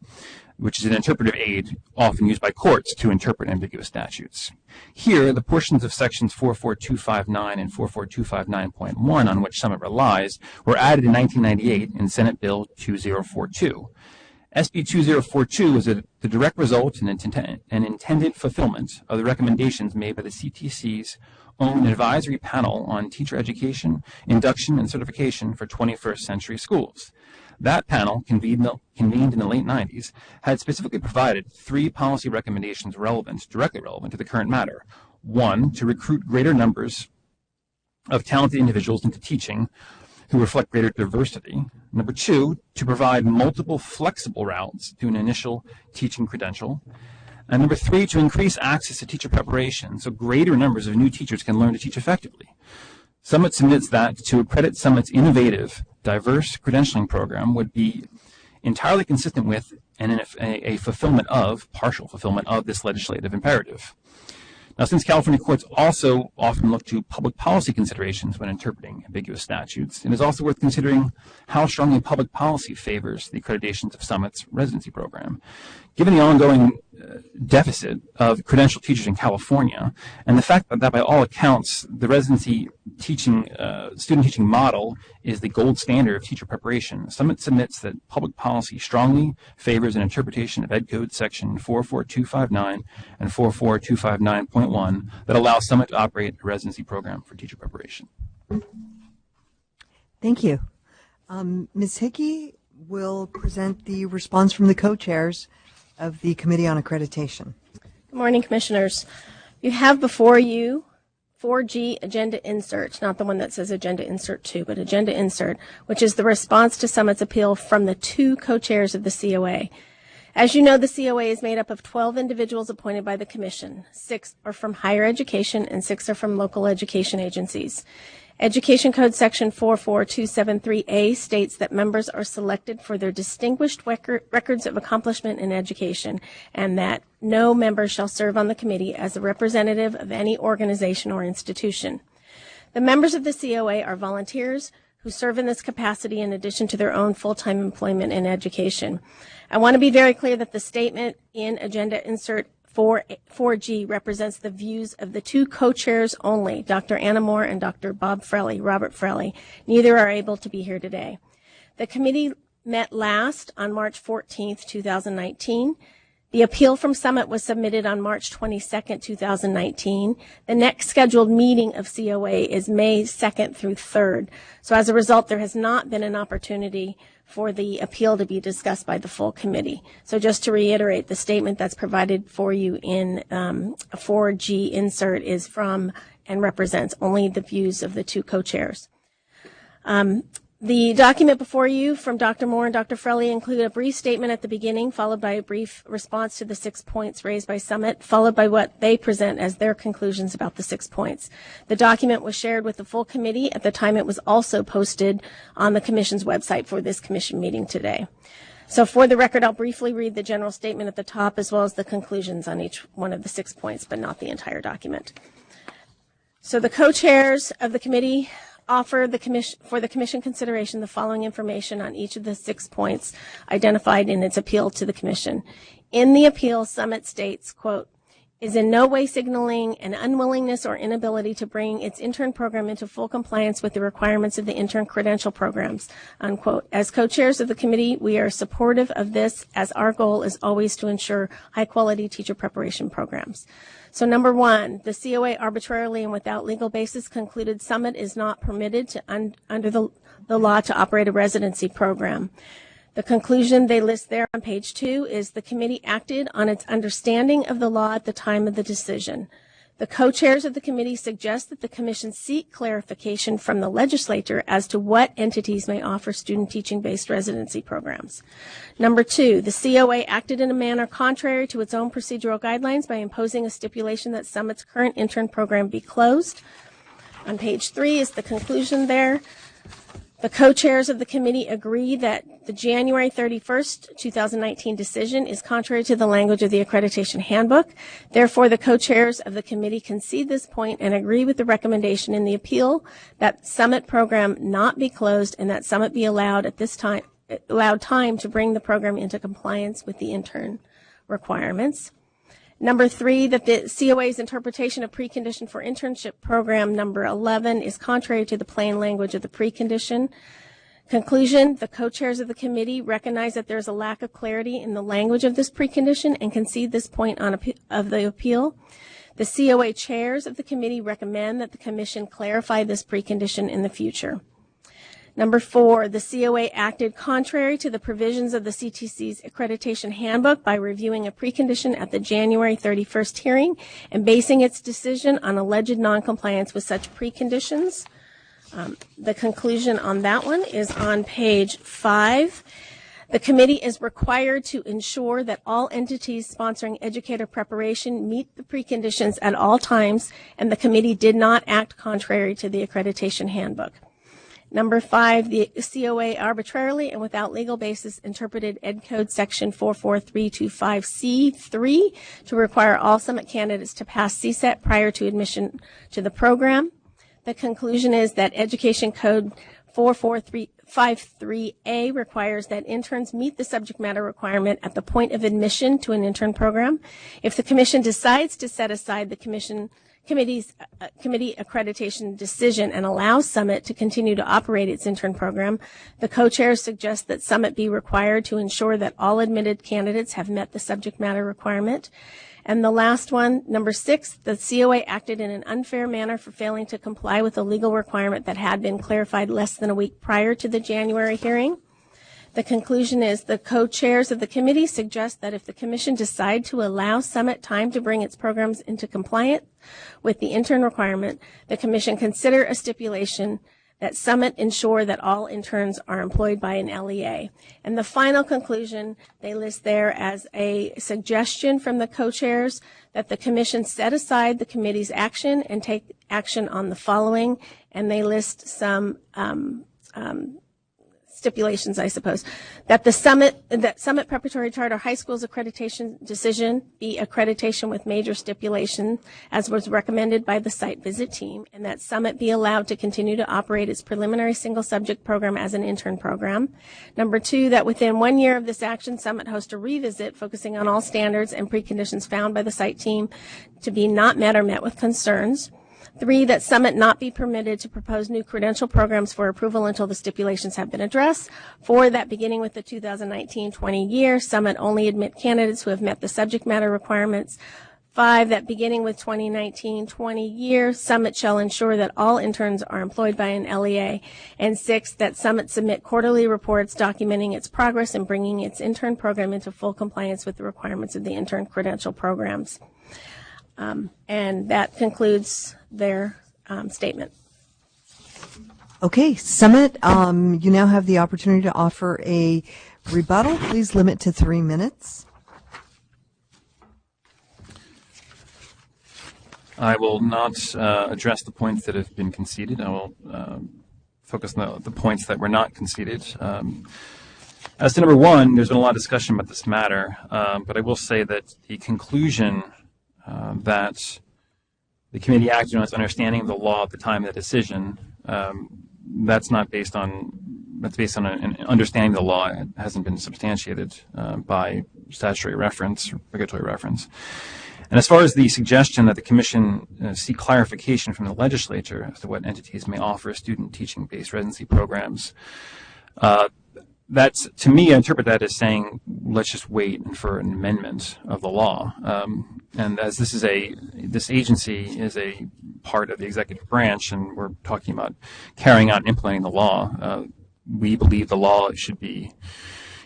which is an interpretive aid often used by courts to interpret ambiguous statutes. Here, the portions of sections 44259 and 44259.1 on which Summit relies were added in 1998 in Senate Bill 2042. SB 2042 was the direct result and intended fulfillment of the recommendations made by the CTC's own advisory panel on teacher education, induction, and certification for 21st century schools. That panel, convened in the late 90s, had specifically provided 3 policy recommendations directly relevant to the current matter. 1, to recruit greater numbers of talented individuals into teaching who reflect greater diversity. Number 2, to provide multiple flexible routes to an initial teaching credential. And number 3, to increase access to teacher preparation so greater numbers of new teachers can learn to teach effectively. Summit submits that to accredit Summit's innovative, diverse credentialing program would be entirely consistent with and a fulfillment of, partial fulfillment of this legislative imperative. Now, since California courts also often look to public policy considerations when interpreting ambiguous statutes, it is also worth considering how strongly public policy favors the accreditations of Summit's residency program. Given the ongoing deficit of credentialed teachers in California, and the fact that by all accounts the residency teaching, student teaching model is the gold standard of teacher preparation, Summit submits that public policy strongly favors an interpretation of Ed Code section 44259 and 44259.1 that allows Summit to operate a residency program for teacher preparation. Thank you. Ms. Hickey will present the response from the co-chairs of the Committee on Accreditation. Good morning, Commissioners. You have before you 4G agenda insert, not the one that says agenda insert 2, but agenda insert, which is the response to Summit's appeal from the 2 co-chairs of the COA. As you know, the COA is made up of 12 individuals appointed by the Commission. 6 are from higher education and 6 are from local education agencies. Education Code Section 44273A states that members are selected for their distinguished records of accomplishment in education, and that no member shall serve on the committee as a representative of any organization or institution. The members of the COA are volunteers who serve in this capacity in addition to their own full-time employment in education. I want to be very clear that the statement in Agenda Insert 4G represents the views of the 2 co-chairs only, Dr. Anna Moore and Dr. Robert Frelly. Neither are able to be here today. The committee met last on March 14th, 2019. The appeal from Summit was submitted on March 22nd, 2019. The next scheduled meeting of COA is May 2nd through 3rd. So as a result, there has not been an opportunity for the appeal to be discussed by the full committee. So just to reiterate, the statement that's provided for you in a 4G insert is from and represents only the views of the 2 co-chairs. The document before you from Dr. Moore and Dr. Frelly include a brief statement at the beginning, followed by a brief response to the 6 points raised by Summit, followed by what they present as their conclusions about the 6 points. The document was shared with the full committee at the time it was also posted on the Commission's website for this Commission meeting today. So for the record, I'll briefly read the general statement at the top as well as the conclusions on each one of the 6 points, but not the entire document. So the co-chairs of the committee offer for the Commission consideration the following information on each of the 6 points identified in its appeal to the Commission. In the appeal, Summit states, quote, is in no way signaling an unwillingness or inability to bring its intern program into full compliance with the requirements of the intern credential programs, unquote. As co-chairs of the committee, we are supportive of this, as our goal is always to ensure high-quality teacher preparation programs. So number one, the COA arbitrarily and without legal basis concluded Summit is not permitted to under the law to operate a residency program. The conclusion they list there on page 2 is the committee acted on its understanding of the law at the time of the decision. The co-chairs of the committee suggest that the Commission seek clarification from the Legislature as to what entities may offer student teaching-based residency programs. Number 2, the COA acted in a manner contrary to its own procedural guidelines by imposing a stipulation that Summit's current intern program be closed. On page 3 is the conclusion there. The co-chairs of the committee agree that the January 31st, 2019 decision is contrary to the language of the Accreditation Handbook. Therefore, the co-chairs of the committee concede this point and agree with the recommendation in the appeal that Summit program not be closed and that Summit be allowed time to bring the program into compliance with the intern requirements. Number 3, that the COA's interpretation of precondition for internship program number 11 is contrary to the plain language of the precondition. Conclusion, the co-chairs of the committee recognize that there is a lack of clarity in the language of this precondition and concede this point of the appeal. The COA chairs of the committee recommend that the Commission clarify this precondition in the future. Number 4, the COA acted contrary to the provisions of the CTC's Accreditation Handbook by reviewing a precondition at the January 31st hearing and basing its decision on alleged noncompliance with such preconditions. The conclusion on that one is on page 5. The committee is required to ensure that all entities sponsoring educator preparation meet the preconditions at all times, and the committee did not act contrary to the Accreditation Handbook. Number 5, the COA arbitrarily and without legal basis interpreted Ed Code Section 44325C3 to require all Summit candidates to pass CSET prior to admission to the program. The conclusion is that Education Code 44353A requires that interns meet the subject matter requirement at the point of admission to an intern program. If the Commission decides to set aside the committee accreditation decision and allows Summit to continue to operate its intern program, the co-chairs suggest that Summit be required to ensure that all admitted candidates have met the subject matter requirement. And the last one, number 6, the COA acted in an unfair manner for failing to comply with a legal requirement that had been clarified less than a week prior to the January hearing. The conclusion is the co-chairs of the committee suggest that if the Commission decide to allow Summit time to bring its programs into compliance with the intern requirement, the Commission consider a stipulation that Summit ensure that all interns are employed by an LEA. And the final conclusion they list there as a suggestion from the co-chairs that the Commission set aside the committee's action and take action on the following, and they list some stipulations, I suppose, that Summit Preparatory Charter High School's accreditation decision be accreditation with major stipulation as was recommended by the site visit team, and that Summit be allowed to continue to operate its preliminary single subject program as an intern program. Number 2, that within 1 year of this action, Summit host a revisit focusing on all standards and preconditions found by the site team to be not met or met with concerns. 3, that Summit not be permitted to propose new credential programs for approval until the stipulations have been addressed. 4, that beginning with the 2019-20 year, Summit only admit candidates who have met the subject matter requirements. 5, that beginning with 2019-20 year, Summit shall ensure that all interns are employed by an LEA. And 6, that Summit submit quarterly reports documenting its progress in bringing its intern program into full compliance with the requirements of the intern credential programs. And that concludes their statement. Okay, Summit, you now have the opportunity to offer a rebuttal. Please limit to 3 minutes. I will not address the points that have been conceded. I will focus on the points that were not conceded. As to number one, there's been a lot of discussion about this matter, but I will say that the conclusion that the committee acted on its understanding of the law at the time of the decision, that's based on an understanding of the law. It hasn't been substantiated by statutory reference or regulatory reference. And as far as the suggestion that the Commission seek clarification from the Legislature as to what entities may offer student teaching-based residency programs, that's, to me, I interpret that as saying, let's just wait for an amendment of the law. And as this agency is a part of the executive branch, and we're talking about carrying out and implementing the law, we believe the law should be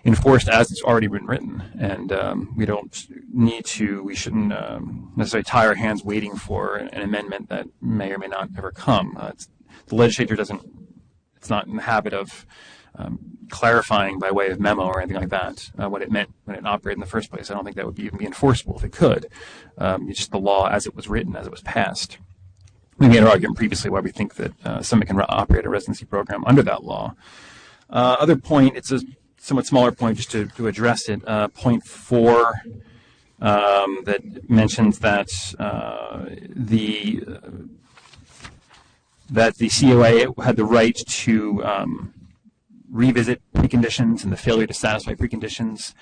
enforced as it's already been written, and we shouldn't necessarily tie our hands waiting for an amendment that may or may not ever come. The legislature it's not in the habit of clarifying by way of memo or anything like that what it meant when it operated in the first place. I don't think that would even be enforceable if it could. It's just the law as it was written, as it was passed. We made an argument previously why we think that Summit can operate a residency program under that law. Other point, it's a somewhat smaller point just to address it. Point 4 that mentions that the COA had the right to revisit preconditions and the failure to satisfy preconditions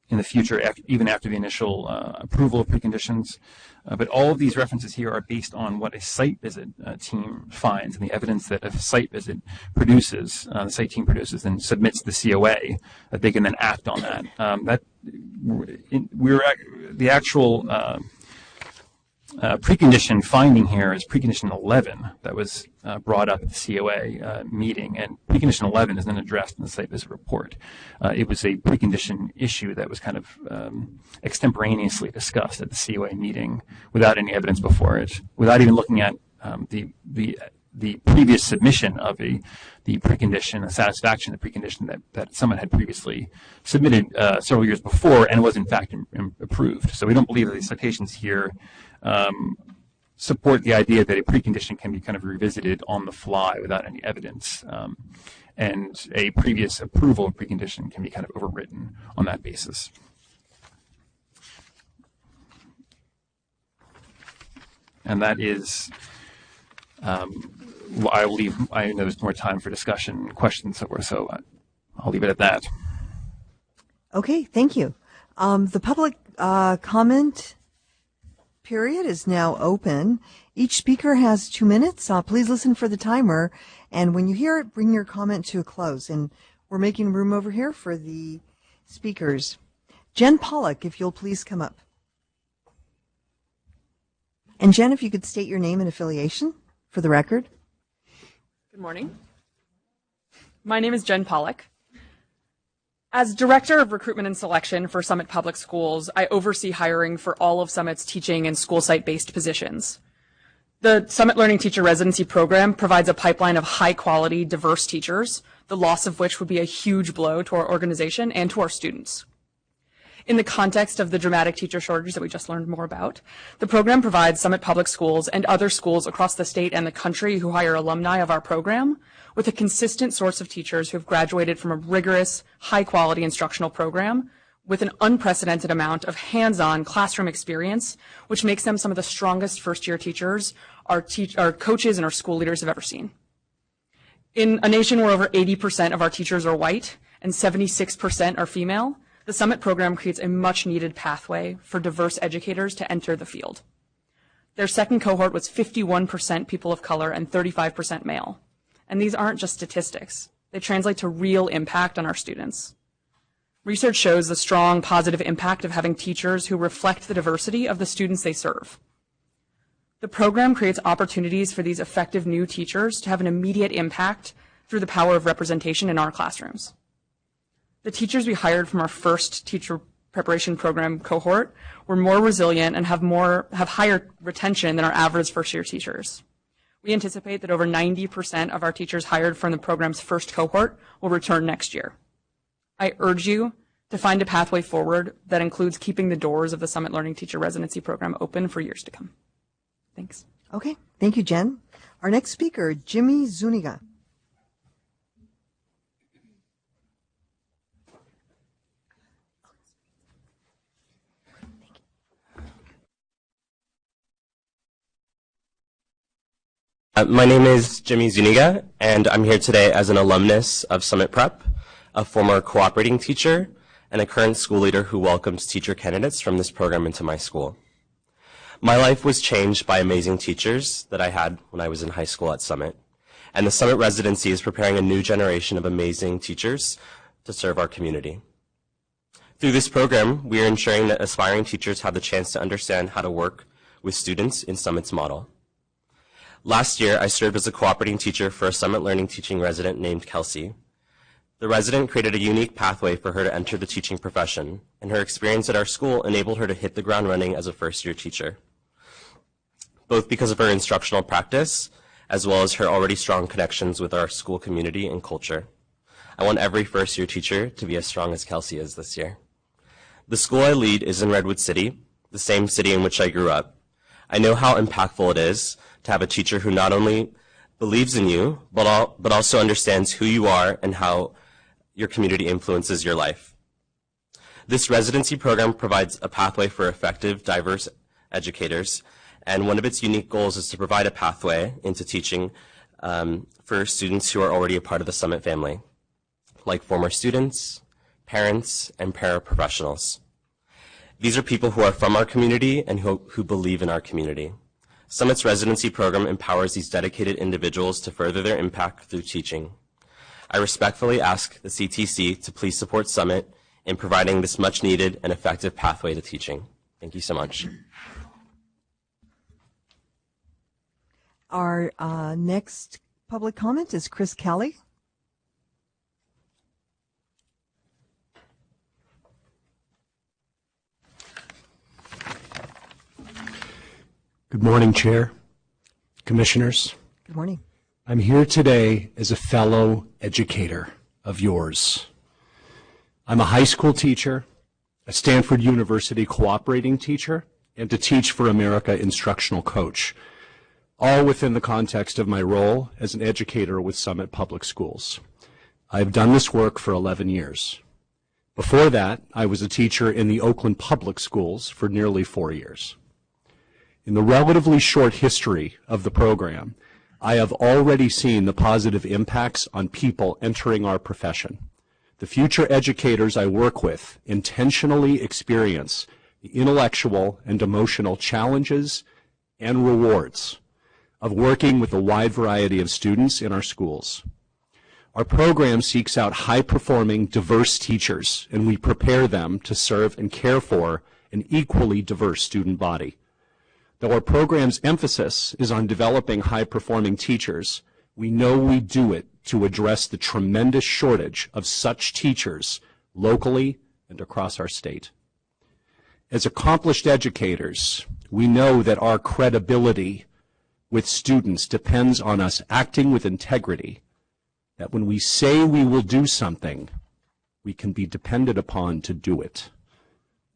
in the future, even after the initial approval of preconditions. But all of these references here are based on what a site visit team finds and the evidence that a site visit produces, the site team produces and submits to the COA, that they can then act on that. The actual precondition finding here is precondition 11 that was brought up at the COA meeting, and precondition 11 is then addressed in the site visit report. It was a precondition issue that was kind of extemporaneously discussed at the COA meeting without any evidence before it, without even looking at the previous submission of the precondition, a satisfaction of the precondition that someone had previously submitted several years before and was in fact approved. So we don't believe that the citations here support the idea that a precondition can be kind of revisited on the fly without any evidence, and a previous approval of precondition can be kind of overwritten on that basis. And that is, I know there's more time for discussion and questions, so I'll leave it at that. Okay, thank you. The public comment period is now open. Each speaker has 2 minutes. Please listen for the timer, and when you hear it, bring your comment to a close. And we're making room over here for the speakers. Jen Pollock, if you'll please come up. And Jen, if you could state your name and affiliation for the record. Good morning. My name is Jen Pollock. As Director of Recruitment and Selection for Summit Public Schools, I oversee hiring for all of Summit's teaching and school site-based positions. The Summit Learning Teacher Residency Program provides a pipeline of high-quality, diverse teachers, the loss of which would be a huge blow to our organization and to our students. In the context of the dramatic teacher shortage that we just learned more about, the program provides Summit Public Schools and other schools across the state and the country who hire alumni of our program with a consistent source of teachers who have graduated from a rigorous, high-quality instructional program with an unprecedented amount of hands-on classroom experience, which makes them some of the strongest first-year teachers our coaches and our school leaders have ever seen. In a nation where over 80% of our teachers are white and 76% are female, the Summit program creates a much-needed pathway for diverse educators to enter the field. Their second cohort was 51% people of color and 35% male. And these aren't just statistics. They translate to real impact on our students. Research shows the strong positive impact of having teachers who reflect the diversity of the students they serve. The program creates opportunities for these effective new teachers to have an immediate impact through the power of representation in our classrooms. The teachers we hired from our first teacher preparation program cohort were more resilient and have higher retention than our average first-year teachers. We anticipate that over 90% of our teachers hired from the program's first cohort will return next year. I urge you to find a pathway forward that includes keeping the doors of the Summit Learning Teacher Residency Program open for years to come. Thanks. Okay. Thank you, Jen. Our next speaker, Jimmy Zuniga. My name is Jimmy Zuniga, and I'm here today as an alumnus of Summit Prep, a former cooperating teacher, and a current school leader who welcomes teacher candidates from this program into my school. My life was changed by amazing teachers that I had when I was in high school at Summit, and the Summit Residency is preparing a new generation of amazing teachers to serve our community. Through this program, we are ensuring that aspiring teachers have the chance to understand how to work with students in Summit's model. Last year, I served as a cooperating teacher for a Summit Learning teaching resident named Kelsey. The resident created a unique pathway for her to enter the teaching profession, and her experience at our school enabled her to hit the ground running as a first-year teacher, both because of her instructional practice, as well as her already strong connections with our school community and culture. I want every first-year teacher to be as strong as Kelsey is this year. The school I lead is in Redwood City, the same city in which I grew up. I know how impactful it is to have a teacher who not only believes in you, but also understands who you are and how your community influences your life. This residency program provides a pathway for effective, diverse educators, and one of its unique goals is to provide a pathway into teaching for students who are already a part of the Summit family, like former students, parents, and paraprofessionals. These are people who are from our community and who believe in our community. Summit's residency program empowers these dedicated individuals to further their impact through teaching. I respectfully ask the CTC to please support Summit in providing this much needed and effective pathway to teaching. Thank you so much. Our next public comment is Chris Kelly. Good morning, Chair, Commissioners. Good morning. I'm here today as a fellow educator of yours. I'm a high school teacher, a Stanford University cooperating teacher, and a Teach for America instructional coach, all within the context of my role as an educator with Summit Public Schools. I've done this work for 11 years. Before that, I was a teacher in the Oakland Public Schools for nearly 4 years. In the relatively short history of the program, I have already seen the positive impacts on people entering our profession. The future educators I work with intentionally experience the intellectual and emotional challenges and rewards of working with a wide variety of students in our schools. Our program seeks out high-performing, diverse teachers, and we prepare them to serve and care for an equally diverse student body. Though our program's emphasis is on developing high-performing teachers, we know we do it to address the tremendous shortage of such teachers locally and across our state. As accomplished educators, we know that our credibility with students depends on us acting with integrity, that when we say we will do something, we can be depended upon to do it.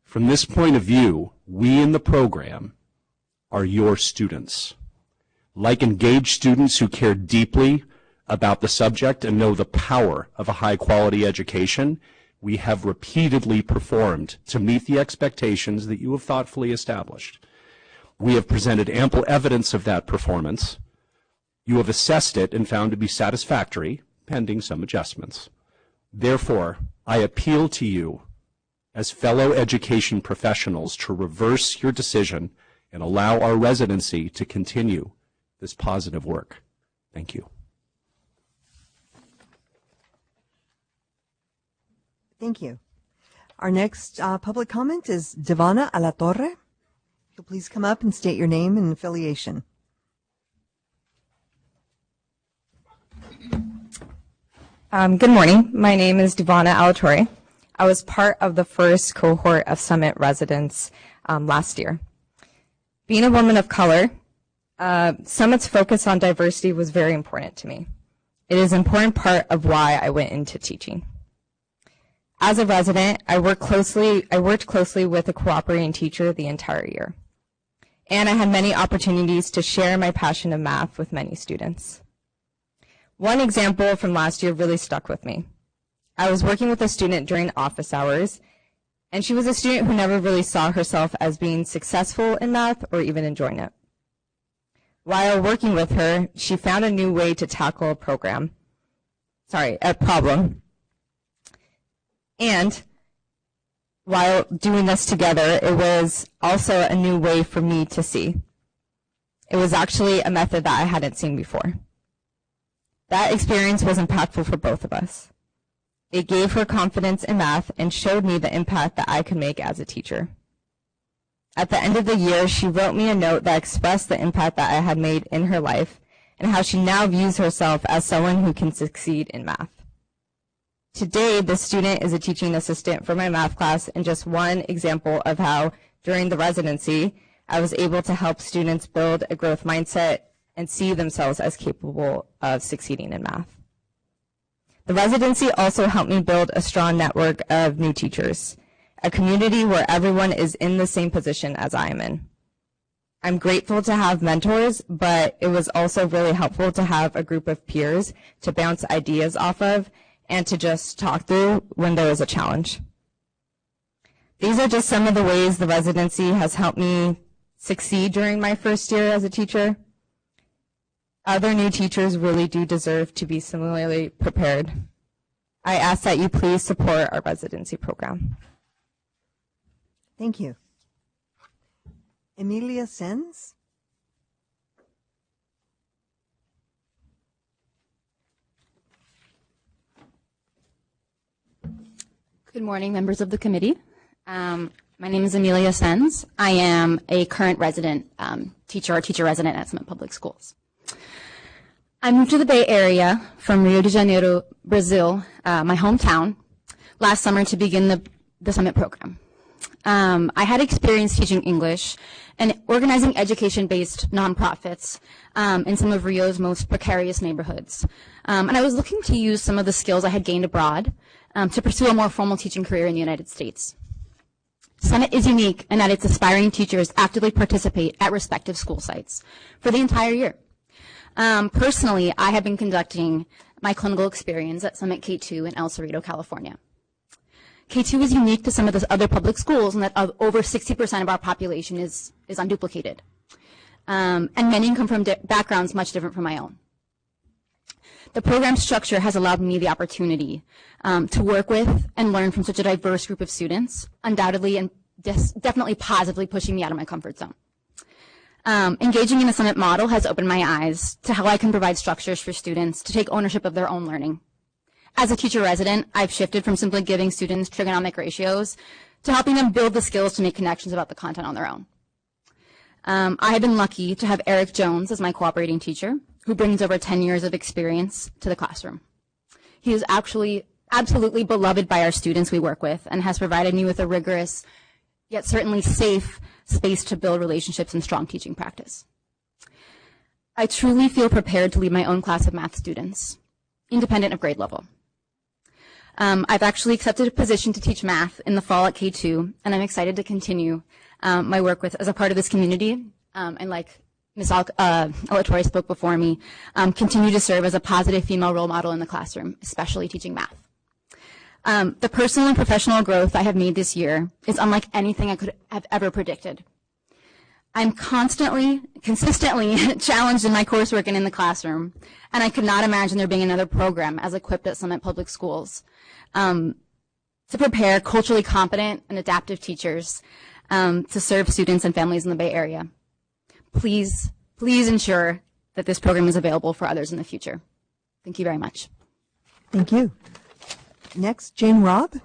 From this point of view, we in the program are your students. Like engaged students who care deeply about the subject and know the power of a high-quality education, we have repeatedly performed to meet the expectations that you have thoughtfully established. We have presented ample evidence of that performance. You have assessed it and found to be satisfactory, pending some adjustments. Therefore, I appeal to you as fellow education professionals to reverse your decision and allow our residency to continue this positive work. Thank you. Thank you. Our next public comment is Devana Alatorre. You'll please come up and state your name and affiliation. Good morning. My name is Devana Alatorre. I was part of the first cohort of Summit residents last year. Being a woman of color, Summit's focus on diversity was very important to me. It is an important part of why I went into teaching. As a resident, I worked closely with a cooperating teacher the entire year. And I had many opportunities to share my passion of math with many students. One example from last year really stuck with me. I was working with a student during office hours, and she was a student who never really saw herself as being successful in math or even enjoying it. While working with her, she found a new way to tackle a problem. And while doing this together, it was also a new way for me to see. It was actually a method that I hadn't seen before. That experience was impactful for both of us. It gave her confidence in math and showed me the impact that I could make as a teacher. At the end of the year, she wrote me a note that expressed the impact that I had made in her life and how she now views herself as someone who can succeed in math. Today, this student is a teaching assistant for my math class and just one example of how, during the residency, I was able to help students build a growth mindset and see themselves as capable of succeeding in math. The residency also helped me build a strong network of new teachers, a community where everyone is in the same position as I am in. I'm grateful to have mentors, but it was also really helpful to have a group of peers to bounce ideas off of and to just talk through when there is a challenge. These are just some of the ways the residency has helped me succeed during my first year as a teacher. Other new teachers really do deserve to be similarly prepared. I ask that you please support our residency program. Thank you. Emilia Sens? Good morning, members of the committee. My name is Emilia Sens. I am a current resident teacher or teacher resident at Summit Public Schools. I moved to the Bay Area from Rio de Janeiro, Brazil, my hometown, last summer to begin the Summit program. I had experience teaching English and organizing education-based nonprofits in some of Rio's most precarious neighborhoods. And I was looking to use some of the skills I had gained abroad to pursue a more formal teaching career in the United States. Summit is unique in that its aspiring teachers actively participate at respective school sites for the entire year. Personally, I have been conducting my clinical experience at Summit K2 in El Cerrito, California. K2 is unique to some of the other public schools in that over 60% of our population is unduplicated. And many come from backgrounds much different from my own. The program structure has allowed me the opportunity to work with and learn from such a diverse group of students, undoubtedly and definitely positively pushing me out of my comfort zone. Engaging in the Summit model has opened my eyes to how I can provide structures for students to take ownership of their own learning. As a teacher resident, I've shifted from simply giving students trigonomic ratios to helping them build the skills to make connections about the content on their own. I have been lucky to have Eric Jones as my cooperating teacher, who brings over 10 years of experience to the classroom. He is actually absolutely beloved by our students we work with and has provided me with a rigorous, yet certainly safe space to build relationships and strong teaching practice. I truly feel prepared to lead my own class of math students, independent of grade level. I've actually accepted a position to teach math in the fall at K2, and I'm excited to continue my work as a part of this community, and like Ms. Alatorre spoke before me, continue to serve as a positive female role model in the classroom, especially teaching math. The personal and professional growth I have made this year is unlike anything I could have ever predicted. I'm consistently challenged in my coursework and in the classroom, and I could not imagine there being another program as equipped at Summit Public Schools to prepare culturally competent and adaptive teachers to serve students and families in the Bay Area. Please ensure that this program is available for others in the future. Thank you very much. Thank you. Next, Jane Robb.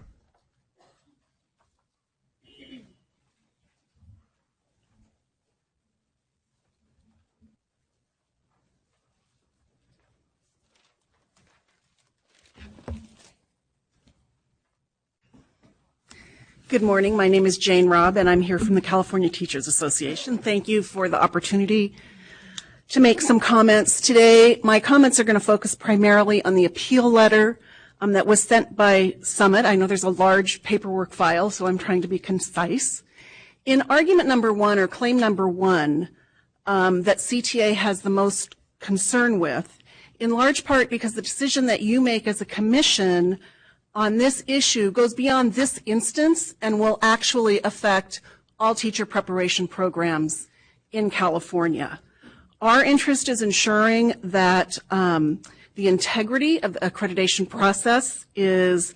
Good morning. My name is Jane Robb, and I'm here from the California Teachers Association. Thank you for the opportunity to make some comments today. My comments are going to focus primarily on the appeal letter that was sent by Summit. I know there's a large paperwork file, so I'm trying to be concise. In argument number one, or claim number one, that CTA has the most concern with, in large part because the decision that you make as a commission on this issue goes beyond this instance and will actually affect all teacher preparation programs in California. Our interest is ensuring that the integrity of the accreditation process is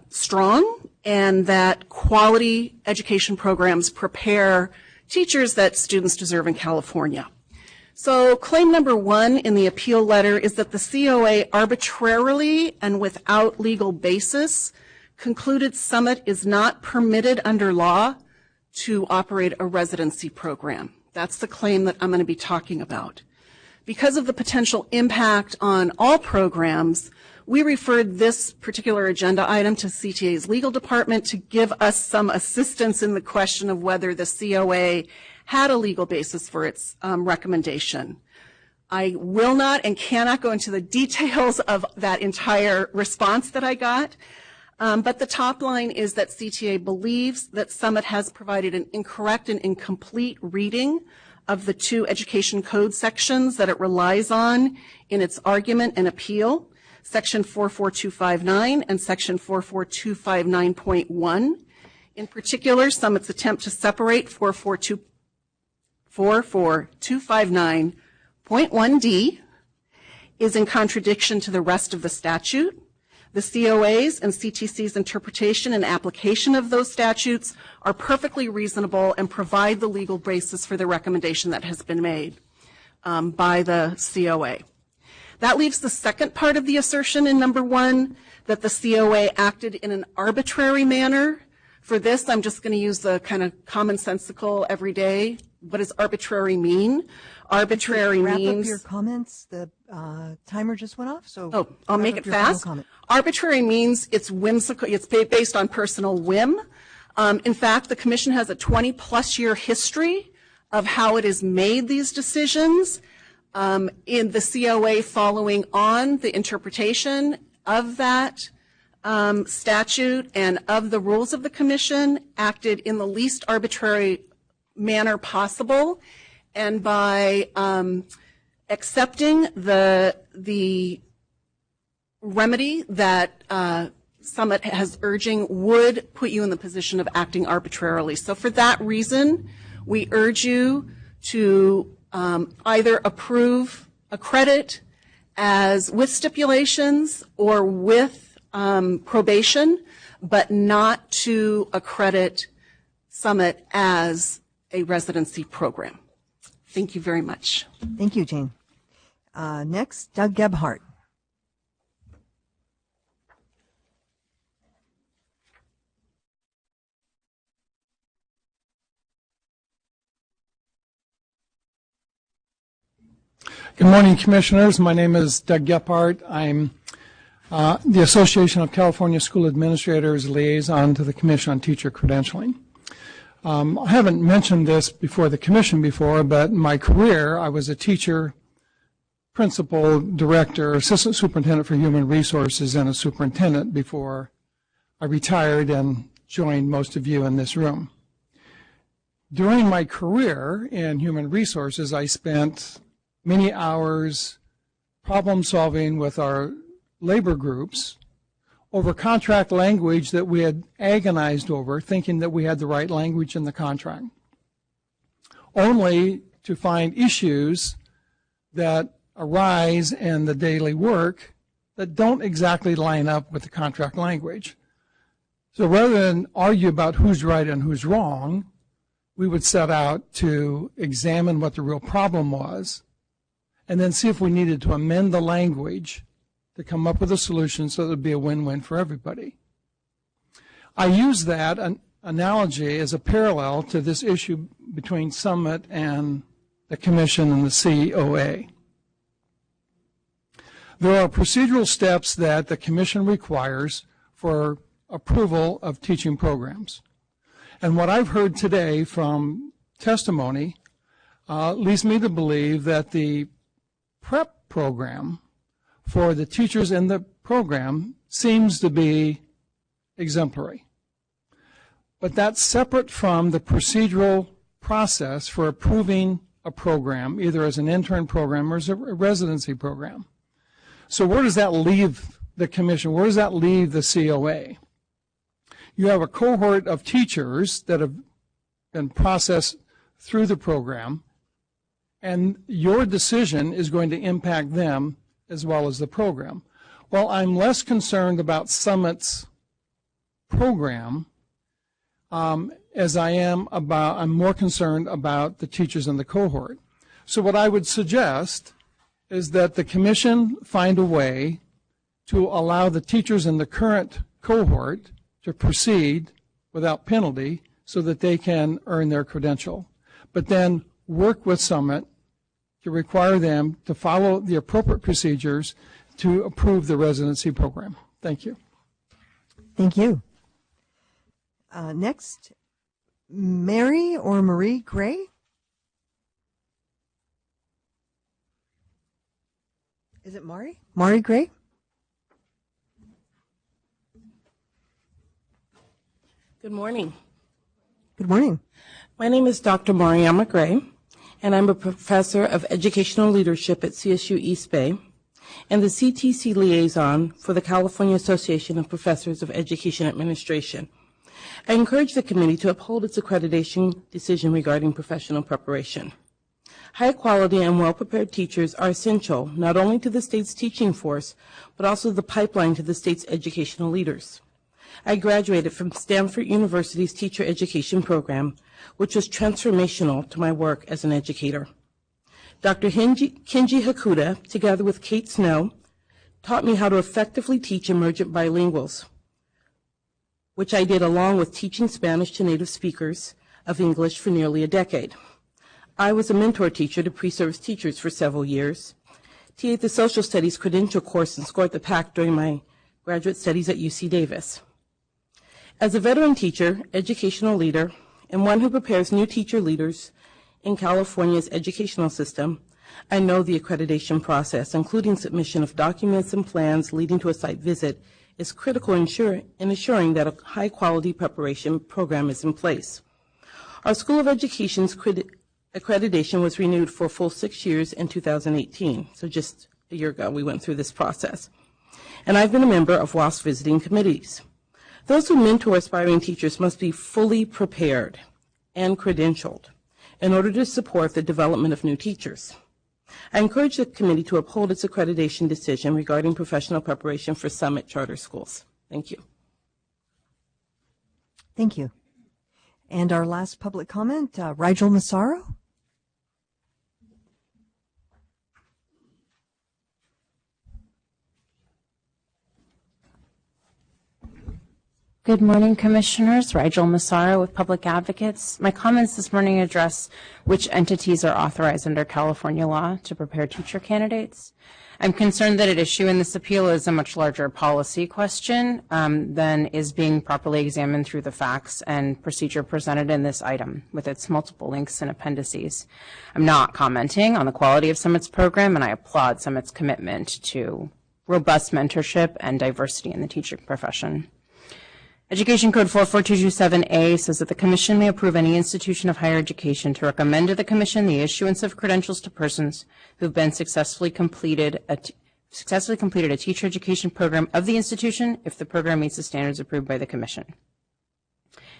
strong and that quality education programs prepare teachers that students deserve in California. So claim number one in the appeal letter is that the COA arbitrarily and without legal basis concluded Summit is not permitted under law to operate a residency program. That's the claim that I'm going to be talking about. Because of the potential impact on all programs, we referred this particular agenda item to CTA's legal department to give us some assistance in the question of whether the COA had a legal basis for its recommendation. I will not and cannot go into the details of that entire response that I got, but the top line is that CTA believes that Summit has provided an incorrect and incomplete reading of the two education code sections that it relies on in its argument and appeal, Section 44259 and Section 44259.1. In particular, Summit's attempt to separate 44259.1D is in contradiction to the rest of the statute. The COA's and CTC's interpretation and application of those statutes are perfectly reasonable and provide the legal basis for the recommendation that has been made by the COA. That leaves the second part of the assertion in number one, that the COA acted in an arbitrary manner. For this, I'm just going to use the kind of commonsensical everyday. What does arbitrary mean? Arbitrary means... Wrap up your comments. The timer just went off, so... I'll make it fast. Arbitrary means it's whimsical. It's based on personal whim. In fact, the Commission has a 20-plus year history of how it has made these decisions. In the COA following on the interpretation of that statute and of the rules of the Commission acted in the least arbitrary manner possible, and by accepting the remedy that Summit has urging would put you in the position of acting arbitrarily. So for that reason, we urge you to either approve a credit as with stipulations or with probation, but not to accredit Summit as a residency program. Thank you very much. Thank you, Jane. Next, Doug Gebhardt. Good morning, Commissioners. My name is Doug Gebhardt. I'm the Association of California School Administrators Liaison to the Commission on Teacher Credentialing. I haven't mentioned this before the Commission before, but in my career, I was a teacher, principal, director, assistant superintendent for human resources, and a superintendent before I retired and joined most of you in this room. During my career in human resources, I spent many hours problem solving with our labor groups over contract language that we had agonized over, thinking that we had the right language in the contract, only to find issues that arise in the daily work that don't exactly line up with the contract language. So rather than argue about who's right and who's wrong, we would set out to examine what the real problem was and then see if we needed to amend the language to come up with a solution so that it would be a win-win for everybody. I use that analogy as a parallel to this issue between Summit and the Commission and the COA. There are procedural steps that the Commission requires for approval of teaching programs. And what I've heard today from testimony leads me to believe that the prep program for the teachers in the program seems to be exemplary. But that's separate from the procedural process for approving a program, either as an intern program or as a residency program. So where does that leave the commission? Where does that leave the COA? You have a cohort of teachers that have been processed through the program, and your decision is going to impact them as well as the program. Well, I'm less concerned about Summit's program as I am about, I'm more concerned about the teachers in the cohort. So what I would suggest is that the commission find a way to allow the teachers in the current cohort to proceed without penalty so that they can earn their credential, but then work with Summit to require them to follow the appropriate procedures to approve the residency program. Thank you. Thank you. Next, Mary or Marie Gray? Is it Mari? Mari Gray? Good morning. Good morning. My name is Dr. Mariama Gray, and I'm a professor of educational leadership at CSU East Bay and the CTC liaison for the California Association of Professors of Education Administration. I encourage the committee to uphold its accreditation decision regarding professional preparation. High quality and well-prepared teachers are essential not only to the state's teaching force, but also the pipeline to the state's educational leaders. I graduated from Stanford University's teacher education program, which was transformational to my work as an educator. Dr. Kenji Hakuda, together with Kate Snow, taught me how to effectively teach emergent bilinguals, which I did along with teaching Spanish to native speakers of English for nearly a decade. I was a mentor teacher to pre-service teachers for several years, TA'd the social studies credential course and scored the PAC during my graduate studies at UC Davis. As a veteran teacher, educational leader, and one who prepares new teacher leaders in California's educational system, I know the accreditation process, including submission of documents and plans leading to a site visit, is critical in ensuring that a high-quality preparation program is in place. Our School of Education's accreditation was renewed for a full 6 years in 2018, so just a year ago we went through this process. And I've been a member of WASP visiting committees. Those who mentor aspiring teachers must be fully prepared and credentialed in order to support the development of new teachers. I encourage the committee to uphold its accreditation decision regarding professional preparation for Summit charter schools. Thank you. Thank you. And our last public comment, Rigel Massaro. Good morning, Commissioners. Rigel Massaro with Public Advocates. My comments this morning address which entities are authorized under California law to prepare teacher candidates. I'm concerned that at issue in this appeal is a much larger policy question than is being properly examined through the facts and procedure presented in this item with its multiple links and appendices. I'm not commenting on the quality of Summit's program, and I applaud Summit's commitment to robust mentorship and diversity in the teaching profession. Education Code 44227A says that the Commission may approve any institution of higher education to recommend to the Commission the issuance of credentials to persons who have been successfully completed a teacher education program of the institution if the program meets the standards approved by the Commission.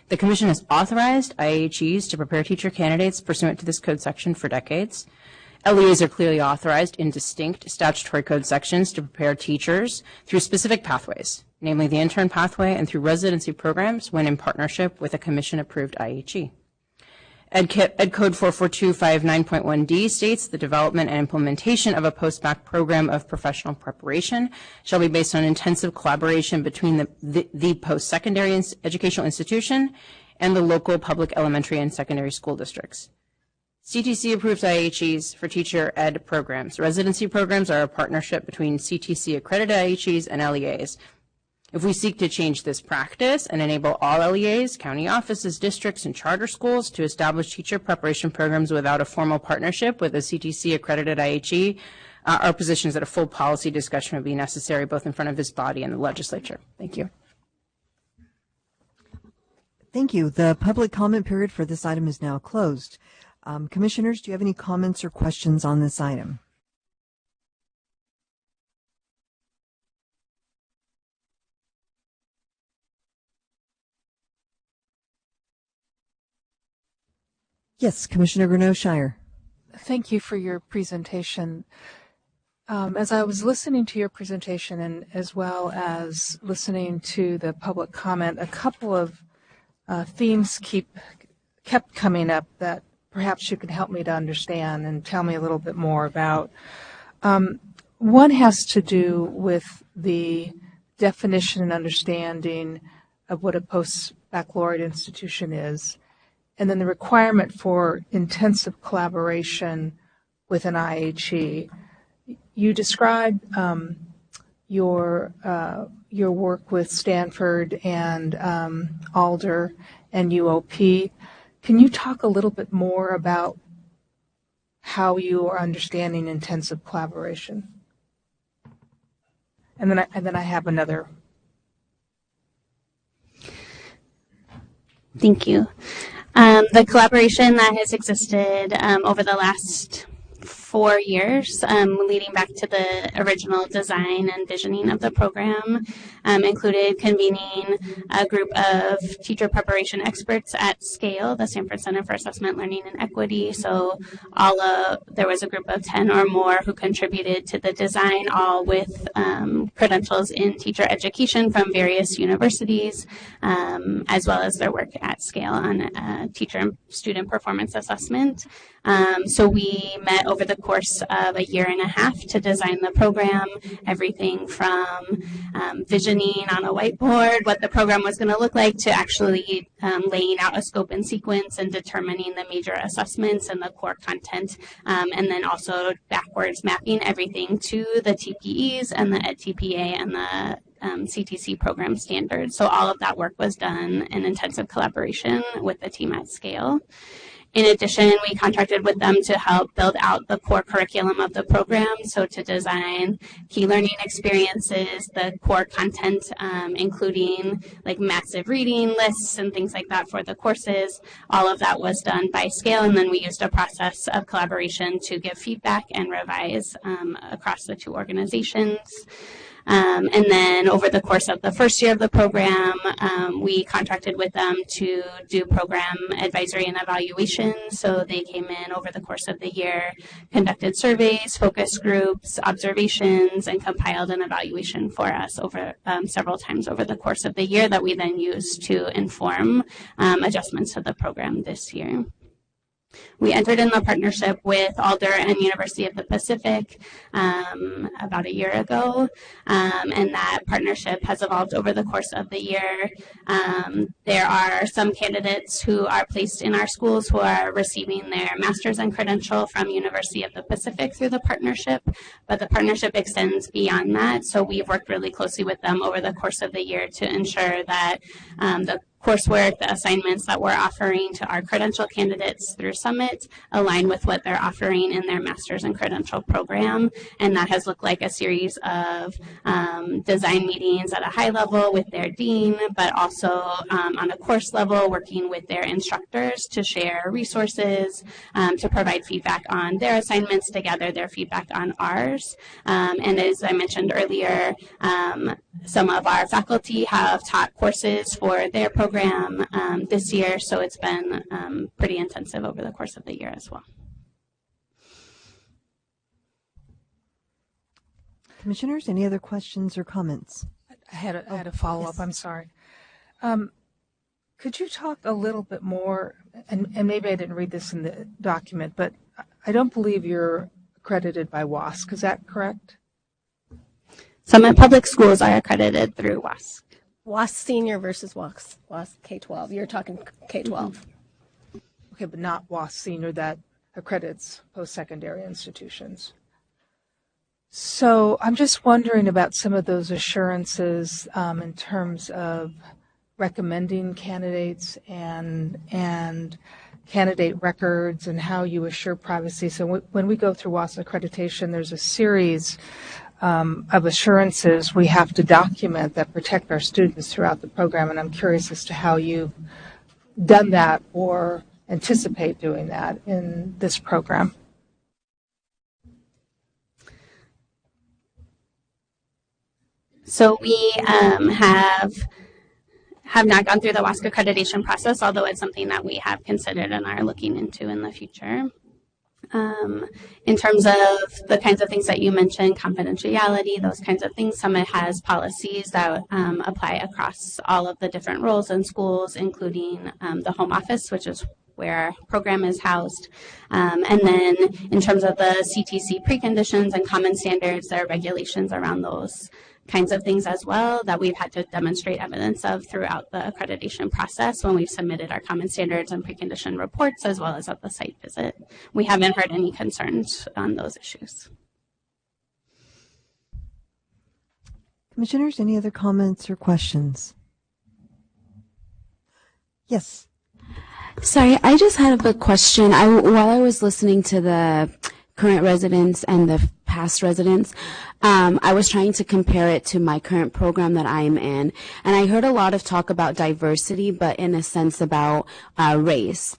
The Commission has authorized IHEs to prepare teacher candidates pursuant to this code section for decades. LEAs are clearly authorized in distinct statutory code sections to prepare teachers through specific pathways, namely the intern pathway and through residency programs when in partnership with a commission-approved IHE. Ed Code 44259.1D states the development and implementation of a post-bac program of professional preparation shall be based on intensive collaboration between the post-secondary educational institution and the local public elementary and secondary school districts. CTC approves IHEs for teacher ed programs. Residency programs are a partnership between CTC accredited IHEs and LEAs. If we seek to change this practice and enable all LEAs, county offices, districts, and charter schools to establish teacher preparation programs without a formal partnership with a CTC accredited IHE, our position is that a full policy discussion would be necessary both in front of this body and the legislature. Thank you. Thank you. The public comment period for this item is now closed. Commissioners, do you have any comments or questions on this item? Yes, Commissioner Greneau-Shire. Thank you for your presentation. As I was listening to your presentation and as well as listening to the public comment, a couple of themes kept coming up that perhaps you could help me to understand and tell me a little bit more about. One has to do with the definition and understanding of what a post-baccalaureate institution is, and then the requirement for intensive collaboration with an IHE. You described your work with Stanford and Alder and UOP. Can you talk a little bit more about how you are understanding intensive collaboration? And then I have another. Thank you. The collaboration that has existed over the last 4 years, leading back to the original design and visioning of the program, included convening a group of teacher preparation experts at scale, the Stanford Center for Assessment, Learning, and Equity. So there was a group of 10 or more who contributed to the design, all with credentials in teacher education from various universities, as well as their work at scale on teacher and student performance assessment. So we met over the course of a year and a half to design the program, everything from visioning on a whiteboard what the program was going to look like to actually laying out a scope and sequence and determining the major assessments and the core content, and then also backwards mapping everything to the TPEs and the EdTPA and the CTC program standards. So all of that work was done in intensive collaboration with the team at scale. In addition, we contracted with them to help build out the core curriculum of the program, so to design key learning experiences, the core content, including like massive reading lists and things like that for the courses. All of that was done by scale, and then we used a process of collaboration to give feedback and revise across the two organizations. And then over the course of the first year of the program, we contracted with them to do program advisory and evaluation. So they came in over the course of the year, conducted surveys, focus groups, observations, and compiled an evaluation for us over several times over the course of the year that we then used to inform adjustments to the program this year. We entered in the partnership with Alder and University of the Pacific about a year ago, and that partnership has evolved over the course of the year. There are some candidates who are placed in our schools who are receiving their master's and credential from University of the Pacific through the partnership, but the partnership extends beyond that. So we've worked really closely with them over the course of the year to ensure that the coursework, the assignments that we're offering to our credential candidates through Summit align with what they're offering in their master's and credential program. And that has looked like a series of design meetings at a high level with their dean, but also on a course level, working with their instructors to share resources, to provide feedback on their assignments, to gather their feedback on ours. And as I mentioned earlier, some of our faculty have taught courses for their program this year, so it's been pretty intensive over the course of the year as well. Commissioners, any other questions or comments? I had a follow-up. Yes. I'm sorry. Could you talk a little bit more, and maybe I didn't read this in the document, but I don't believe you're accredited by WASC. Is that correct? Summit Public Schools are accredited through WASC. WASC Senior versus WASC K-12. You're talking K-12. Okay, but not WASC Senior that accredits post-secondary institutions. So I'm just wondering about some of those assurances in terms of recommending candidates and candidate records and how you assure privacy. So when we go through WASA accreditation, there's a series of assurances we have to document that protect our students throughout the program, and I'm curious as to how you've done that or anticipate doing that in this program. So we have not gone through the WASC accreditation process, although it's something that we have considered and are looking into in the future. In terms of the kinds of things that you mentioned, confidentiality, those kinds of things, Summit has policies that apply across all of the different roles in schools, including the home office, which is where our program is housed. And then in terms of the CTC preconditions and common standards, there are regulations around those kinds of things as well that we've had to demonstrate evidence of throughout the accreditation process when we've submitted our common standards and precondition reports, as well as at the site visit. We haven't heard any concerns on those issues. Commissioners, any other comments or questions? Yes. Sorry, I just had a question. While I was listening to the current residents and the past residents, I was trying to compare it to my current program that I'm in, and I heard a lot of talk about diversity, but in a sense about race.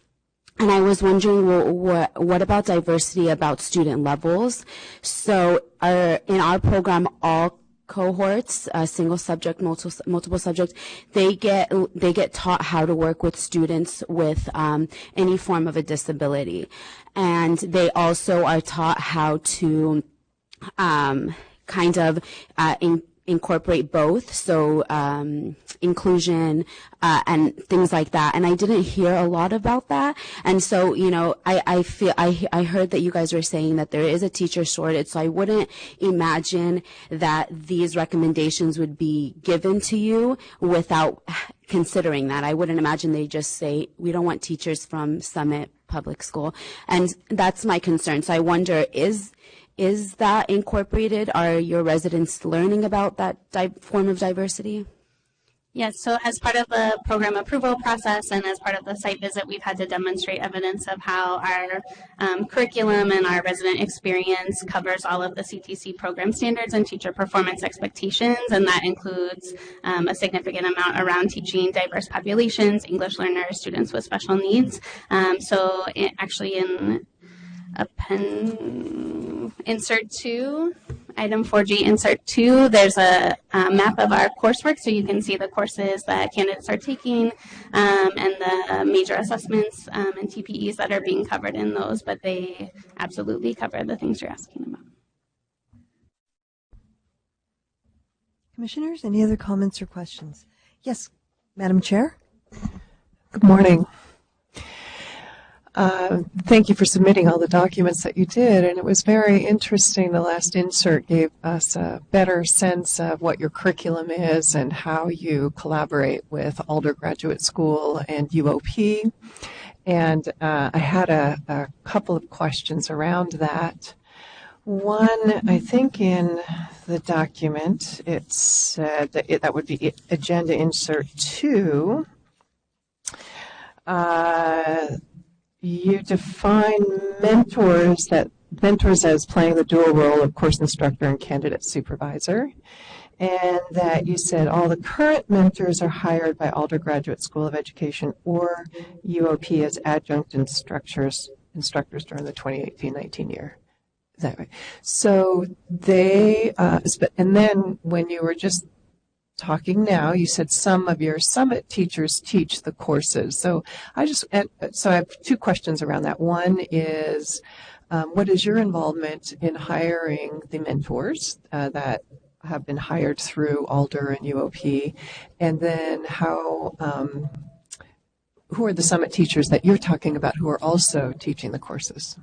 And I was wondering, well, what about diversity about student levels? So in our program, all cohorts, single subject, multiple subject, they get taught how to work with students with any form of a disability, and they also are taught how to kind of incorporate both, so inclusion and things like that. And I didn't hear a lot about that. And so, you know, I heard that you guys were saying that there is a teacher shortage, so I wouldn't imagine that these recommendations would be given to you without considering that. I wouldn't imagine they just say, we don't want teachers from Summit Public School. And that's my concern. So I wonder, is that incorporated? Are your residents learning about that form of diversity? Yes, so as part of the program approval process and as part of the site visit, we've had to demonstrate evidence of how our curriculum and our resident experience covers all of the CTC program standards and teacher performance expectations, and that includes a significant amount around teaching diverse populations, English learners, students with special needs. So actually in insert 2, item 4G, insert 2, there's a map of our coursework, so you can see the courses that candidates are taking and the major assessments and TPEs that are being covered in those, but they absolutely cover the things you're asking about. Commissioners, any other comments or questions? Yes, Madam Chair. Good morning. Thank you for submitting all the documents that you did, and it was very interesting. The last insert gave us a better sense of what your curriculum is and how you collaborate with Alder Graduate School and UOP. And I had a couple of questions around that. One, I think in the document it said that that would be agenda insert 2. You define mentors as playing the dual role of course instructor and candidate supervisor, and that you said all the current mentors are hired by Alder Graduate School of Education or UOP as adjunct instructors during the 2018-19 year. Is that right? So they, and then when you were just talking now, you said some of your Summit teachers teach the courses. So I have two questions around that. One is, what is your involvement in hiring the mentors that have been hired through Alder and UOP? And then who are the Summit teachers that you're talking about who are also teaching the courses?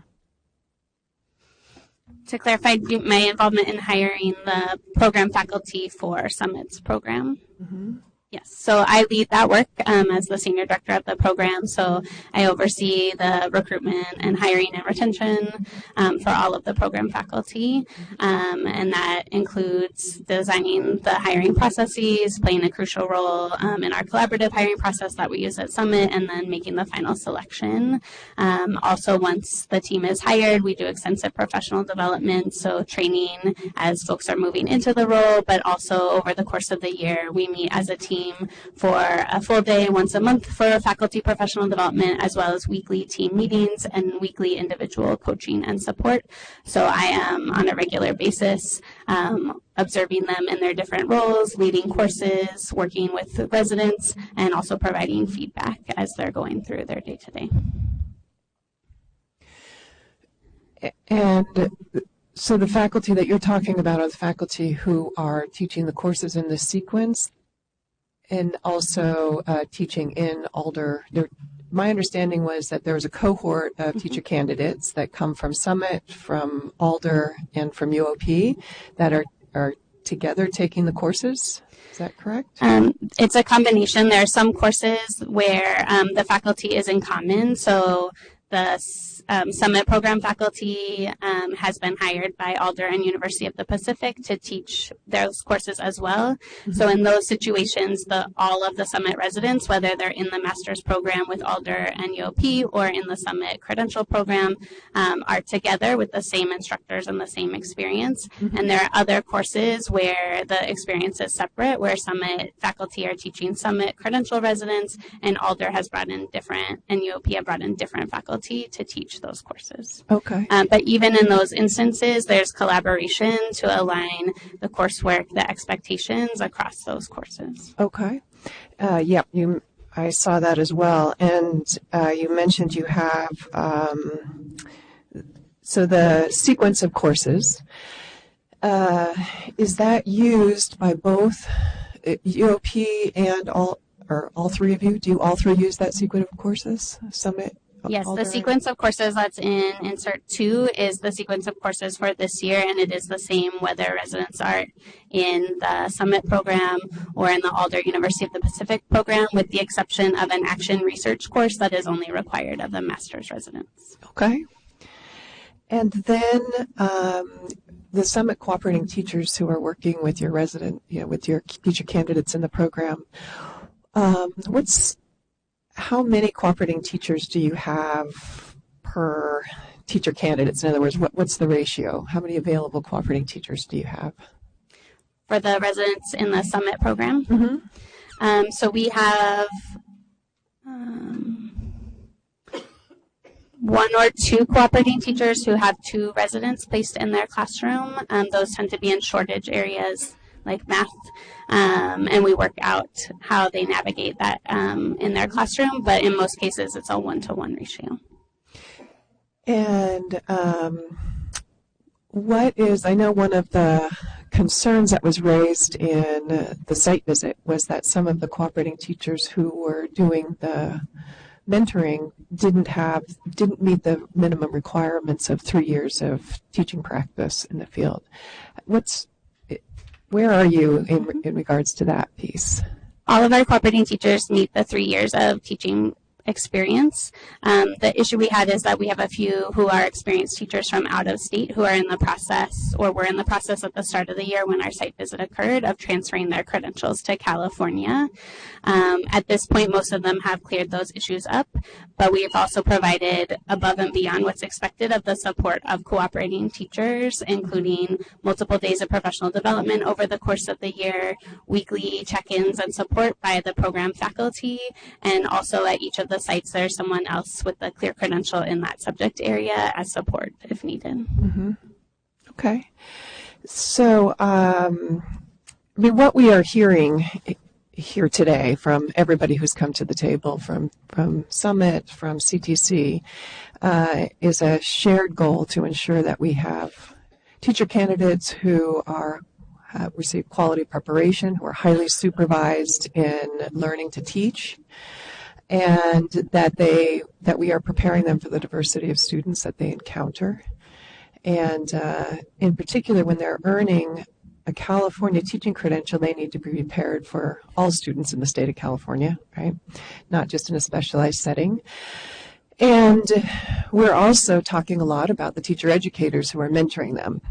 To clarify, my involvement in hiring the program faculty for Summit's program. Mm-hmm. Yes, so I lead that work as the senior director of the program. So I oversee the recruitment and hiring and retention for all of the program faculty. And that includes designing the hiring processes, playing a crucial role in our collaborative hiring process that we use at Summit, and then making the final selection. Also, once the team is hired, we do extensive professional development, so training as folks are moving into the role, but also over the course of the year, we meet as a team for a full day once a month for faculty professional development, as well as weekly team meetings and weekly individual coaching and support. So I am on a regular basis observing them in their different roles, leading courses, working with residents, and also providing feedback as they're going through their day-to-day. And so the faculty that you're talking about are the faculty who are teaching the courses in the sequence and also teaching in Alder. My understanding was that there was a cohort of teacher candidates that come from Summit, from Alder, and from UOP that are together taking the courses. Is that correct? It's a combination. There are some courses where the faculty is in common. So the Summit program faculty has been hired by Alder and University of the Pacific to teach those courses as well. Mm-hmm. So in those situations, all of the Summit residents, whether they're in the master's program with Alder and UOP or in the Summit Credential program, are together with the same instructors and the same experience. Mm-hmm. And there are other courses where the experience is separate, where Summit faculty are teaching Summit Credential residents, and Alder has brought in different, and UOP have brought in different faculty to teach those courses. Okay. But even in those instances, there's collaboration to align the coursework, the expectations across those courses. Okay. Yeah, I saw that as well. And you mentioned you have, so the sequence of courses, is that used by both UOP and all three of you? Do all three use that sequence of courses, Summit? Yes, the sequence of courses that's in Insert 2 is the sequence of courses for this year, and it is the same whether residents are in the Summit program or in the Alder University of the Pacific program, with the exception of an action research course that is only required of the master's residents. Okay. And then the Summit cooperating teachers who are working with your resident, with your teacher candidates in the program, how many cooperating teachers do you have per teacher candidates? In other words, what's the ratio? How many available cooperating teachers do you have? For the residents in the Summit program? Mm-hmm. So we have one or two cooperating teachers who have 2 residents placed in their classroom. Those tend to be in shortage areas like math, and we work out how they navigate that in their classroom, but in most cases it's a 1-to-1 ratio. And I know one of the concerns that was raised in the site visit was that some of the cooperating teachers who were doing the mentoring didn't meet the minimum requirements of 3 years of teaching practice in the field. Where are you in regards to that piece? All of our cooperating teachers meet the 3 years of teaching experience. The issue we had is that we have a few who are experienced teachers from out of state who are in the process, or were in the process at the start of the year when our site visit occurred, of transferring their credentials to California. At this point, most of them have cleared those issues up, but we've also provided above and beyond what's expected of the support of cooperating teachers, including multiple days of professional development over the course of the year, weekly check-ins and support by the program faculty, and also at each of the sites there's someone else with a clear credential in that subject area as support if needed. Mm-hmm. Okay. So, what we are hearing here today from everybody who's come to the table, from Summit, from CTC, is a shared goal to ensure that we have teacher candidates who receive quality preparation, who are highly supervised in learning to teach, and that we are preparing them for the diversity of students that they encounter. And in particular, when they're earning a California teaching credential, they need to be prepared for all students in the state of California, right? Not just in a specialized setting. And we're also talking a lot about the teacher educators who are mentoring them.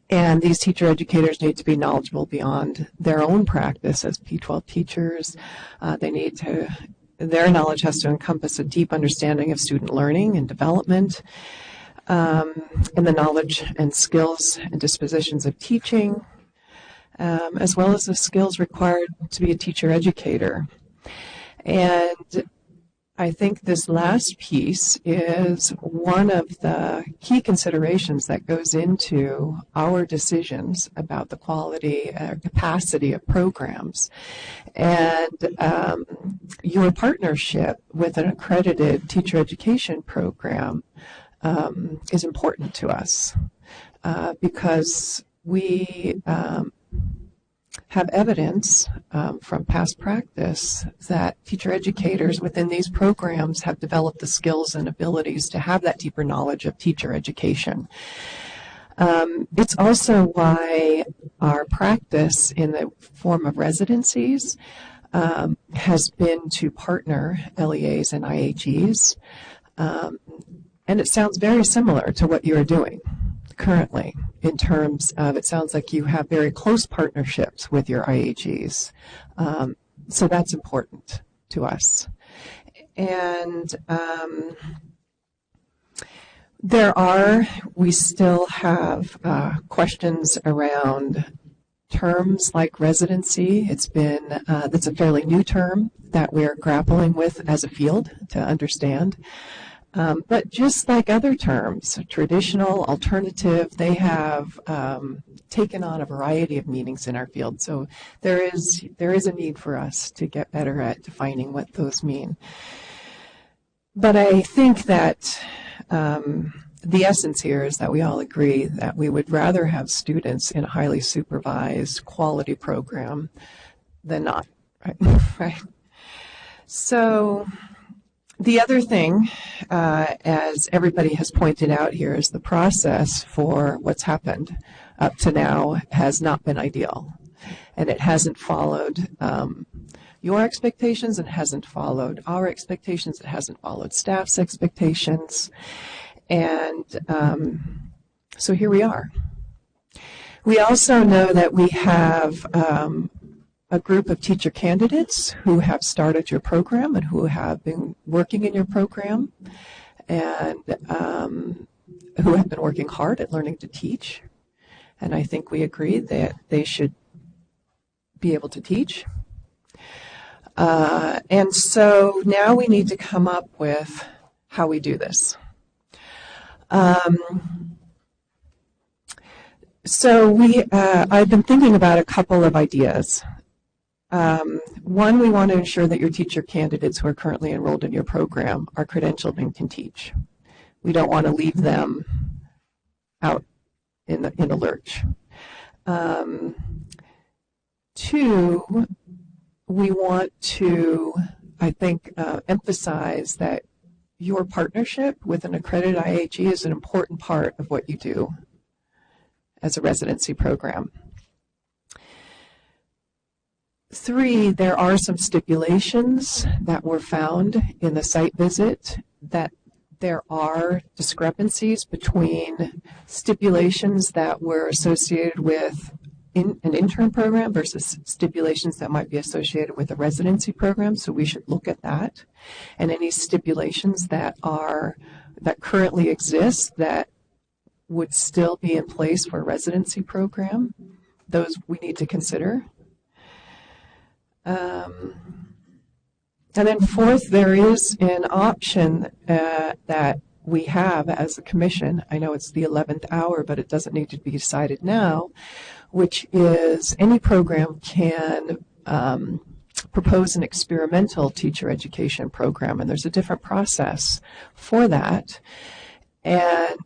And these teacher educators need to be knowledgeable beyond their own practice as P-12 teachers. Their knowledge has to encompass a deep understanding of student learning and development, and the knowledge and skills and dispositions of teaching, as well as the skills required to be a teacher educator. And I think this last piece is one of the key considerations that goes into our decisions about the quality or capacity of programs. And your partnership with an accredited teacher education program is important to us because we have evidence from past practice that teacher educators within these programs have developed the skills and abilities to have that deeper knowledge of teacher education. It's also why our practice in the form of residencies has been to partner LEAs and IHEs, and it sounds very similar to what you're doing currently in terms of, it sounds like you have very close partnerships with your IHEs. So that's important to us. And we still have questions around terms like residency. That's a fairly new term that we're grappling with as a field to understand. But just like other terms, traditional, alternative, they have taken on a variety of meanings in our field. So there is a need for us to get better at defining what those mean. But I think that the essence here is that we all agree that we would rather have students in a highly supervised quality program than not, right? Right. So the other thing, as everybody has pointed out here, is the process for what's happened up to now has not been ideal. And it hasn't followed your expectations, it hasn't followed our expectations, it hasn't followed staff's expectations. And so here we are. We also know that we have a group of teacher candidates who have started your program and who have been working in your program and who have been working hard at learning to teach. And I think we agree that they should be able to teach. And so now we need to come up with how we do this. So I've been thinking about a couple of ideas. One, we want to ensure that your teacher candidates who are currently enrolled in your program are credentialed and can teach. We don't want to leave them out in the lurch. Two, we want to, I think, emphasize that your partnership with an accredited IHE is an important part of what you do as a residency program. Three, there are some stipulations that were found in the site visit that there are discrepancies between stipulations that were associated with an intern program versus stipulations that might be associated with a residency program, so we should look at that. And any stipulations that currently exist that would still be in place for a residency program, those we need to consider. And then fourth, there is an option that we have as a commission. I know it's the 11th hour, but it doesn't need to be decided now, which is any program can propose an experimental teacher education program, and there's a different process for that. And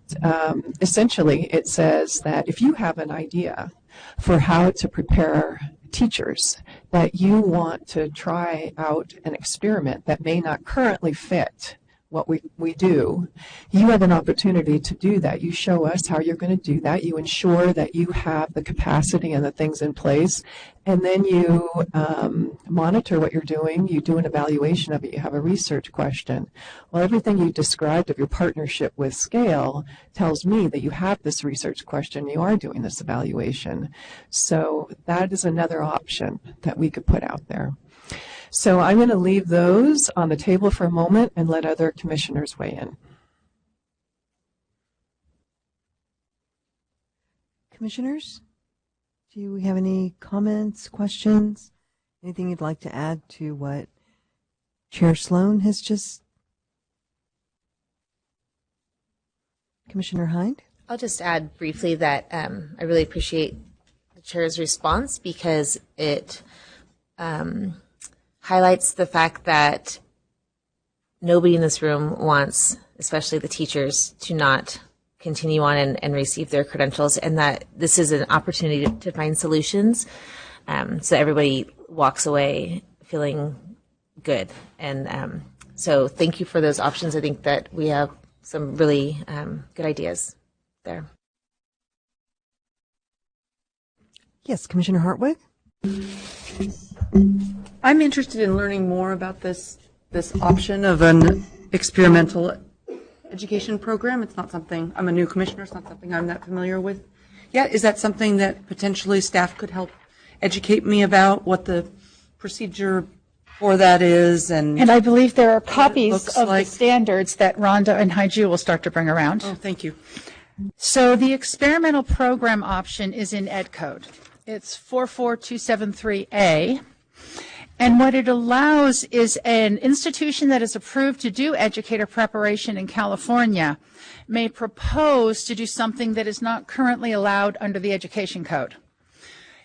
essentially it says that if you have an idea for how to prepare teachers, that you want to try out an experiment that may not currently fit what we do, you have an opportunity to do that. You show us how you're going to do that. You ensure that you have the capacity and the things in place, and then you monitor what you're doing. You do an evaluation of it. You have a research question. Well, everything you described of your partnership with Scale tells me that you have this research question. You are doing this evaluation. So that is another option that we could put out there. So I'm going to leave those on the table for a moment and let other commissioners weigh in. Commissioners, do we have any comments, questions, anything you'd like to add to what Chair Sloan has just? Commissioner Hind? I'll just add briefly that I really appreciate the chair's response because it highlights the fact that nobody in this room wants, especially the teachers, to not continue on and receive their credentials, and that this is an opportunity to find solutions so everybody walks away feeling good. And so thank you for those options. I think that we have some really good ideas there. Yes, Commissioner Hartwig? I'm interested in learning more about this option of an experimental education program. It's not something, I'm a new commissioner, it's not something I'm that familiar with yet. Is that something that potentially staff could help educate me about, what the procedure for that is? And I believe there are copies of the standards that Rhonda and Haiju will start to bring around. Oh, thank you. So the experimental program option is in Ed Code. It's 44273A. And what it allows is an institution that is approved to do educator preparation in California may propose to do something that is not currently allowed under the Education Code.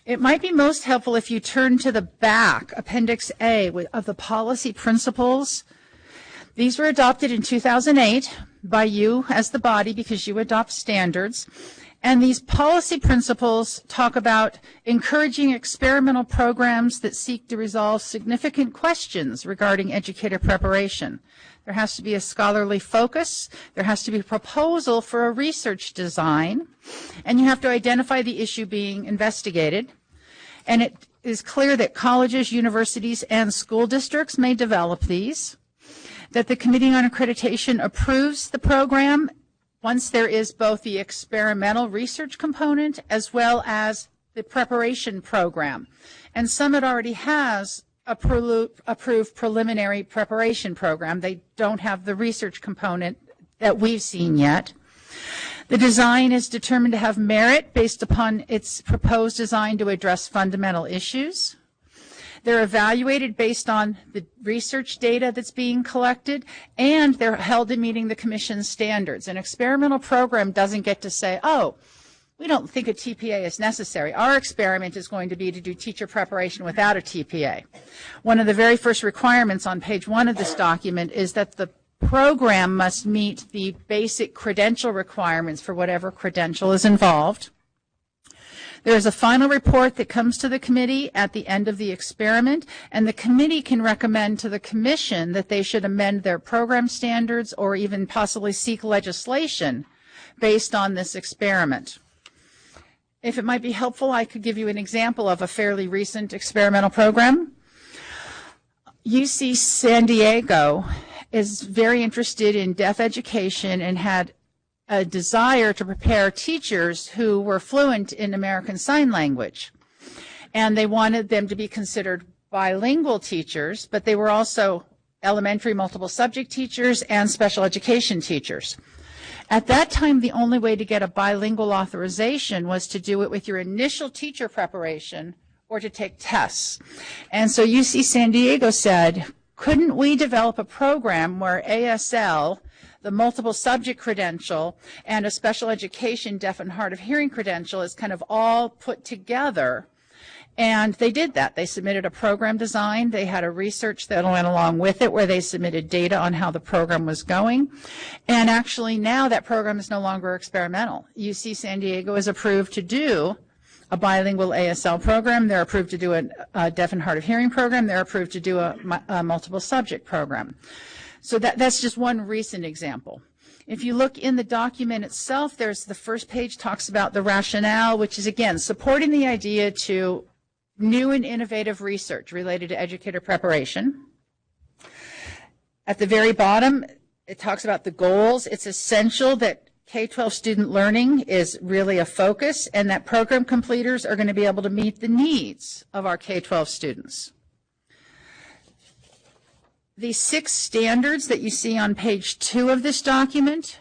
It might be most helpful if you turn to the back, Appendix A, of the policy principles. These were adopted in 2008 by you as the body because you adopt standards. And these policy principles talk about encouraging experimental programs that seek to resolve significant questions regarding educator preparation. There has to be a scholarly focus. There has to be a proposal for a research design. And you have to identify the issue being investigated. And it is clear that colleges, universities, and school districts may develop these. That the Committee on Accreditation approves the program once there is both the experimental research component as well as the preparation program. And Summit already has a approved preliminary preparation program. They don't have the research component that we've seen yet. The design is determined to have merit based upon its proposed design to address fundamental issues. They're evaluated based on the research data that's being collected, and they're held to meeting the Commission's standards. An experimental program doesn't get to say, oh, we don't think a TPA is necessary. Our experiment is going to be to do teacher preparation without a TPA. One of the very first requirements on page 1 of this document is that the program must meet the basic credential requirements for whatever credential is involved. There is a final report that comes to the committee at the end of the experiment, and the committee can recommend to the commission that they should amend their program standards or even possibly seek legislation based on this experiment. If it might be helpful, I could give you an example of a fairly recent experimental program. UC San Diego is very interested in deaf education and had a desire to prepare teachers who were fluent in American Sign Language. And they wanted them to be considered bilingual teachers, but they were also elementary multiple subject teachers and special education teachers. At that time, the only way to get a bilingual authorization was to do it with your initial teacher preparation or to take tests. And so UC San Diego said, couldn't we develop a program where ASL, the multiple subject credential, and a special education deaf and hard of hearing credential is kind of all put together? And they did that. They submitted a program design. They had a research that went along with it where they submitted data on how the program was going. And actually now that program is no longer experimental. UC San Diego is approved to do a bilingual ASL program. They're approved to do a deaf and hard of hearing program. They're approved to do a multiple subject program. So that's just one recent example. If you look in the document itself, there's the first page talks about the rationale, which is, again, supporting the idea to new and innovative research related to educator preparation. At the very bottom, it talks about the goals. It's essential that K-12 student learning is really a focus and that program completers are going to be able to meet the needs of our K-12 students. The 6 standards that you see on page 2 of this document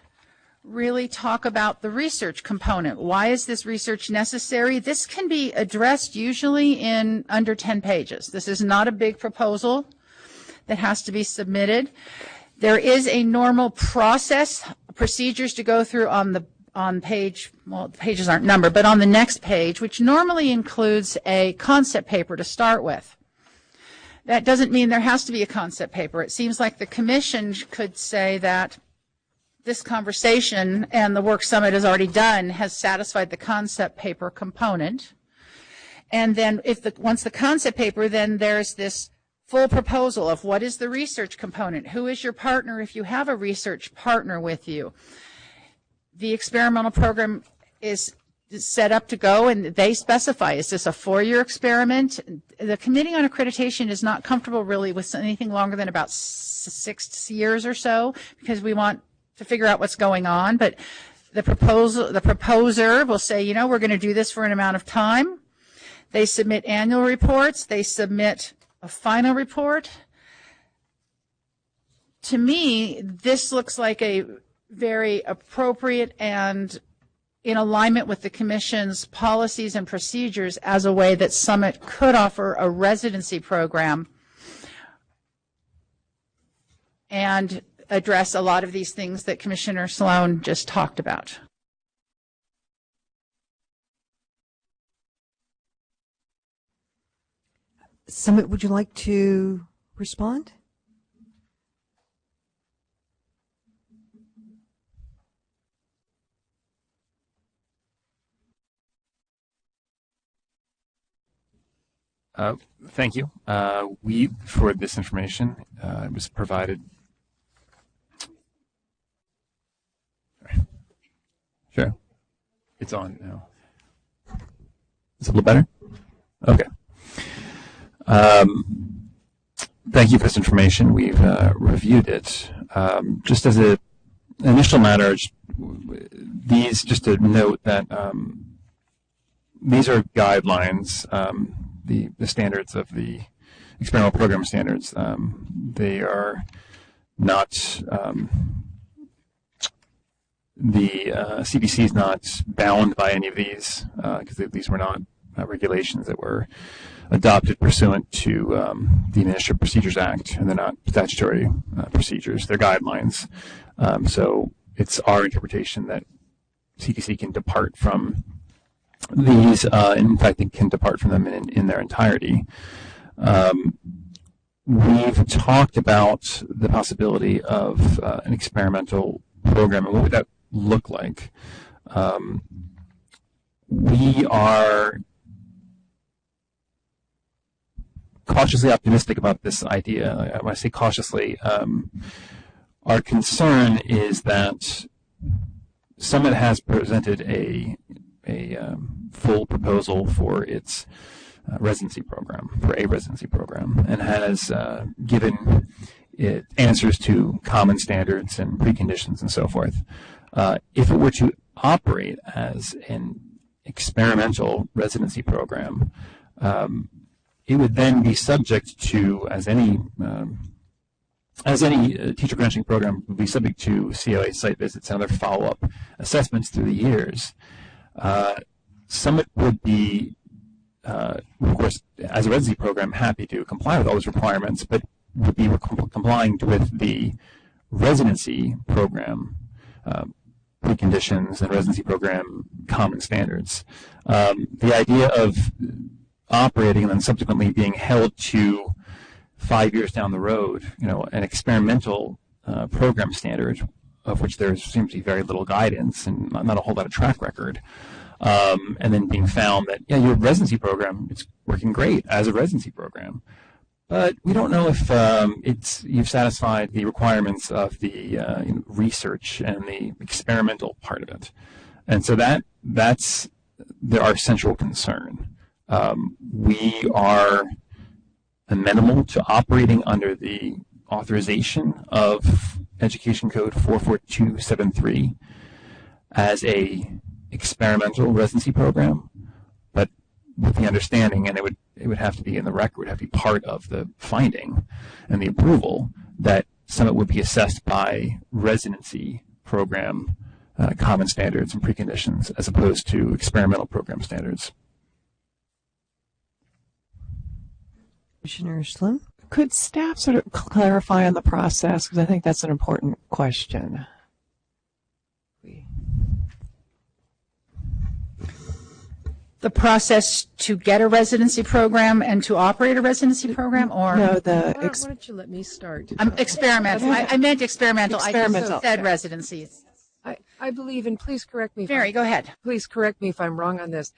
really talk about the research component. Why is this research necessary? This can be addressed usually in under 10 pages. This is not a big proposal that has to be submitted. There is a normal process, procedures to go through on page, well, the pages aren't numbered, but on the next page, which normally includes a concept paper to start with. That doesn't mean there has to be a concept paper. It seems like the commission could say that this conversation and the work Summit has already done has satisfied the concept paper component. And then once the concept paper, then there's this full proposal of what is the research component, who is your partner if you have a research partner with you. The experimental program is set up to go, and they specify, is this a 4-year experiment? The Committee on Accreditation is not comfortable really with anything longer than about 6 years or so, because we want to figure out what's going on. But the proposer will say, you know, we're going to do this for an amount of time. They submit annual reports. They submit a final report. To me, this looks like a very appropriate and in alignment with the Commission's policies and procedures as a way that Summit could offer a residency program and address a lot of these things that Commissioner Sloan just talked about. Summit, would you like to respond? Thank you. For this information, it was provided. Sure. It's on now. Is it a little better? Okay. Thank you for this information. We've reviewed it. Just as an initial matter, just to note that these are guidelines, the standards of the experimental program standards. They are not, the CDC is not bound by any of these because these were not regulations that were adopted pursuant to the Administrative Procedures Act, and they're not statutory procedures. They're guidelines. So it's our interpretation that CDC can depart from these, in fact, it can depart from them in their entirety. We've talked about the possibility of an experimental program, and what would that look like? We are cautiously optimistic about this idea. When I say cautiously, our concern is that Summit has presented a full proposal for its residency program, and has given it answers to common standards and preconditions and so forth. If it were to operate as an experimental residency program, it would then be subject to, as any teacher credentialing program would be subject to COA site visits and other follow-up assessments through the years. Summit would be, of course, as a residency program, happy to comply with all those requirements, but would be complying with the residency program preconditions and residency program common standards. The idea of operating and then subsequently being held to 5 years down the road, an experimental program standard of which there seems to be very little guidance and not a whole lot of track record, and then being found that, yeah, your residency program, it's working great as a residency program. But we don't know if you've satisfied the requirements of the research and the experimental part of it. And so that's our central concern. We are amenable to operating under the authorization of Education Code 44273 as a experimental residency program, but with the understanding, and it would have to be in the record, would have to be part of the finding and the approval, that Summit would be assessed by residency program common standards and preconditions as opposed to experimental program standards. Commissioner Slim? Could staff sort of clarify on the process? Because I think that's an important question. The process to get a residency program and to operate a residency program, or no, why don't you let me start? Experimental. I meant experimental. Experimental. I just said residencies. I believe, and please correct me. Mary, go ahead. Please correct me if I'm wrong on this.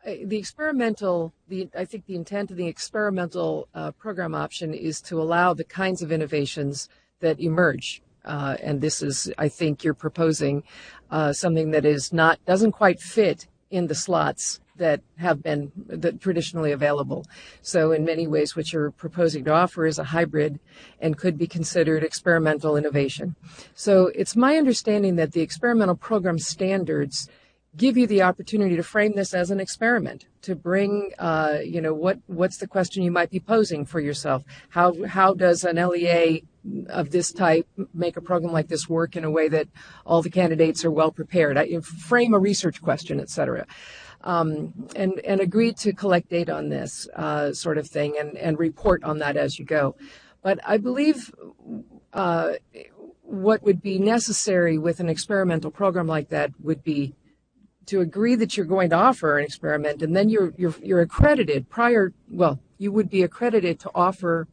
The experimental, I think the intent of the experimental program option is to allow the kinds of innovations that emerge. And this is, I think you're proposing something that doesn't quite fit in the slots that have been traditionally available. So in many ways, what you're proposing to offer is a hybrid and could be considered experimental innovation. So it's my understanding that the experimental program standards give you the opportunity to frame this as an experiment, to bring, what's the question you might be posing for yourself? How does an LEA of this type make a program like this work in a way that all the candidates are well prepared? Frame a research question, et cetera. And agreed to collect data on this sort of thing and report on that as you go. But I believe what would be necessary with an experimental program like that would be to agree that you're going to offer an experiment, and then you're accredited you would be accredited to offer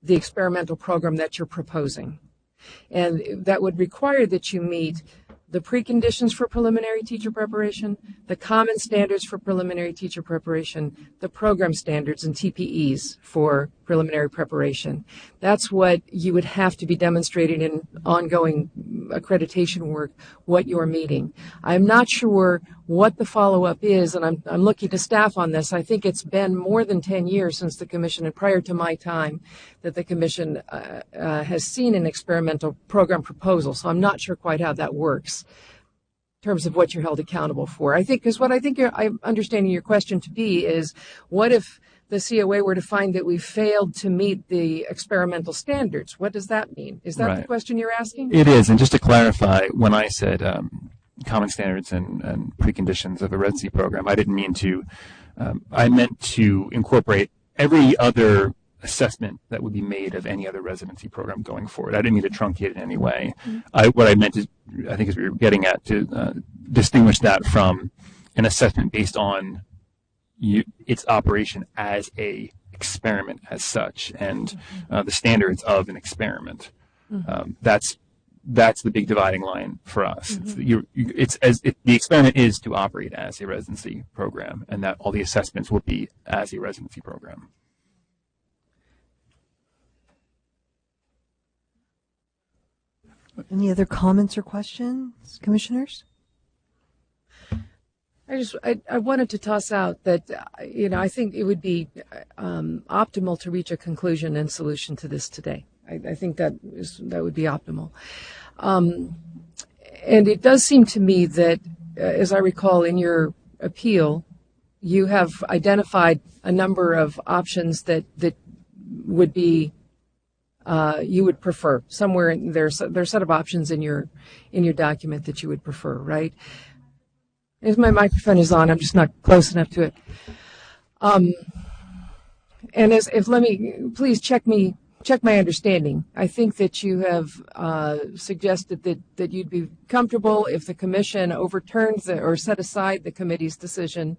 the experimental program that you're proposing. And that would require that you meet the preconditions for preliminary teacher preparation, the common standards for preliminary teacher preparation, the program standards and TPEs for preliminary preparation. That's what you would have to be demonstrating in ongoing accreditation work, what you're meeting. I'm not sure what the follow-up is, and I'm looking to staff on this. I think it's been more than 10 years since the Commission, and prior to my time, that the Commission has seen an experimental program proposal, so I'm not sure quite how that works in terms of what you're held accountable for. I think, because what I think I'm understanding your question to be is, what if the COA were to find that we failed to meet the experimental standards? What does that mean? Is that Right. the question you're asking? It is, and just to clarify, when I said common standards and preconditions of a residency program, I didn't mean to, I meant to incorporate every other assessment that would be made of any other residency program going forward. I didn't mean to truncate it in any way. What I meant is, I think as we were getting at, to distinguish that from an assessment based on its operation as a experiment as such, and the standards of an experiment. That's the big dividing line for us. The experiment is to operate as a residency program, and that all the assessments will be as a residency program. Any other comments or questions, commissioners? I wanted to toss out that, I think it would be optimal to reach a conclusion and solution to this today. I think that would be optimal. And it does seem to me that, as I recall in your appeal, you have identified a number of options that would be you would prefer. Somewhere there's a set of options in your document that you would prefer, right? As my microphone is on, I'm just not close enough to it. And let me please check my understanding. I think that you have suggested that you'd be comfortable if the Commission overturns or set aside the committee's decision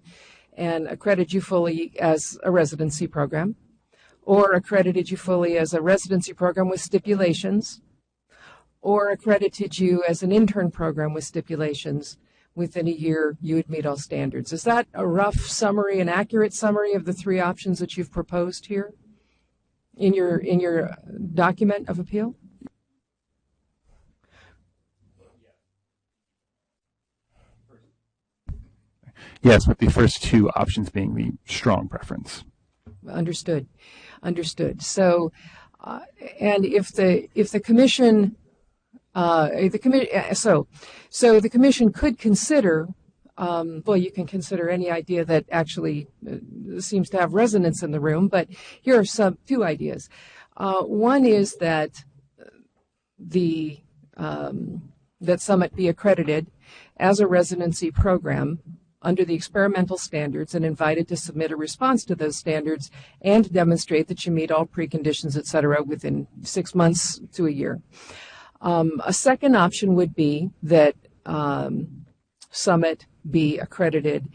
and accredited you fully as a residency program, or accredited you fully as a residency program with stipulations, or accredited you as an intern program with stipulations, within a year you would meet all standards. Is that a rough summary, an accurate summary of the three options that you've proposed here in your document of appeal? Yes, with the first two options being the strong preference. Understood. So, and if the commission, so the commission could consider, well, you can consider any idea that actually seems to have resonance in the room, but here are two ideas. One is that that Summit be accredited as a residency program under the experimental standards and invited to submit a response to those standards and demonstrate that you meet all preconditions, et cetera, within 6 months to a year. A second option would be that Summit be accredited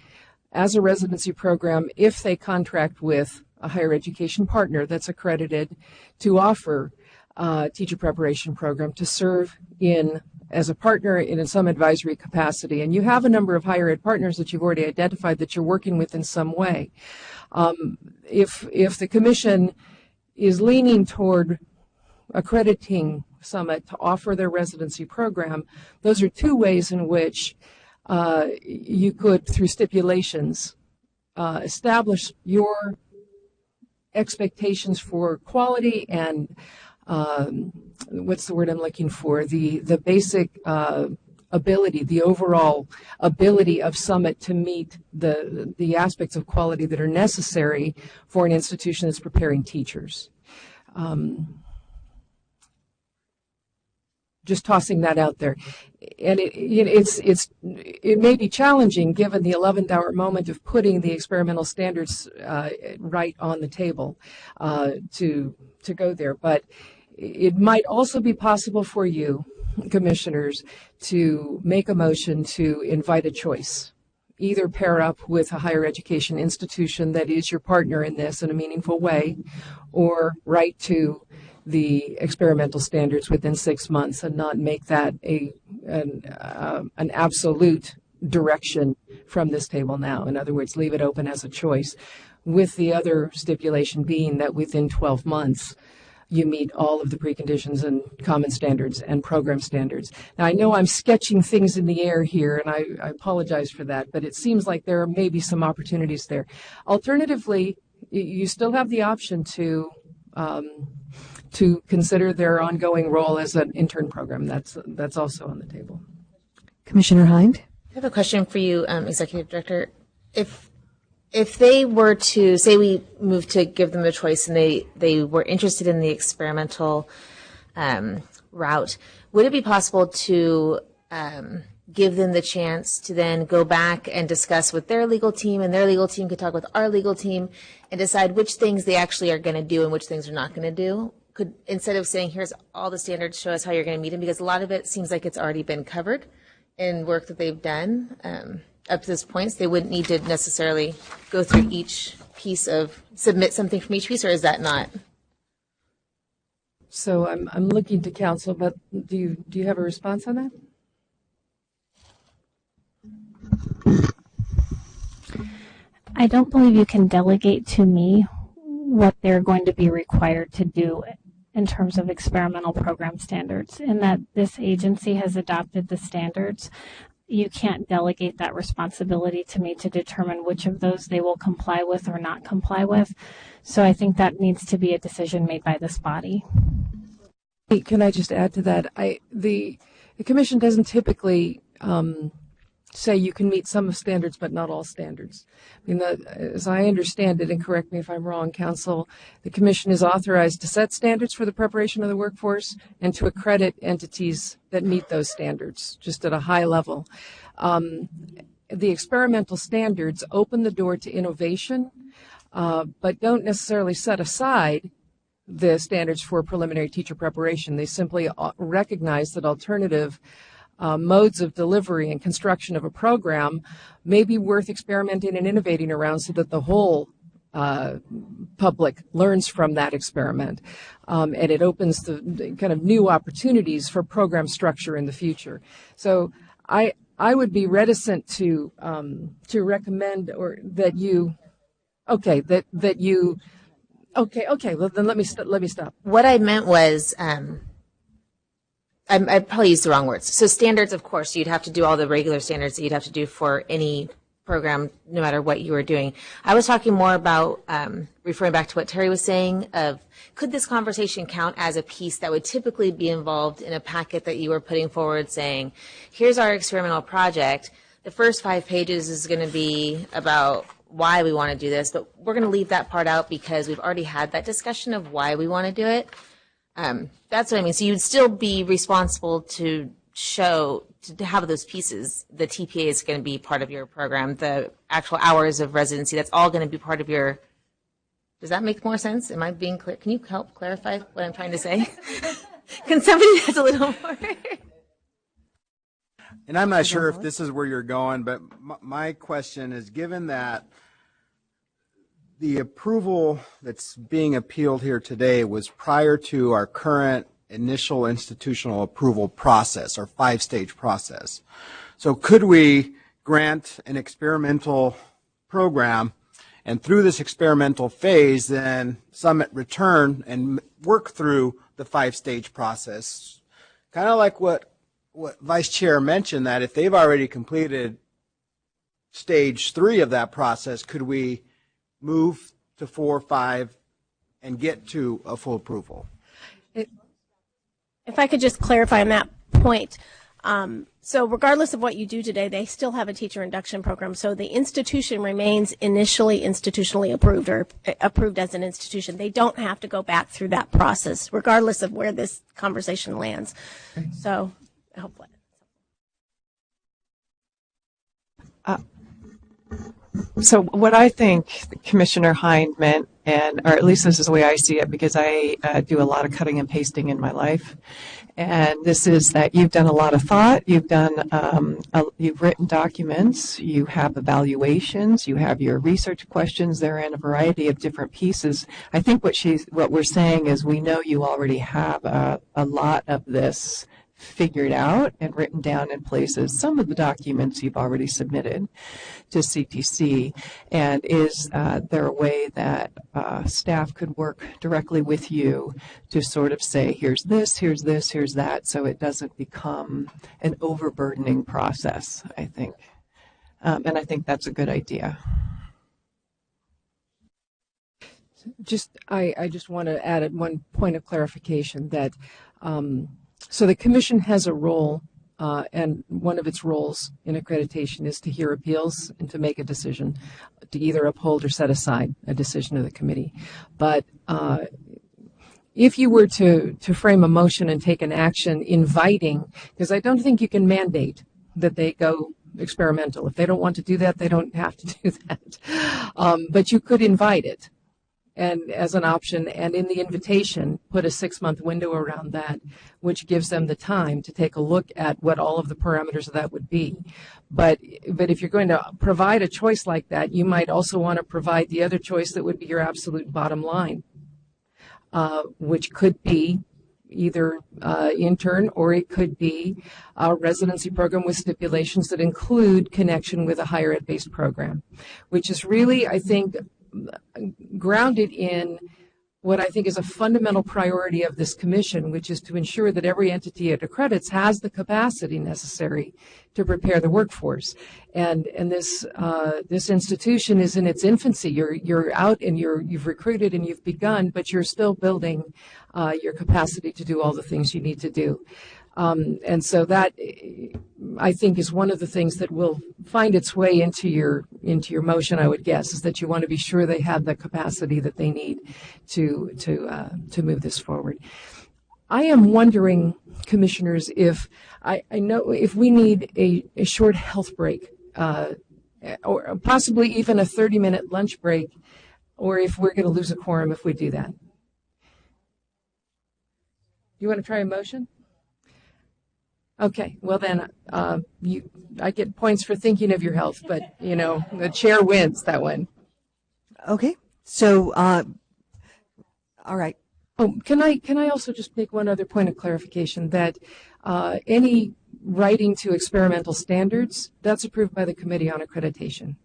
as a residency program if they contract with a higher education partner that's accredited to offer a teacher preparation program to serve as a partner in some advisory capacity. And you have a number of higher ed partners that you've already identified that you're working with in some way. If the commission is leaning toward accrediting Summit to offer their residency program, those are two ways in which you could, through stipulations, establish your expectations for quality and what's the word I'm looking for? The basic ability, the overall ability of Summit to meet the aspects of quality that are necessary for an institution that's preparing teachers. Just tossing that out there, and it may be challenging given the 11th hour moment of putting the experimental standards right on the table to go there, but it might also be possible for you, commissioners, to make a motion to invite a choice. Either pair up with a higher education institution that is your partner in this in a meaningful way, or write to the experimental standards within 6 months and not make that an absolute direction from this table now. In other words, leave it open as a choice, with the other stipulation being that within 12 months you meet all of the preconditions and common standards and program standards. Now, I know I'm sketching things in the air here, and I apologize for that, but it seems like there may be some opportunities there. Alternatively, you still have the option to consider their ongoing role as an intern program. That's also on the table. Commissioner Hind? I have a question for you, Executive Director. If they were to, say we move to give them a choice and they were interested in the experimental route, would it be possible to give them the chance to then go back and discuss with their legal team, and their legal team could talk with our legal team and decide which things they actually are going to do and which things they're not going to do? Could, instead of saying, here's all the standards, show us how you're going to meet them, because a lot of it seems like it's already been covered in work that they've done up to this point, so they wouldn't need to necessarily go through each piece submit something from each piece, or is that not? So I'm looking to counsel, but do you have a response on that? I don't believe you can delegate to me what they're going to be required to do in terms of experimental program standards, in that this agency has adopted the standards. You can't delegate that responsibility to me to determine which of those they will comply with or not comply with. So I think that needs to be a decision made by this body. Can I just add to that? The Commission doesn't typically say you can meet some standards but not all standards. I mean, as I understand it, and correct me if I'm wrong, Counsel, the Commission is authorized to set standards for the preparation of the workforce and to accredit entities that meet those standards, just at a high level. The experimental standards open the door to innovation, but don't necessarily set aside the standards for preliminary teacher preparation. They simply recognize that alternative modes of delivery and construction of a program may be worth experimenting and innovating around so that the whole public learns from that experiment. And it opens the kind of new opportunities for program structure in the future. So I I would be reticent to recommend or that you, okay, that you, okay. Well, then let me stop. What I meant was, I probably used the wrong words. So standards, of course, you'd have to do all the regular standards that you'd have to do for any program, no matter what you were doing. I was talking more about, referring back to what Terry was saying, of could this conversation count as a piece that would typically be involved in a packet that you were putting forward saying, here's our experimental project. The first 5 pages is going to be about why we want to do this, but we're going to leave that part out because we've already had that discussion of why we want to do it. That's what I mean. So you'd still be responsible to show, to have those pieces. The TPA is going to be part of your program. The actual hours of residency, that's all going to be part of your. Does that make more sense? Am I being clear? Can you help clarify what I'm trying to say? Can somebody that's a little more? And I'm not sure if this is where you're going, but my question is, given that the approval that's being appealed here today was prior to our current initial institutional approval process, or 5-stage process. So could we grant an experimental program, and through this experimental phase, then Summit return and work through the 5-stage process? Kind of like what Vice Chair mentioned, that if they've already completed stage 3 of that process, could we move to 4, 5, and get to a full approval? If I could just clarify on that point. So regardless of what you do today, they still have a teacher induction program. So the institution remains initially institutionally approved, or approved as an institution. They don't have to go back through that process, regardless of where this conversation lands. So hopefully. So what I think Commissioner Hind meant, or at least this is the way I see it, because I do a lot of cutting and pasting in my life, and this is that you've done a lot of thought, you've written documents, you have evaluations, you have your research questions, they're in a variety of different pieces. I think what we're saying is we know you already have a lot of this figured out and written down in places. Some of the documents you've already submitted to CTC, and is there a way that staff could work directly with you to sort of say, here's this, here's this, here's that, so it doesn't become an overburdening process, I think. And I think that's a good idea. I just want to add one point of clarification that so the commission has a role, and one of its roles in accreditation is to hear appeals and to make a decision, to either uphold or set aside a decision of the committee. But if you were to frame a motion and take an action inviting, because I don't think you can mandate that they go experimental. If they don't want to do that, they don't have to do that. But you could invite it, and as an option, and in the invitation, put a 6-month window around that, which gives them the time to take a look at what all of the parameters of that would be. But if you're going to provide a choice like that, you might also want to provide the other choice that would be your absolute bottom line, which could be either intern, or it could be a residency program with stipulations that include connection with a higher ed-based program, which is really, I think, grounded in what I think is a fundamental priority of this commission, which is to ensure that every entity it accredits has the capacity necessary to prepare the workforce. And this institution is in its infancy. You're out and you've recruited and you've begun, but you're still building your capacity to do all the things you need to do. And so that, I think, is one of the things that will find its way into your motion, I would guess, is that you want to be sure they have the capacity that they need to move this forward. I am wondering, commissioners, if I know if we need a short health break, or possibly even a 30-minute lunch break, or if we're going to lose a quorum if we do that. You want to try a motion? Okay, well then, I get points for thinking of your health, but the chair wins that one. Okay, so all right. Oh, can I also just make one other point of clarification, that any writing to experimental standards, that's approved by the Committee on Accreditation.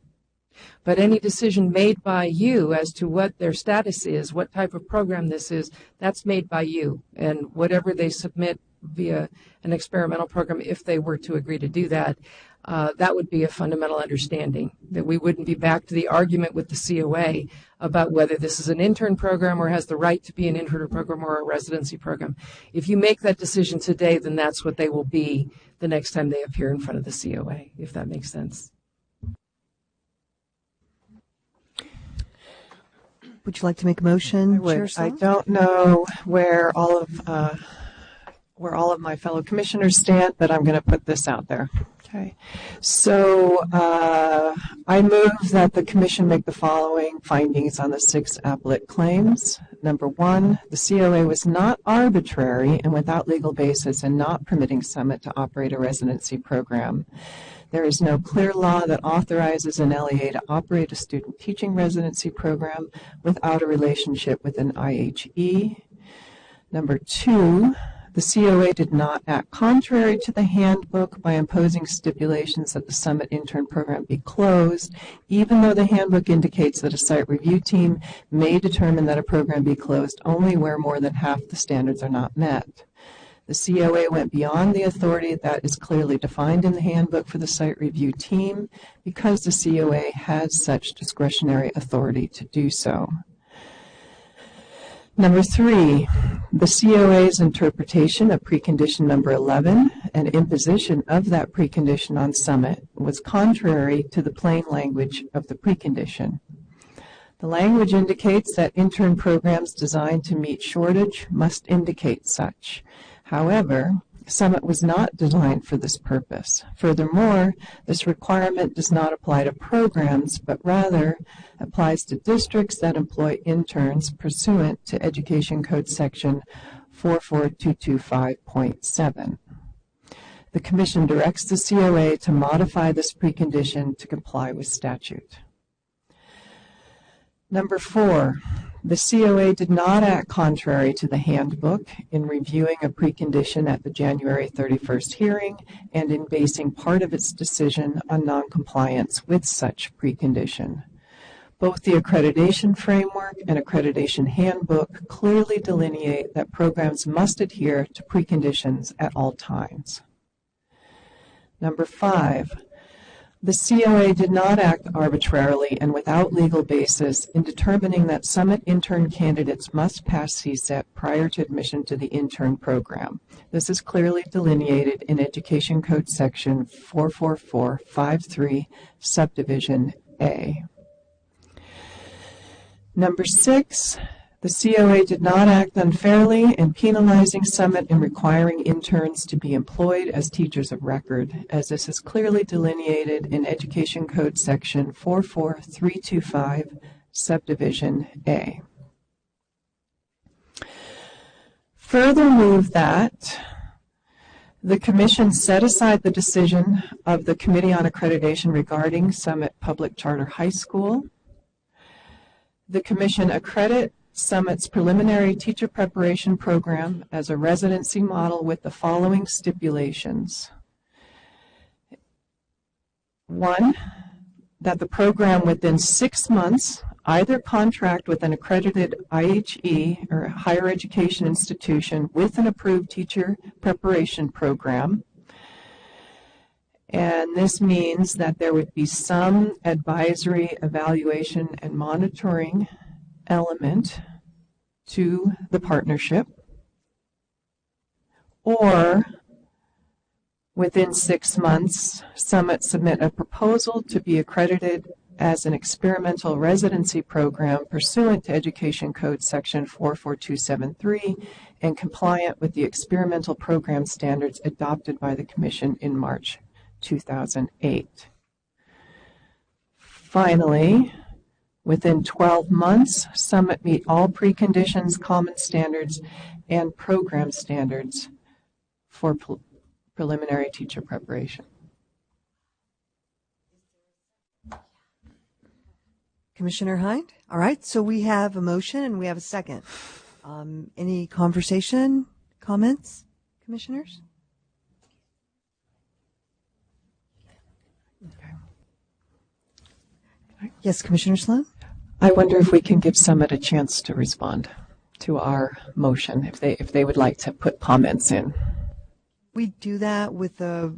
But any decision made by you as to what their status is, what type of program this is, that's made by you. And whatever they submit via an experimental program, if they were to agree to do that, that would be a fundamental understanding, that we wouldn't be back to the argument with the COA about whether this is an intern program or has the right to be an intern program or a residency program. If you make that decision today, then that's what they will be the next time they appear in front of the COA, if that makes sense. Would you like to make a motion, Chair I don't know where all of my fellow commissioners stand, but I'm going to put this out there. Okay. So I move that the commission make the following findings on the 6 appellate claims. Number 1, the COA was not arbitrary and without legal basis in not permitting Summit to operate a residency program. There is no clear law that authorizes an LEA to operate a student teaching residency program without a relationship with an IHE. Number 2, the COA did not act contrary to the handbook by imposing stipulations that the Summit intern program be closed, even though the handbook indicates that a site review team may determine that a program be closed only where more than half the standards are not met. The COA went beyond the authority that is clearly defined in the handbook for the site review team because the COA has such discretionary authority to do so. Number 3, the COA's interpretation of precondition number 11 and imposition of that precondition on Summit was contrary to the plain language of the precondition. The language indicates that intern programs designed to meet shortage must indicate such. However, Summit was not designed for this purpose. Furthermore, this requirement does not apply to programs, but rather applies to districts that employ interns pursuant to Education Code Section 44225.7. The Commission directs the COA to modify this precondition to comply with statute. Number 4, the COA did not act contrary to the handbook in reviewing a precondition at the January 31st hearing and in basing part of its decision on noncompliance with such precondition. Both the accreditation framework and accreditation handbook clearly delineate that programs must adhere to preconditions at all times. Number 5, the COA did not act arbitrarily and without legal basis in determining that Summit intern candidates must pass CSET prior to admission to the intern program. This is clearly delineated in Education Code Section 44453, Subdivision A. Number 6, the COA did not act unfairly in penalizing Summit in requiring interns to be employed as teachers of record, as this is clearly delineated in Education Code Section 44325, Subdivision A. Further move that the Commission set aside the decision of the Committee on Accreditation regarding Summit Public Charter High School. The Commission accredit Summit's preliminary teacher preparation program as a residency model with the following stipulations. 1, that the program within 6 months either contract with an accredited IHE or higher education institution with an approved teacher preparation program. And this means that there would be some advisory, evaluation, and monitoring element to the partnership, or within 6 months, Summit submit a proposal to be accredited as an experimental residency program pursuant to Education Code Section 44273 and compliant with the experimental program standards adopted by the Commission in March 2008. Finally, within 12 months, Summit meet all preconditions, common standards, and program standards for preliminary teacher preparation. Commissioner Hind? All right, so we have a motion and we have a second. Any conversation, comments, commissioners? Yes, Commissioner Sloan? I wonder if we can give Summit a chance to respond to our motion, if they would like to put comments in. We do that with the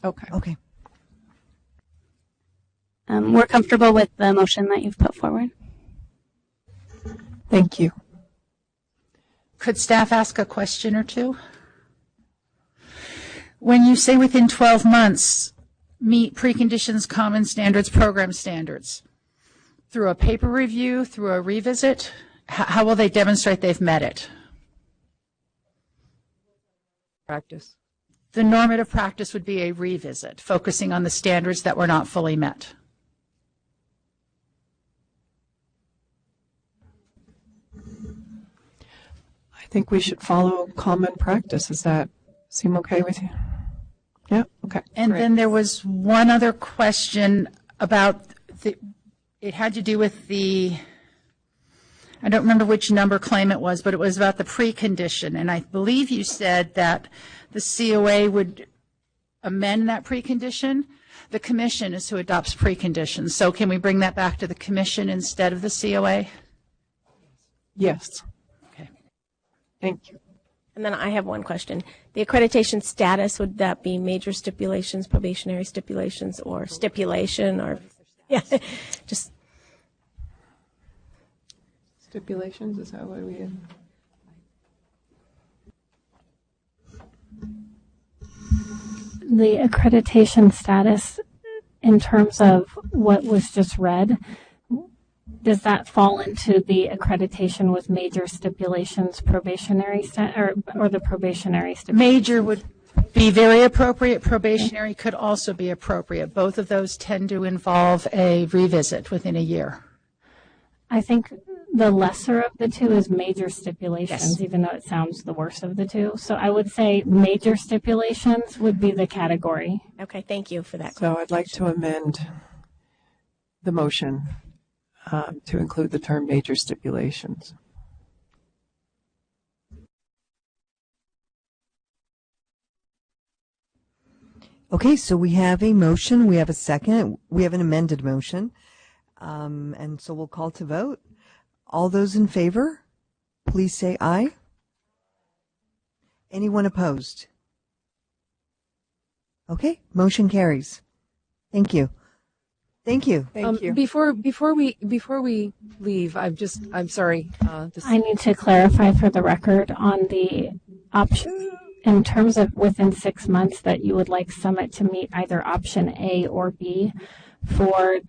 Okay. We're comfortable with the motion that you've put forward. Thank you. Could staff ask a question or two? When you say within 12 months, meet preconditions, common standards, program standards, through a paper review, through a revisit, how will they demonstrate they've met it? Practice. The normative practice would be a revisit, focusing on the standards that were not fully met. I think we should follow common practice. Does that seem okay with you? Yeah, okay. And great. then there was one other question about it had to do with I don't remember which number claim it was, but it was about the precondition. And I believe you said that the COA would amend that precondition. The commission is who adopts preconditions. So can we bring that back to the commission instead of the COA? Yes. Okay. Thank you. And then I have one question. The accreditation status, would that be major stipulations, probationary stipulations, or stipulation, or just stipulations? Is that what we did? The accreditation status, in terms of what was just read, does that fall into the accreditation with major stipulations, probationary, or the probationary stipulations? Major would be very appropriate. Probationary could also be appropriate. Both of those tend to involve a revisit within a year. I think the lesser of the two is major stipulations, Yes. even though it sounds the worst of the two. So I would say major stipulations would be the category. Okay, thank you for that. So I'd like to amend the motion to include the term major stipulations. Okay, so we have a motion, we have a second, we have an amended motion, and so we'll call to vote. All those in favor, please say aye. Anyone opposed? Okay, motion carries. Thank you. Thank you. Thank you. Before we leave, I'm sorry. I need to clarify for the record on the option in terms of within 6 months that you would like Summit to meet either option A or B for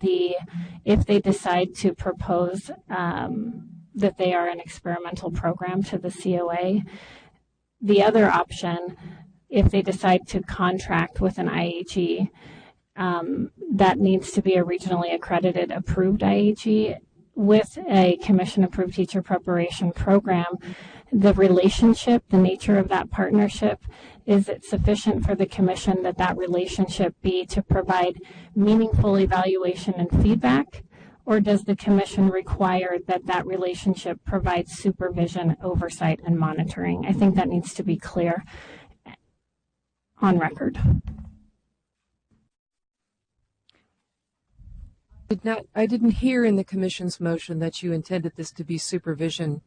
if they decide to propose that they are an experimental program to the COA. The other option, if they decide to contract with an IHE, that needs to be a regionally accredited approved IHE with a commission approved teacher preparation program. The relationship, the nature of that partnership, is it sufficient for the commission that relationship be to provide meaningful evaluation and feedback, or does the commission require that relationship provides supervision, oversight, and monitoring? I think that needs to be clear on record. I didn't hear in the commission's motion that you intended this to be supervision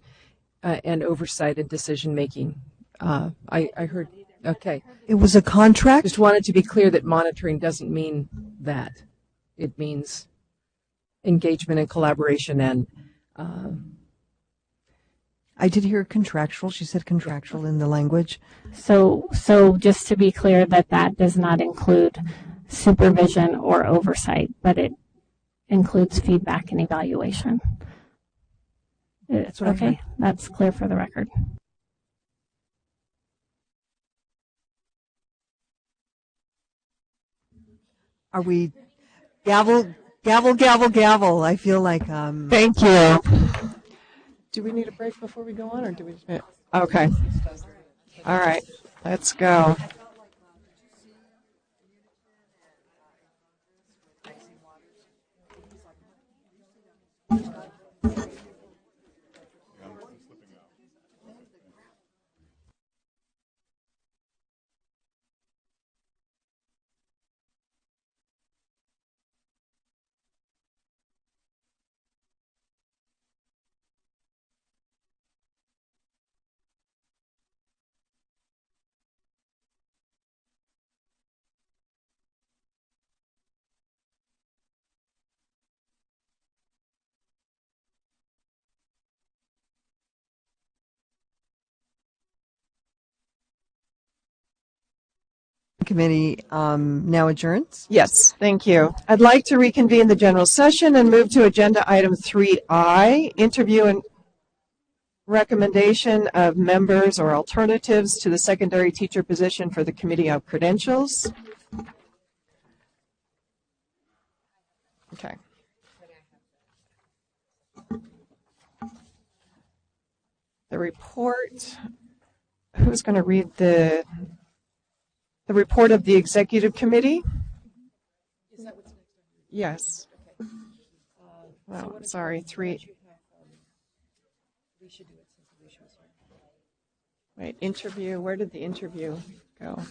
and oversight and decision making. I heard. Okay. It was a contract? Just wanted to be clear that monitoring doesn't mean that. It means engagement and collaboration and. I did hear contractual. She said contractual in the language. So just to be clear that does not include supervision or oversight, but it includes feedback and evaluation. That's what I okay, heard. That's clear for the record. Are we gavel, gavel, gavel, gavel? I feel like Thank you. Do we need a break before we go on, or do we just? Okay. All right. Let's go. Committee now adjourns. Yes, thank you. I'd like to reconvene the general session and move to agenda item 3I, interview and recommendation of members or alternatives to the secondary teacher position for the Committee of Credentials. Okay. The report, who's going to read the report of the Executive Committee? Yes. Oh, sorry, 3. Wait, interview, where did the interview go?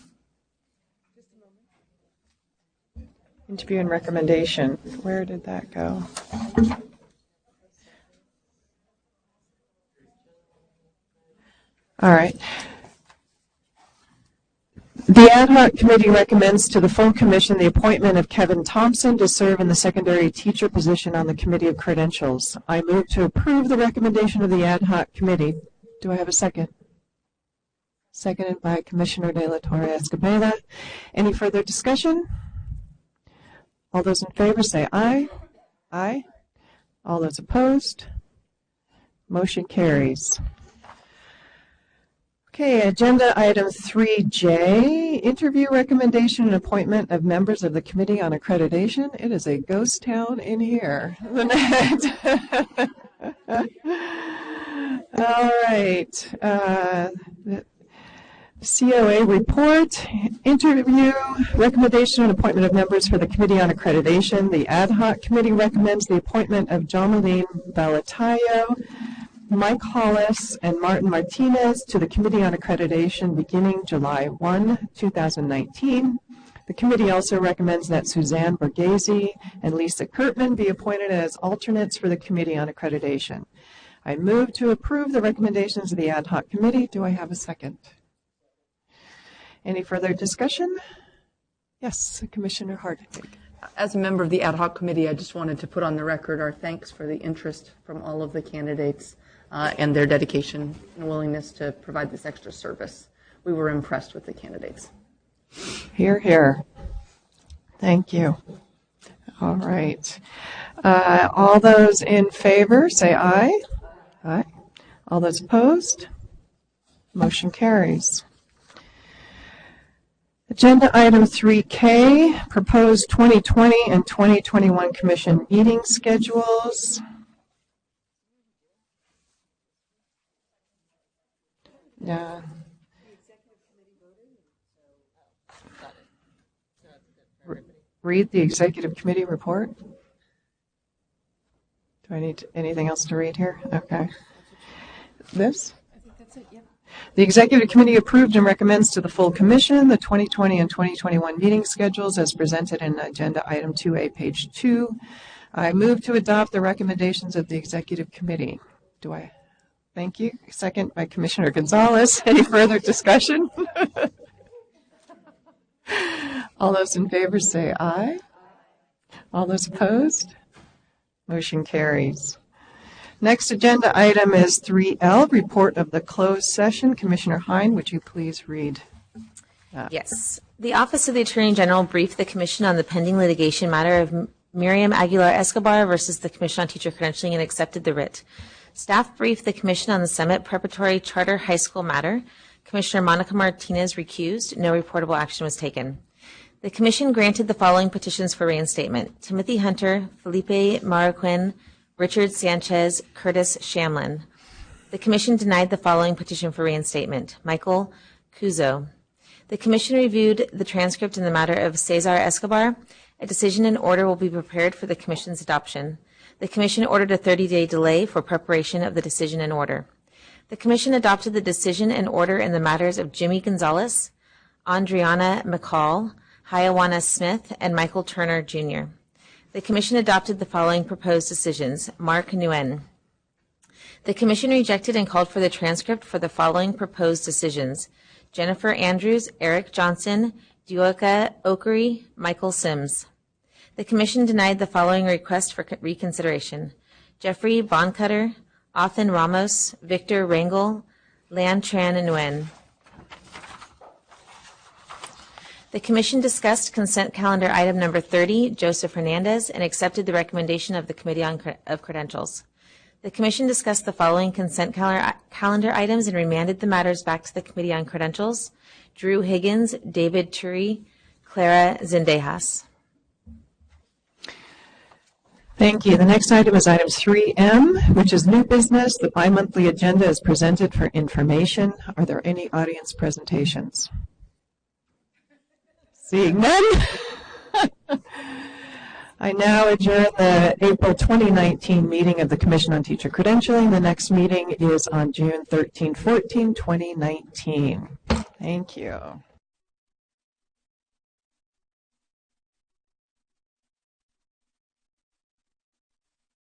Interview and recommendation, where did that go? All right. The ad hoc committee recommends to the full commission the appointment of Kevin Thompson to serve in the secondary teacher position on the Committee of Credentials. I move to approve the recommendation of the ad hoc committee. Do I have a second? Seconded by Commissioner De La Torre Escobedo. Any further discussion? All those in favor say aye. Aye. All those opposed? Motion carries. Okay, agenda item 3J, interview recommendation and appointment of members of the Committee on Accreditation. It is a ghost town in here. All right. COA report, interview, recommendation and appointment of members for the Committee on Accreditation. The ad hoc committee recommends the appointment of Jomaline Balatayo, Mike Hollis, and Martin Martinez to the Committee on Accreditation beginning July 1, 2019. The committee also recommends that Suzanne Borghese and Lisa Kurtman be appointed as alternates for the Committee on Accreditation. I move to approve the recommendations of the ad hoc committee. Do I have a second? Any further discussion? Yes, Commissioner Hartig. As a member of the ad hoc committee, I just wanted to put on the record our thanks for the interest from all of the candidates and their dedication and willingness to provide this extra service. We were impressed with the candidates. Hear, hear. Thank you. All right. All those in favor, say aye. Aye. All those opposed? Motion carries. Agenda item 3K, proposed 2020 and 2021 commission meeting schedules. Yeah. Read the executive committee report. Do I need anything else to read here? Okay. This? I think that's it, yeah. The Executive Committee approved and recommends to the full Commission the 2020 and 2021 meeting schedules as presented in Agenda Item 2A, page 2. I move to adopt the recommendations of the Executive Committee. Do I? Thank you. Second by Commissioner Gonzalez. Any further discussion? All those in favor say aye. All those opposed? Motion carries. Next agenda item is 3L, report of the closed session. Commissioner Hine, would you please read that? Yes. The Office of the Attorney General briefed the Commission on the pending litigation matter of Miriam Aguilar Escobar versus the Commission on Teacher Credentialing and accepted the writ. Staff briefed the Commission on the Summit Preparatory Charter High School matter. Commissioner Monica Martinez recused. No reportable action was taken. The Commission granted the following petitions for reinstatement: Timothy Hunter, Felipe Marroquin, Richard Sanchez, Curtis Shamlin. The Commission denied the following petition for reinstatement: Michael Cuzo. The Commission reviewed the transcript in the matter of Cesar Escobar. A decision and order will be prepared for the Commission's adoption. The Commission ordered a 30-day delay for preparation of the decision and order. The Commission adopted the decision and order in the matters of Jimmy Gonzalez, Andriana McCall, Hiawana Smith, and Michael Turner, Jr. The Commission adopted the following proposed decisions: Mark Nguyen. The Commission rejected and called for the transcript for the following proposed decisions: Jennifer Andrews, Eric Johnson, Duoka Okery, Michael Sims. The Commission denied the following request for reconsideration: Jeffrey Boncutter, Othan Ramos, Victor Rangel, Lan Tran Nguyen. The Commission discussed consent calendar item number 30, Joseph Hernandez, and accepted the recommendation of the Committee of Credentials. The Commission discussed the following consent calendar items and remanded the matters back to the Committee on Credentials: Drew Higgins, David Turi, Clara Zendejas. Thank you. The next item is item 3M, which is new business. The bi-monthly agenda is presented for information. Are there any audience presentations? Seeing none, I now adjourn the April 2019 meeting of the Commission on Teacher Credentialing. The next meeting is on June 13-14, 2019. Thank you.